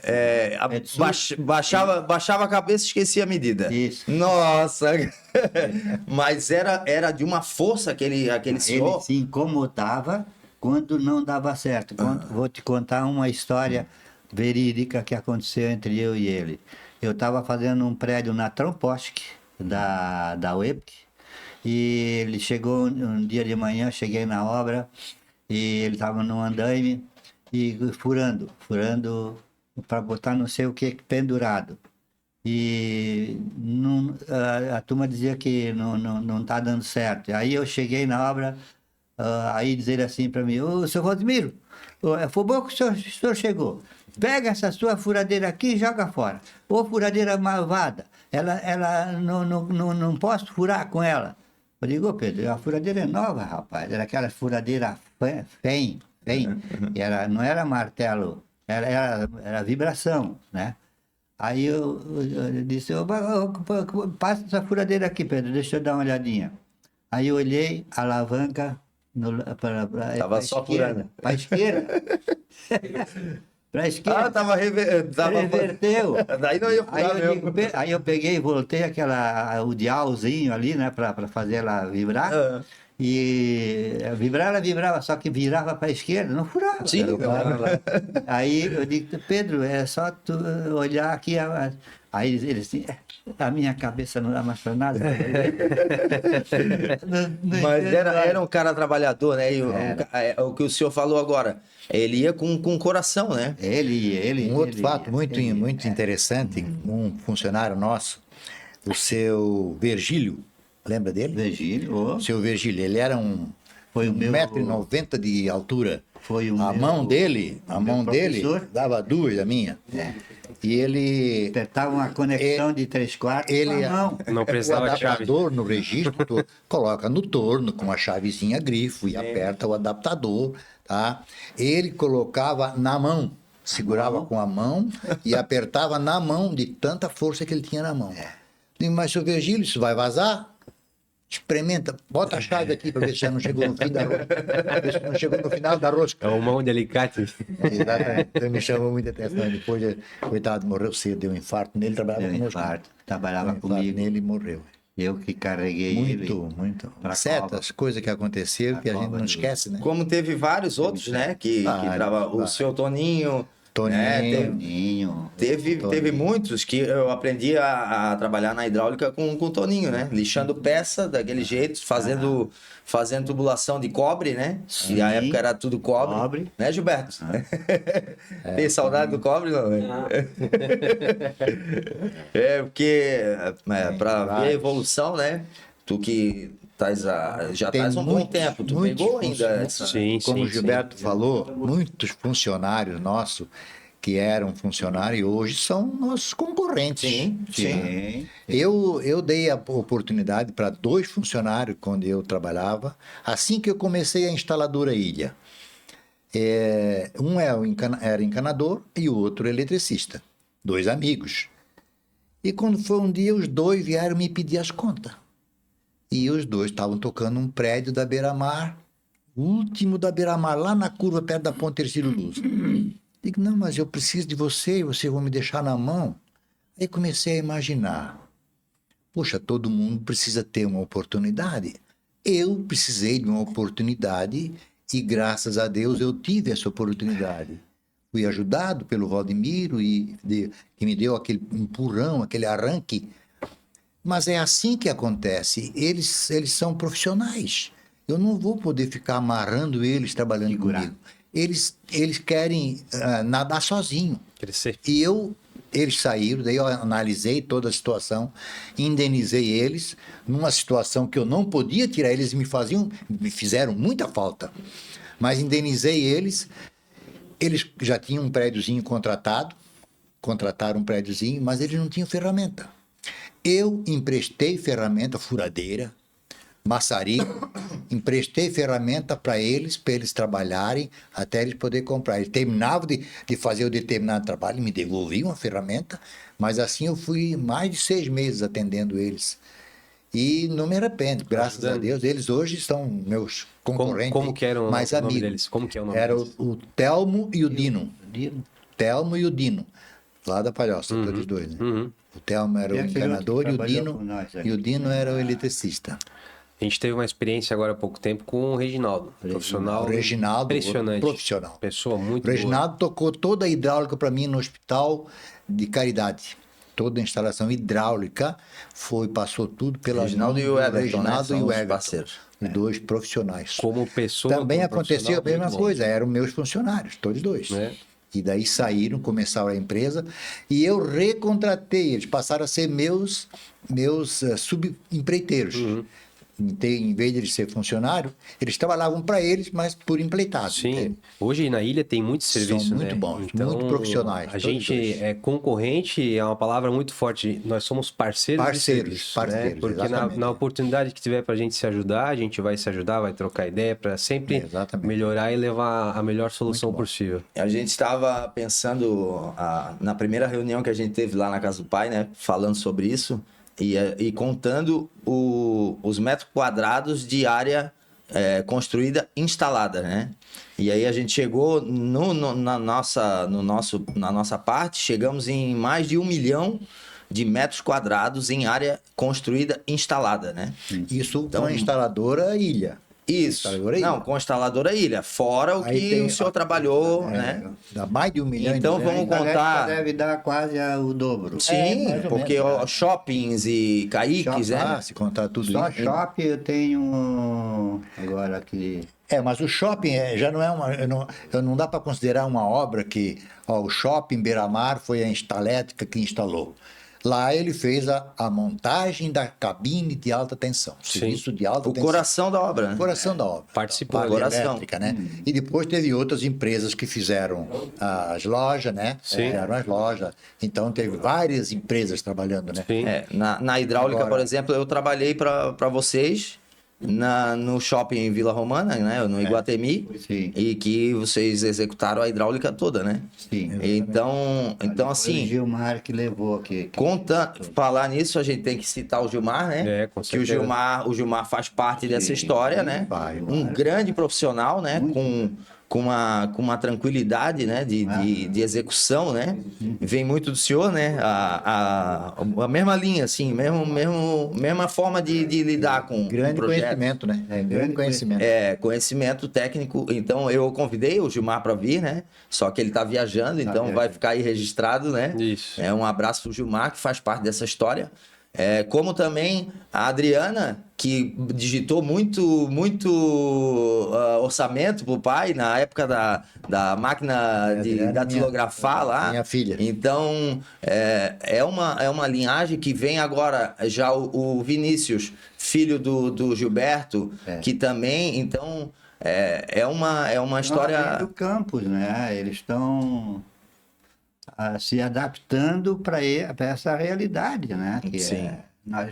Baixava a cabeça e esquecia a medida. Isso. Nossa! Mas era de uma força aquele senhor. Ele se incomodava quando não dava certo. Vou te contar uma história verídica que aconteceu entre eu e ele. Eu estava fazendo um prédio na Tromposk, da UEPC, e ele chegou um dia de manhã, cheguei na obra, e ele estava no andaime e furando para botar não sei o que pendurado. E a turma dizia que não está dando certo. Aí eu cheguei na obra, aí dizer assim para mim: ô, seu Rosemiro, foi bom que o senhor chegou. Pega essa sua furadeira aqui e joga fora. Ô, furadeira malvada, ela não posso furar com ela. Eu digo: ô, Pedro, a furadeira é nova, rapaz. Era aquela furadeira FEM. Não era martelo, era vibração, né? Aí eu disse: passa essa furadeira aqui, Pedro, deixa eu dar uma olhadinha. Aí eu olhei, a alavanca Tava só furando. Para a esquerda. Para a esquerda. Tava reverteu. Daí não ia furar mesmo. Aí eu peguei e voltei o dialzinho ali, né, para fazer ela vibrar. E vibrava, vibrava, só que virava para a esquerda, não furava. Sim. Aí eu digo, Pedro, é só tu olhar aqui. Aí ele assim, a minha cabeça não dá mais para nada. Mas era um cara trabalhador, né? E o que o senhor falou agora, ele ia com o coração, né? Um outro fato muito interessante, um funcionário nosso, o seu Virgílio, lembra dele? Virgílio, O seu Virgílio, ele era Foi o meu- 1,90 m de altura. Foi o a meu- mão dele, a o mão meu dele professor. dava duas da minha. E ele apertava uma conexão de 3/4 ele- com a mão. Não o precisava de chave. adaptador no registro, tu coloca no torno com a chavezinha grifo e aperta o adaptador, tá? Ele colocava na mão, segurava com a mão e apertava na mão de tanta força que ele tinha na mão. Digo, mas seu Virgílio, isso vai vazar? Experimenta, bota a chave aqui para ver se já não chegou no fim da rosca. Ver se não chegou no final da rosca. É uma mão de alicate. Exatamente. Então me chamou muita atenção. Depois, coitado, morreu cedo, deu um infarto nele, trabalhava Deu conosco. infarto, Deu trabalhava um infarto comigo. nele e morreu. Eu que carreguei ele. Muito. pra Certas coisas que aconteceram que a gente cova não do- esquece, né? Como teve vários outros, né? Que o Vários. seu Toninho. Toninho. né, Toninho. teve muitos que eu aprendi a trabalhar na hidráulica com o Toninho, né? Lixando peça daquele jeito, fazendo tubulação de cobre, né? E na época era tudo cobre. Cobre. Né, Gilberto? Tem saudade do cobre, não? Porque para ver a evolução, né? Tu que já Tem estás um bom tempo, tu muitos pegou ainda funcionários. essa... Sim, Como o sim, Gilberto falou, muitos funcionários nossos que eram funcionários hoje são nossos concorrentes. Sim. Eu dei a oportunidade para 2 funcionários quando eu trabalhava, assim que eu comecei a instaladora Ilha. Um era encanador e o outro eletricista. 2 amigos. E quando foi um dia, os 2 vieram me pedir as contas. E os 2 estavam tocando um prédio da Beira-Mar, o último da Beira-Mar, lá na curva, perto da Ponte Ercílio Luz. Digo, não, mas eu preciso de você, vocês vão me deixar na mão. Aí comecei a imaginar. Poxa, todo mundo precisa ter uma oportunidade. Eu precisei de uma oportunidade e, graças a Deus, eu tive essa oportunidade. Fui ajudado pelo Valdemiro, que me deu aquele empurrão, aquele arranque. Mas é assim que acontece. Eles são profissionais. Eu não vou poder ficar amarrando eles trabalhando comigo. Eles querem nadar sozinho. Crescer. E eles saíram, daí eu analisei toda a situação, indenizei eles, numa situação que eu não podia tirar eles, me fizeram muita falta. Mas indenizei eles já tinham um prédiozinho contrataram um prédiozinho, mas eles não tinham ferramenta. Eu emprestei ferramenta, furadeira, maçarico, emprestei ferramenta para eles trabalharem até eles poderem comprar. Eles terminavam de fazer o determinado trabalho, me devolviam a ferramenta, mas assim eu fui mais de 6 meses atendendo eles. E não me arrependo, graças a Deus. Eles hoje são meus concorrentes, Como que era o mais nome amigos. deles? Como que é o nome Era deles? o Telmo e o Dino. Telmo e o Dino, lá da Palhoça, todos dois. Né? O Telmo era o Esse outro encanador que e o trabalhou Dino, com nós aqui. e o Dino era o eletricista. A gente teve uma experiência agora há pouco tempo com o Reginaldo, profissional. O Reginaldo, impressionante. profissional. Pessoa muito O Reginaldo tocou toda a hidráulica para mim no Hospital de Caridade. Toda a instalação hidráulica passou tudo pela Reginaldo mão e o do Everton, Reginaldo né? e São o os Everton, parceiros. os 2 profissionais. Como pessoa. Também como aconteceu a profissional, mesma muito bom. coisa, eram meus funcionários, todos 2. É. E daí saíram, começaram a empresa e eu recontratei, eles passaram a ser meus subempreiteiros. Em vez de eles ser funcionário, eles trabalhavam para eles, mas por empleitado. Sim, entende? hoje na ilha tem muitos São serviços, muito né? bons, muito profissionais, A todos gente dois. é concorrente, é uma palavra muito forte. Nós somos parceiros de serviço, né? Porque exatamente. na oportunidade que tiver pra gente se ajudar, a gente vai se ajudar, vai trocar ideia para sempre Exatamente. melhorar e levar a melhor solução possível. A gente estava pensando na primeira reunião que a gente teve lá na casa do pai, né? Falando sobre isso e contando os metros quadrados de área construída, instalada, né? E aí a gente chegou na nossa parte, chegamos em mais de 1 milhão de metros quadrados em área construída, instalada, né? Isso Então, com a instaladora Ilha. Isso. Instaladora Ilha. Não, com a instaladora Ilha. Fora o Aí que tem o senhor trabalhou, né? Dá mais de 1 milhão Então e vamos A elétrica contar. deve dar quase o dobro. Sim, mais ou porque menos, ó, shoppings e caiques, né? se contar tudo Só isso. shopping eu tenho agora aqui. Mas o shopping já não é uma. Não dá para considerar uma obra que. O shopping Beira-Mar foi a Instalétrica que instalou. Lá ele fez a montagem da cabine de alta tensão. Serviço de alta O tensão. coração da obra, né? Coração da obra. Participou. Parte Coração. elétrica, né? E depois teve outras empresas que fizeram as lojas, né? Sim. Fizeram as lojas. Então teve várias empresas trabalhando, né? Sim. Na hidráulica, Agora- por exemplo, eu trabalhei para vocês no shopping em Vila Romana, né? No Iguatemi. Sim. E que vocês executaram a hidráulica toda, né? Sim. Então O assim, Gilmar que levou aqui. falar nisso, a gente tem que citar o Gilmar, né? É, com que o certeza. Gilmar faz parte dessa história, né? Um grande profissional, né? Com uma tranquilidade, né? De execução, né? Vem muito do senhor, né? A mesma linha, assim, mesma forma de lidar com Grande projetos. conhecimento, né? grande conhecimento. Conhecimento técnico. Então, eu convidei o Gilmar para vir, né? Só que ele tá viajando, então vai ficar aí registrado, né? Isso. Um abraço pro Gilmar, que faz parte dessa história. Como também a Adriana, que digitou muito orçamento pro pai na época da máquina Adriana, datilografar lá. minha filha. Então, é uma linhagem que vem agora já o Vinícius, filho do Gilberto, que também, então, é uma história... do campus, né? Eles estão se adaptando para essa realidade, né? Que Sim. Nós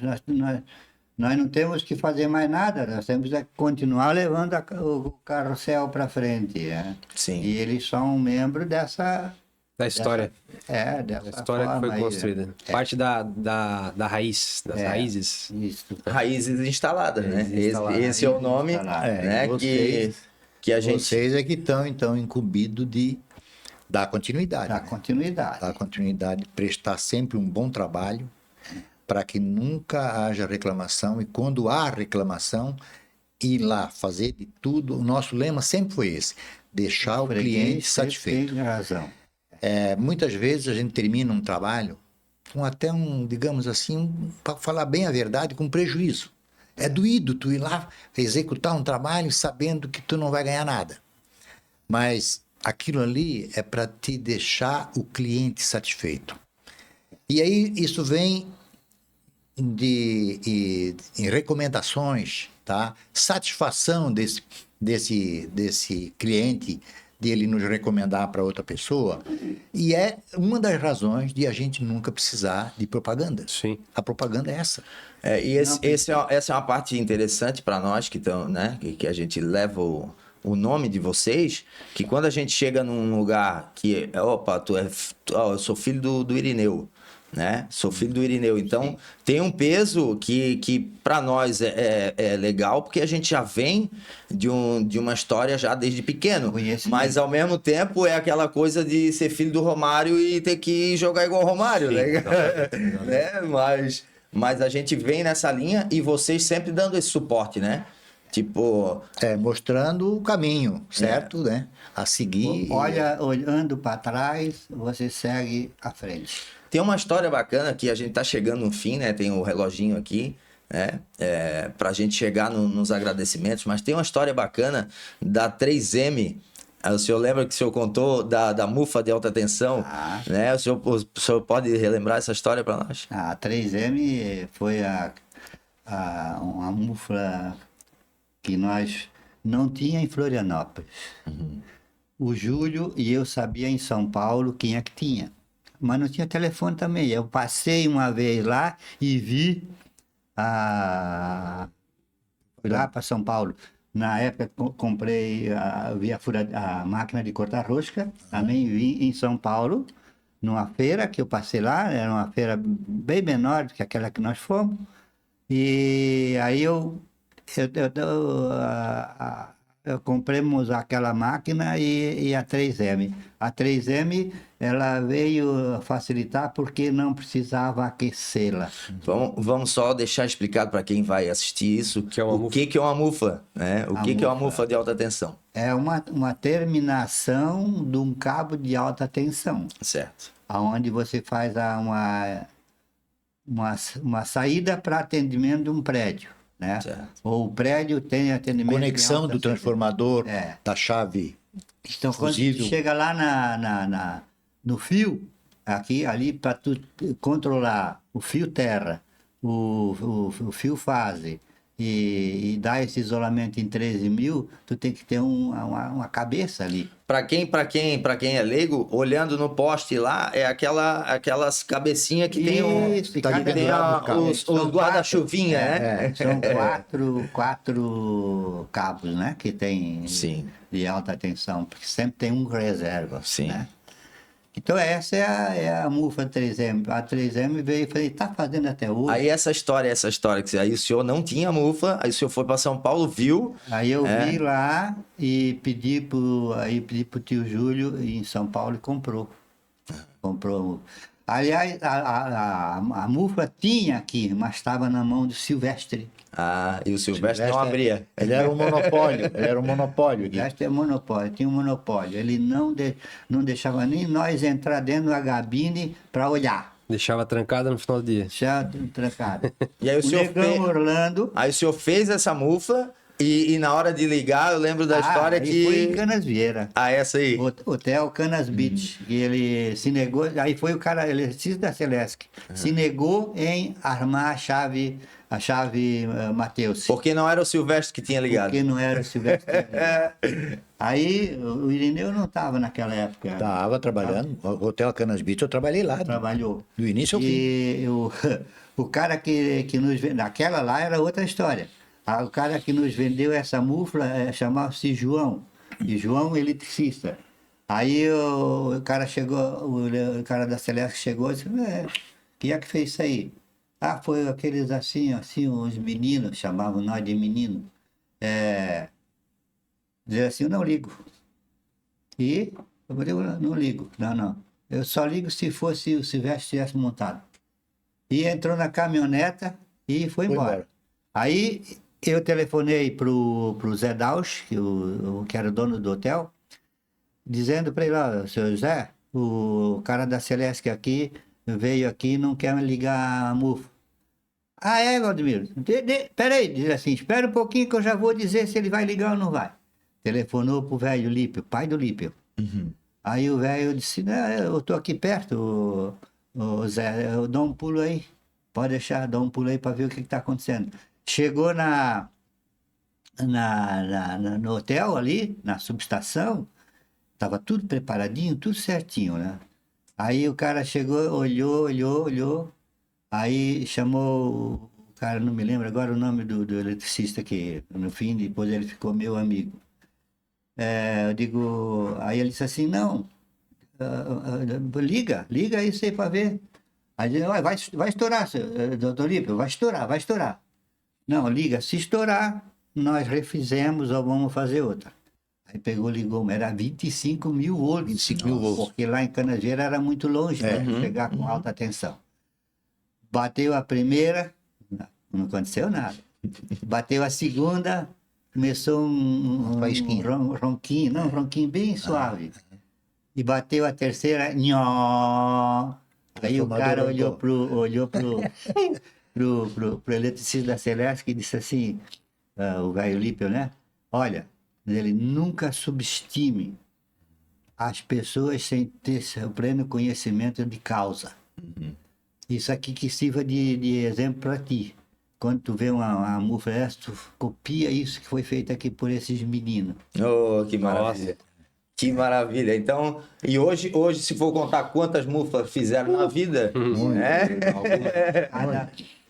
não temos que fazer mais nada, nós temos que continuar levando o carrossel para frente, né? Sim. E eles são um membro dessa Da história. dessa A história que forma foi aí, né? construída. Parte da raiz, das raízes. Isso. Raízes instaladas, né? Raízes instaladas. Esse é o nome, Instaladas. né? Que a gente... Vocês é que estão, então, incumbidos de dar continuidade. Dá né? continuidade. Dar continuidade, prestar sempre um bom trabalho, para que nunca haja reclamação. E quando há reclamação, ir lá fazer de tudo. O nosso lema sempre foi esse: deixar o cliente satisfeito. Tem razão. Muitas vezes a gente termina um trabalho com até digamos assim, para falar bem a verdade, com prejuízo. É doído tu ir lá executar um trabalho sabendo que tu não vai ganhar nada. Mas aquilo ali é para te deixar o cliente satisfeito. E aí isso vem em recomendações, tá? Satisfação desse cliente, de ele nos recomendar para outra pessoa. E é uma das razões de a gente nunca precisar de propaganda. Sim. A propaganda é essa. Essa é uma parte interessante para nós que estão, né? Que a gente leva o nome de vocês, que quando a gente chega num lugar que, opa, eu sou filho do Irineu, né? Sou filho do Irineu. Então, tem um peso que para nós é legal, porque a gente já vem de uma história já desde pequeno. Mas, ao mesmo tempo, é aquela coisa de ser filho do Romário e ter que jogar igual o Romário, né? Né? Mas a gente vem nessa linha e vocês sempre dando esse suporte, né? Tipo... mostrando o caminho, certo? Né? A seguir. Olhando para trás, você segue à frente. Tem uma história bacana que a gente tá chegando no fim, né? Tem o reloginho aqui, né? Pra gente chegar nos agradecimentos, mas tem uma história bacana da 3M. O senhor lembra que o senhor contou da mufa de alta tensão? Né? O senhor pode relembrar essa história para nós? A 3M foi uma mufa que nós não tinha em Florianópolis. O Júlio e eu sabia em São Paulo quem é que tinha. Mas não tinha telefone também. Eu passei uma vez lá e vi fui lá para São Paulo. Na época comprei a máquina de cortar rosca. Também vi em São Paulo, numa feira que eu passei lá. Era uma feira bem menor do que aquela que nós fomos. E aí compramos aquela máquina e a 3M. A 3M, ela veio facilitar porque não precisava aquecê-la. Vamos só deixar explicado para quem vai assistir isso Que é uma o mufa. que é uma mufa, né? O A que é uma mufa. mufa de alta tensão, É uma terminação de um cabo de alta tensão, certo? onde você faz uma saída para atendimento de um prédio, né? Certo. Ou o prédio tem atendimento de Conexão alta do transformador, É. da chave. Então, quando fusível. chega lá no fio, ali, para tu controlar o fio terra, o fio fase e dar esse isolamento em 13.000, tu tem que ter uma cabeça ali. Para quem é leigo, olhando no poste lá, é aquelas cabecinhas que tem Isso, e tá cada- tem os são guarda-chuvinha, né? São quatro cabos, né? Que tem Sim. de alta tensão, porque sempre tem um reserva. Sim. Né? Então essa é a mufa 3M. A 3M veio e falei, tá fazendo até hoje. Aí essa história, que aí o senhor não tinha mufa, aí o senhor foi para São Paulo, viu? Aí eu É. vi lá e pedi pro tio Júlio em São Paulo e comprou. Comprou. Aliás, a mufa tinha aqui, mas estava na mão do Silvestre. Ah, e o Silvestre não abria. Ele era um monopólio. Ele era um monopólio. Gui. Silvestre é monopólio, tinha um monopólio. Ele não deixava nem nós entrar dentro da cabine para olhar. Deixava trancada no final do dia. Já trancado. E aí o senhor Negão Orlando. Aí o senhor fez essa mufa e na hora de ligar, eu lembro da história aí foi em que... Canas Vieira. Ah, essa aí. Hotel Canas Beach, que ele se negou, aí foi o cara, eletricista da Celesc, se negou em armar a chave Mateus, Porque não era o Silvestre que tinha ligado. porque não era o Silvestre. Aí o Irineu não estava naquela época, Estava trabalhando. O Hotel Canas Beach, eu trabalhei lá. trabalhou. Do início ao fim. E o cara que nos vendeu, naquela lá era outra história. O cara que nos vendeu essa mufla chamava-se João. E João eletricista. Aí o cara chegou, o cara da Celeste chegou e disse, quem é que fez isso aí? Ah, foi aqueles assim, os meninos, chamavam nós de menino. Dizer assim, eu não ligo. E eu falei, não ligo, não. Eu só ligo se fosse o Silvestre tivesse montado. E entrou na caminhoneta e foi embora. Aí eu telefonei pro Zé Dausch, que era o dono do hotel, dizendo para ele, ó, seu José, o cara da Celeste aqui veio aqui e não quer ligar a mufa. Ah, é, Valdemiro? Peraí, diz assim, espera um pouquinho que eu já vou dizer se ele vai ligar ou não vai. Telefonou pro velho Lípio, pai do Lípio. Aí o velho disse, não, eu tô aqui perto, ô Zé, eu dou um pulo aí. Pode deixar, dá um pulo aí para ver o que está acontecendo. Chegou no hotel ali, na subestação, estava tudo preparadinho, tudo certinho, né? Aí o cara chegou, olhou, aí chamou o cara, não me lembro agora o nome do eletricista que no fim, depois ele ficou meu amigo. Eu digo, aí ele disse assim, não, liga isso aí para ver. Aí ele disse, vai estourar, doutor Lípio, vai estourar. Não, liga, se estourar, nós refizemos ou vamos fazer outra. Aí pegou, ligou, era 25.000 volts. 25.000 volts. Porque lá em Canasveira era muito longe para chegar com alta tensão. Bateu a primeira, não aconteceu nada. Bateu a segunda, começou um ronquinho bem suave. E bateu a terceira, nhó. Aí o cara olhou pro eletricista da Celeste e disse assim, o velho Lípio, né? Olha, ele nunca subestime as pessoas sem ter o pleno conhecimento de causa. Isso aqui que sirva de exemplo para ti. Quando tu vê uma mufa dessa, tu copia isso que foi feito aqui por esses meninos. Oh, que maravilha. Que maravilha. Então, e hoje, se for contar quantas mufas fizeram na vida, né?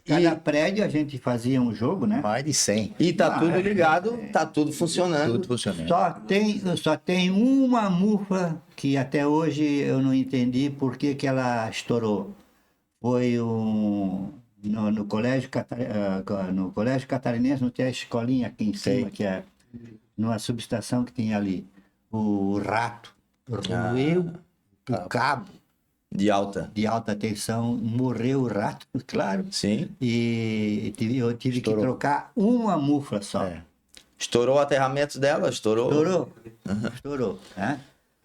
Cada prédio a gente fazia um jogo, né? Mais de 100. E tá tudo ligado, tá tudo funcionando. Tudo funcionando. Só tem uma mufa que até hoje eu não entendi por que ela estourou. Foi no colégio catarinense, não tem a escolinha aqui em cima, que é numa subestação que tinha ali. O rato roeu o cabo De alta. de alta tensão, morreu o rato, claro. Sim. E eu tive que trocar uma mufla só. Estourou o aterramento dela, estourou. Estourou. Né?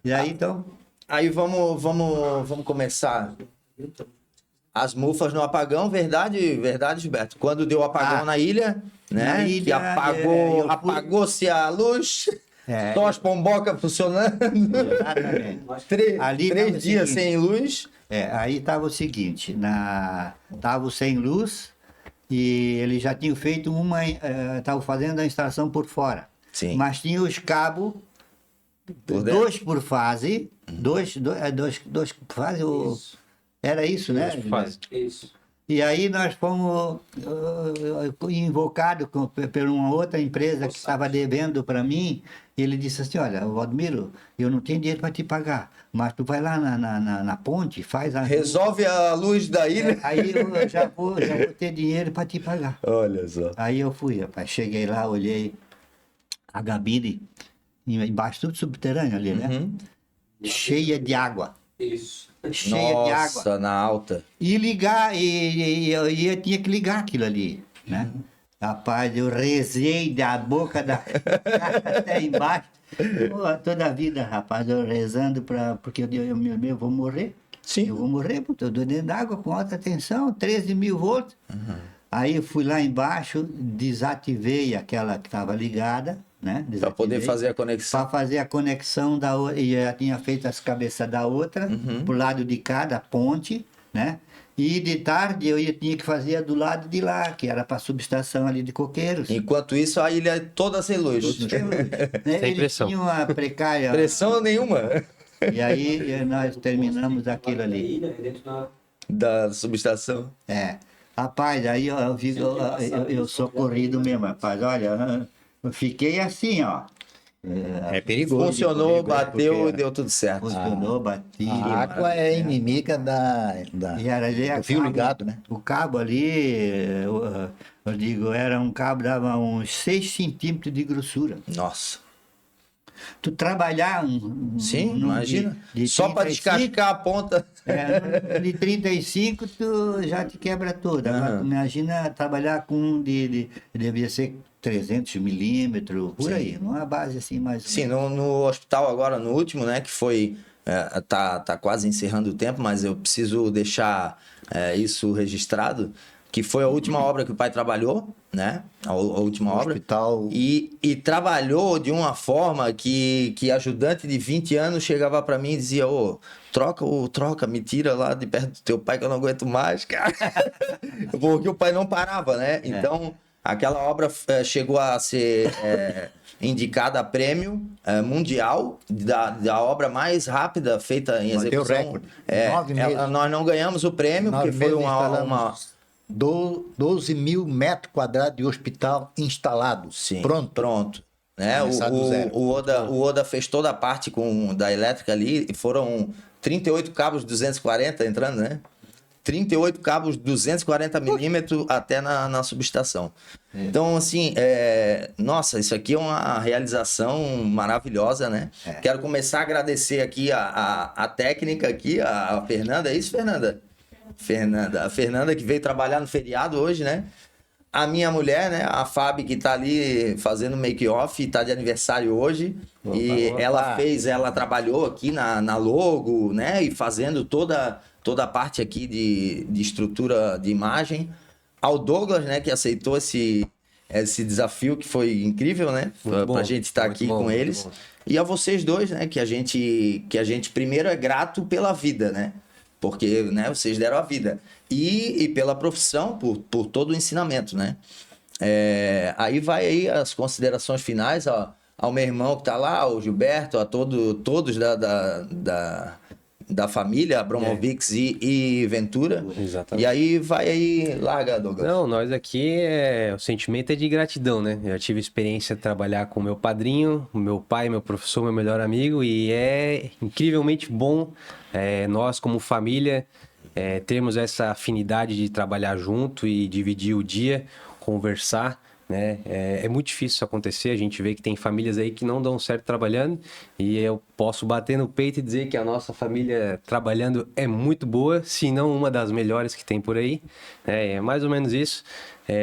E aí, então, Aí vamos começar. As mufas no apagão, verdade, Gilberto. Quando deu o apagão na ilha, né? na ilha, que eu fui- apagou-se a luz, É. só as pombocas funcionando. exatamente. Ali tava o Três dias seguinte. sem luz. Aí estava o seguinte, estava sem luz e ele já tinha feito estava fazendo a instalação por fora. Sim. Mas tinha os cabos, Por dentro. 2 por fase, dois por fase, era isso, né? Isso. E aí nós fomos invocados por uma outra empresa que estava devendo para mim. E ele disse assim, olha, Valdemiro, eu não tenho dinheiro para te pagar, mas tu vai lá na ponte, faz a... Resolve a luz da ilha. Aí eu já vou ter dinheiro para te pagar. Olha só. Aí eu fui, rapaz, cheguei lá, olhei a gabine, embaixo, tudo subterrâneo ali, né? Cheia de água. Isso. Cheia de água. Nossa, na alta. E ligar, e eu tinha que ligar aquilo ali, né? Rapaz, eu rezei da boca da caixa até embaixo. Pô, toda a vida, rapaz, eu rezando porque eu vou morrer. Sim. Eu vou morrer, porque eu estou dentro d'água com alta tensão, 13 mil volts. Aí eu fui lá embaixo, desativei aquela que estava ligada, né? Para poder Desativei. fazer a conexão. Para fazer a conexão da outra, e já tinha feito as cabeças da outra, pro lado de cada ponte, né? E de tarde tinha que fazer a do lado de lá, que era para a subestação ali de Coqueiros. Enquanto isso, a ilha é toda sem luz. Sem pressão. Tinha uma precária. Pressão nenhuma E aí nós terminamos aquilo ali. da subestação. Rapaz, aí eu sou corrido mesmo, rapaz. Olha, eu fiquei assim, ó. É perigoso. Funcionou, bateu porque e deu tudo certo. Funcionou, bati. A água é inimiga E era ali do fio ligado, né? O cabo ali, eu digo, era um cabo, dava uns 6 centímetros de grossura. Nossa. Tu trabalhar Sim, num imagina. de Só para 35, descascar a ponta. de 35 tu já te quebra tudo. Agora tu imagina trabalhar com um devia ser 300 milímetros, por aí, numa base assim mais ou Sim, menos. no hospital agora, no último, né, que foi... tá quase encerrando o tempo, mas eu preciso deixar isso registrado, que foi a última obra que o pai trabalhou, né? A última obra. Hospital. E trabalhou de uma forma que ajudante de 20 anos chegava para mim e dizia, troca, me tira lá de perto do teu pai que eu não aguento mais, cara. Porque o pai não parava, né? Então, aquela obra chegou a ser indicada a prêmio mundial da obra mais rápida feita em Bateu execução. recorde. 9 meses. Nós não ganhamos o prêmio, 9 porque foi meses uma... instalamos 12 mil metros quadrados de hospital instalados. Sim, Pronto. Né? Começar do zero. O Oda fez toda a parte da elétrica ali e foram 38 cabos 240 entrando, né? 38 cabos 240 milímetros até na subestação. Então, assim, nossa, isso aqui é uma realização maravilhosa, né? Quero começar a agradecer aqui a técnica aqui, a Fernanda. É isso, Fernanda? A Fernanda que veio trabalhar no feriado hoje, né? A minha mulher, né? A Fábio, que tá ali fazendo make-off, tá de aniversário hoje. Ela trabalhou aqui na logo, né? E fazendo toda a parte aqui de estrutura de imagem. Ao Douglas, né? Que aceitou esse desafio que foi incrível, né? Pra gente estar aqui com eles. bom. E a vocês dois, né? Que a gente primeiro é grato pela vida, né? Porque, né, vocês deram a vida. E pela profissão, por todo o ensinamento, né? Aí vai aí as considerações finais ao meu irmão que tá lá, ao Gilberto, a todos da família, Abramovics e Ventura. Exatamente. E aí vai aí, larga, Douglas. Não, nós aqui, o sentimento é de gratidão, né? Eu tive experiência de trabalhar com meu padrinho, meu pai, meu professor, meu melhor amigo, e é incrivelmente bom nós, como família, termos essa afinidade de trabalhar junto e dividir o dia, conversar, né? É muito difícil isso acontecer. A gente vê que tem famílias aí que não dão certo trabalhando, e eu posso bater no peito e dizer que a nossa família trabalhando é muito boa, se não uma das melhores que tem por aí. É mais ou menos isso.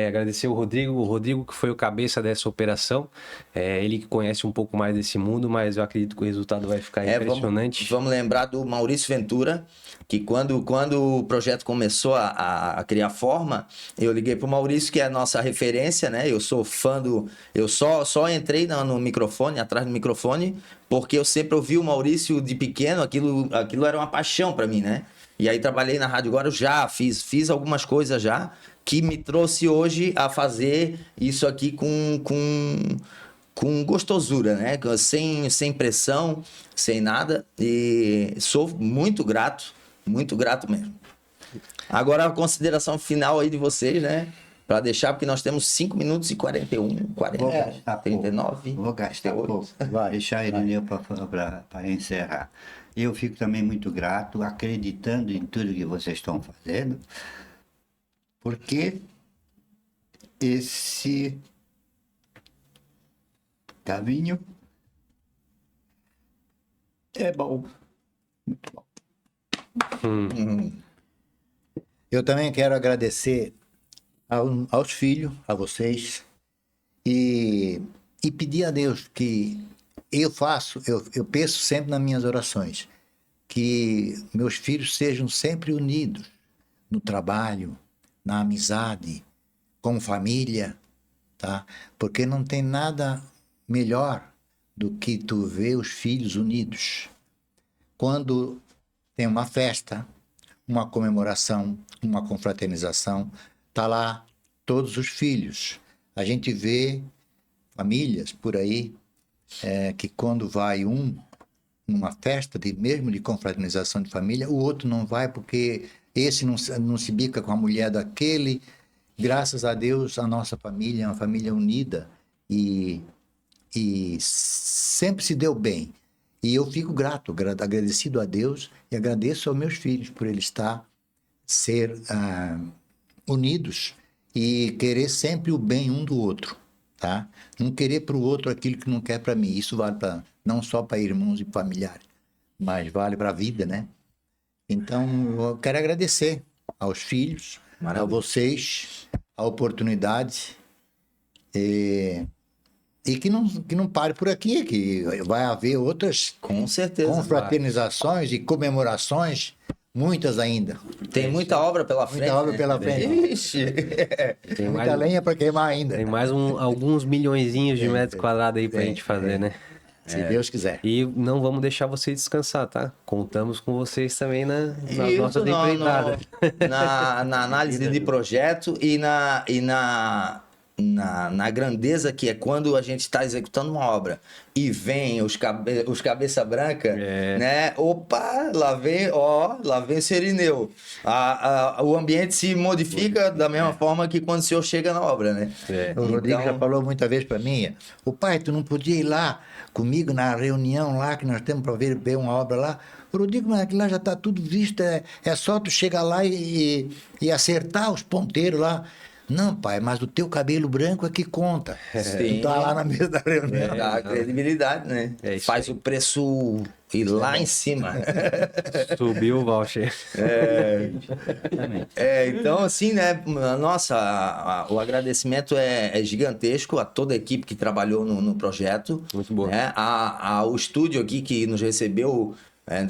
Agradecer o Rodrigo que foi o cabeça dessa operação, ele que conhece um pouco mais desse mundo, mas eu acredito que o resultado vai ficar impressionante. Vamos lembrar do Maurício Ventura, que quando o projeto começou a criar forma, eu liguei pro Maurício, que é a nossa referência, né? Eu sou fã eu só entrei no microfone, atrás do microfone, porque eu sempre ouvi o Maurício de pequeno, aquilo era uma paixão para mim, né? E aí trabalhei na Rádio Guarujá, fiz algumas coisas já, que me trouxe hoje a fazer isso aqui com gostosura, né? Sem pressão, sem nada. E sou muito grato mesmo. Agora a consideração final aí de vocês, né? Para deixar, porque nós temos 5 minutos e 41, 40, 39. Vou gastar pouco. Vai deixar a Irineu para encerrar. Eu fico também muito grato, acreditando em tudo que vocês estão fazendo, porque esse caminho é bom, muito bom. Eu também quero agradecer aos filhos, a vocês, e pedir a Deus que eu penso sempre nas minhas orações, que meus filhos sejam sempre unidos no trabalho, na amizade, como família, tá? Porque não tem nada melhor do que tu ver os filhos unidos. Quando tem uma festa, uma comemoração, uma confraternização, tá lá todos os filhos. A gente vê famílias por aí que quando vai numa festa, mesmo de confraternização de família, o outro não vai porque esse não se bica com a mulher daquele. Graças a Deus, a nossa família é uma família unida e sempre se deu bem. E eu fico grato, agradecido a Deus e agradeço aos meus filhos por eles ser unidos e querer sempre o bem um do outro, tá? Não querer para o outro aquilo que não quer para mim. Isso vale não só para irmãos e familiares, mas vale para a vida, né? Então, eu quero agradecer aos filhos, a vocês, a oportunidade e que não pare por aqui, que vai haver outras Com certeza. confraternizações e comemorações, muitas ainda. Tem muita obra pela frente. Muita obra pela frente. Ixi. Tem muita lenha para queimar ainda. Tem mais alguns milhõezinhos de metros quadrados aí pra gente fazer, né? Se Deus quiser. E não vamos deixar vocês descansar, tá? Contamos com vocês também nas Isso, nossas empreitadas. na análise de projeto e na grandeza que é quando a gente está executando uma obra e vem os cabeça branca, né? Opa, lá vem o Serineu. O ambiente se modifica da mesma forma que quando o senhor chega na obra, né? O Rodrigo já falou muitas vezes para mim, o pai, tu não podia ir lá comigo na reunião lá que nós temos para ver uma obra lá? O Rodrigo, mas aquilo lá já está tudo visto, é só tu chegar lá e acertar os ponteiros lá. Não, pai, mas o teu cabelo branco é que conta. Sim. Tu tá lá na mesa da reunião. Dá credibilidade, né? Faz o preço ir lá em cima. Subiu o voucher. Então, assim, né? Nossa, o agradecimento é gigantesco a toda a equipe que trabalhou no projeto. Muito boa. Né? O estúdio aqui que nos recebeu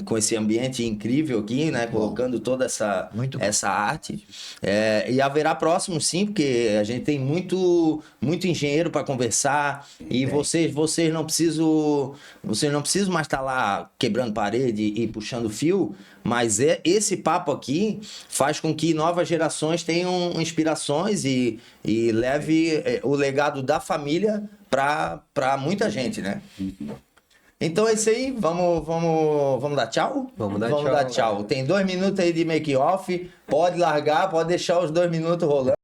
com esse ambiente incrível aqui, né? Colocando toda essa arte. E haverá próximos, sim, porque a gente tem muito engenheiro para conversar e vocês não precisam mais estar lá quebrando parede e puxando fio, mas esse papo aqui faz com que novas gerações tenham inspirações e leve o legado da família para muita gente, né? Então é isso aí, vamos dar tchau? Vamos dar tchau. Tem 2 minutos aí de make-off, pode largar, pode deixar os 2 minutos rolando.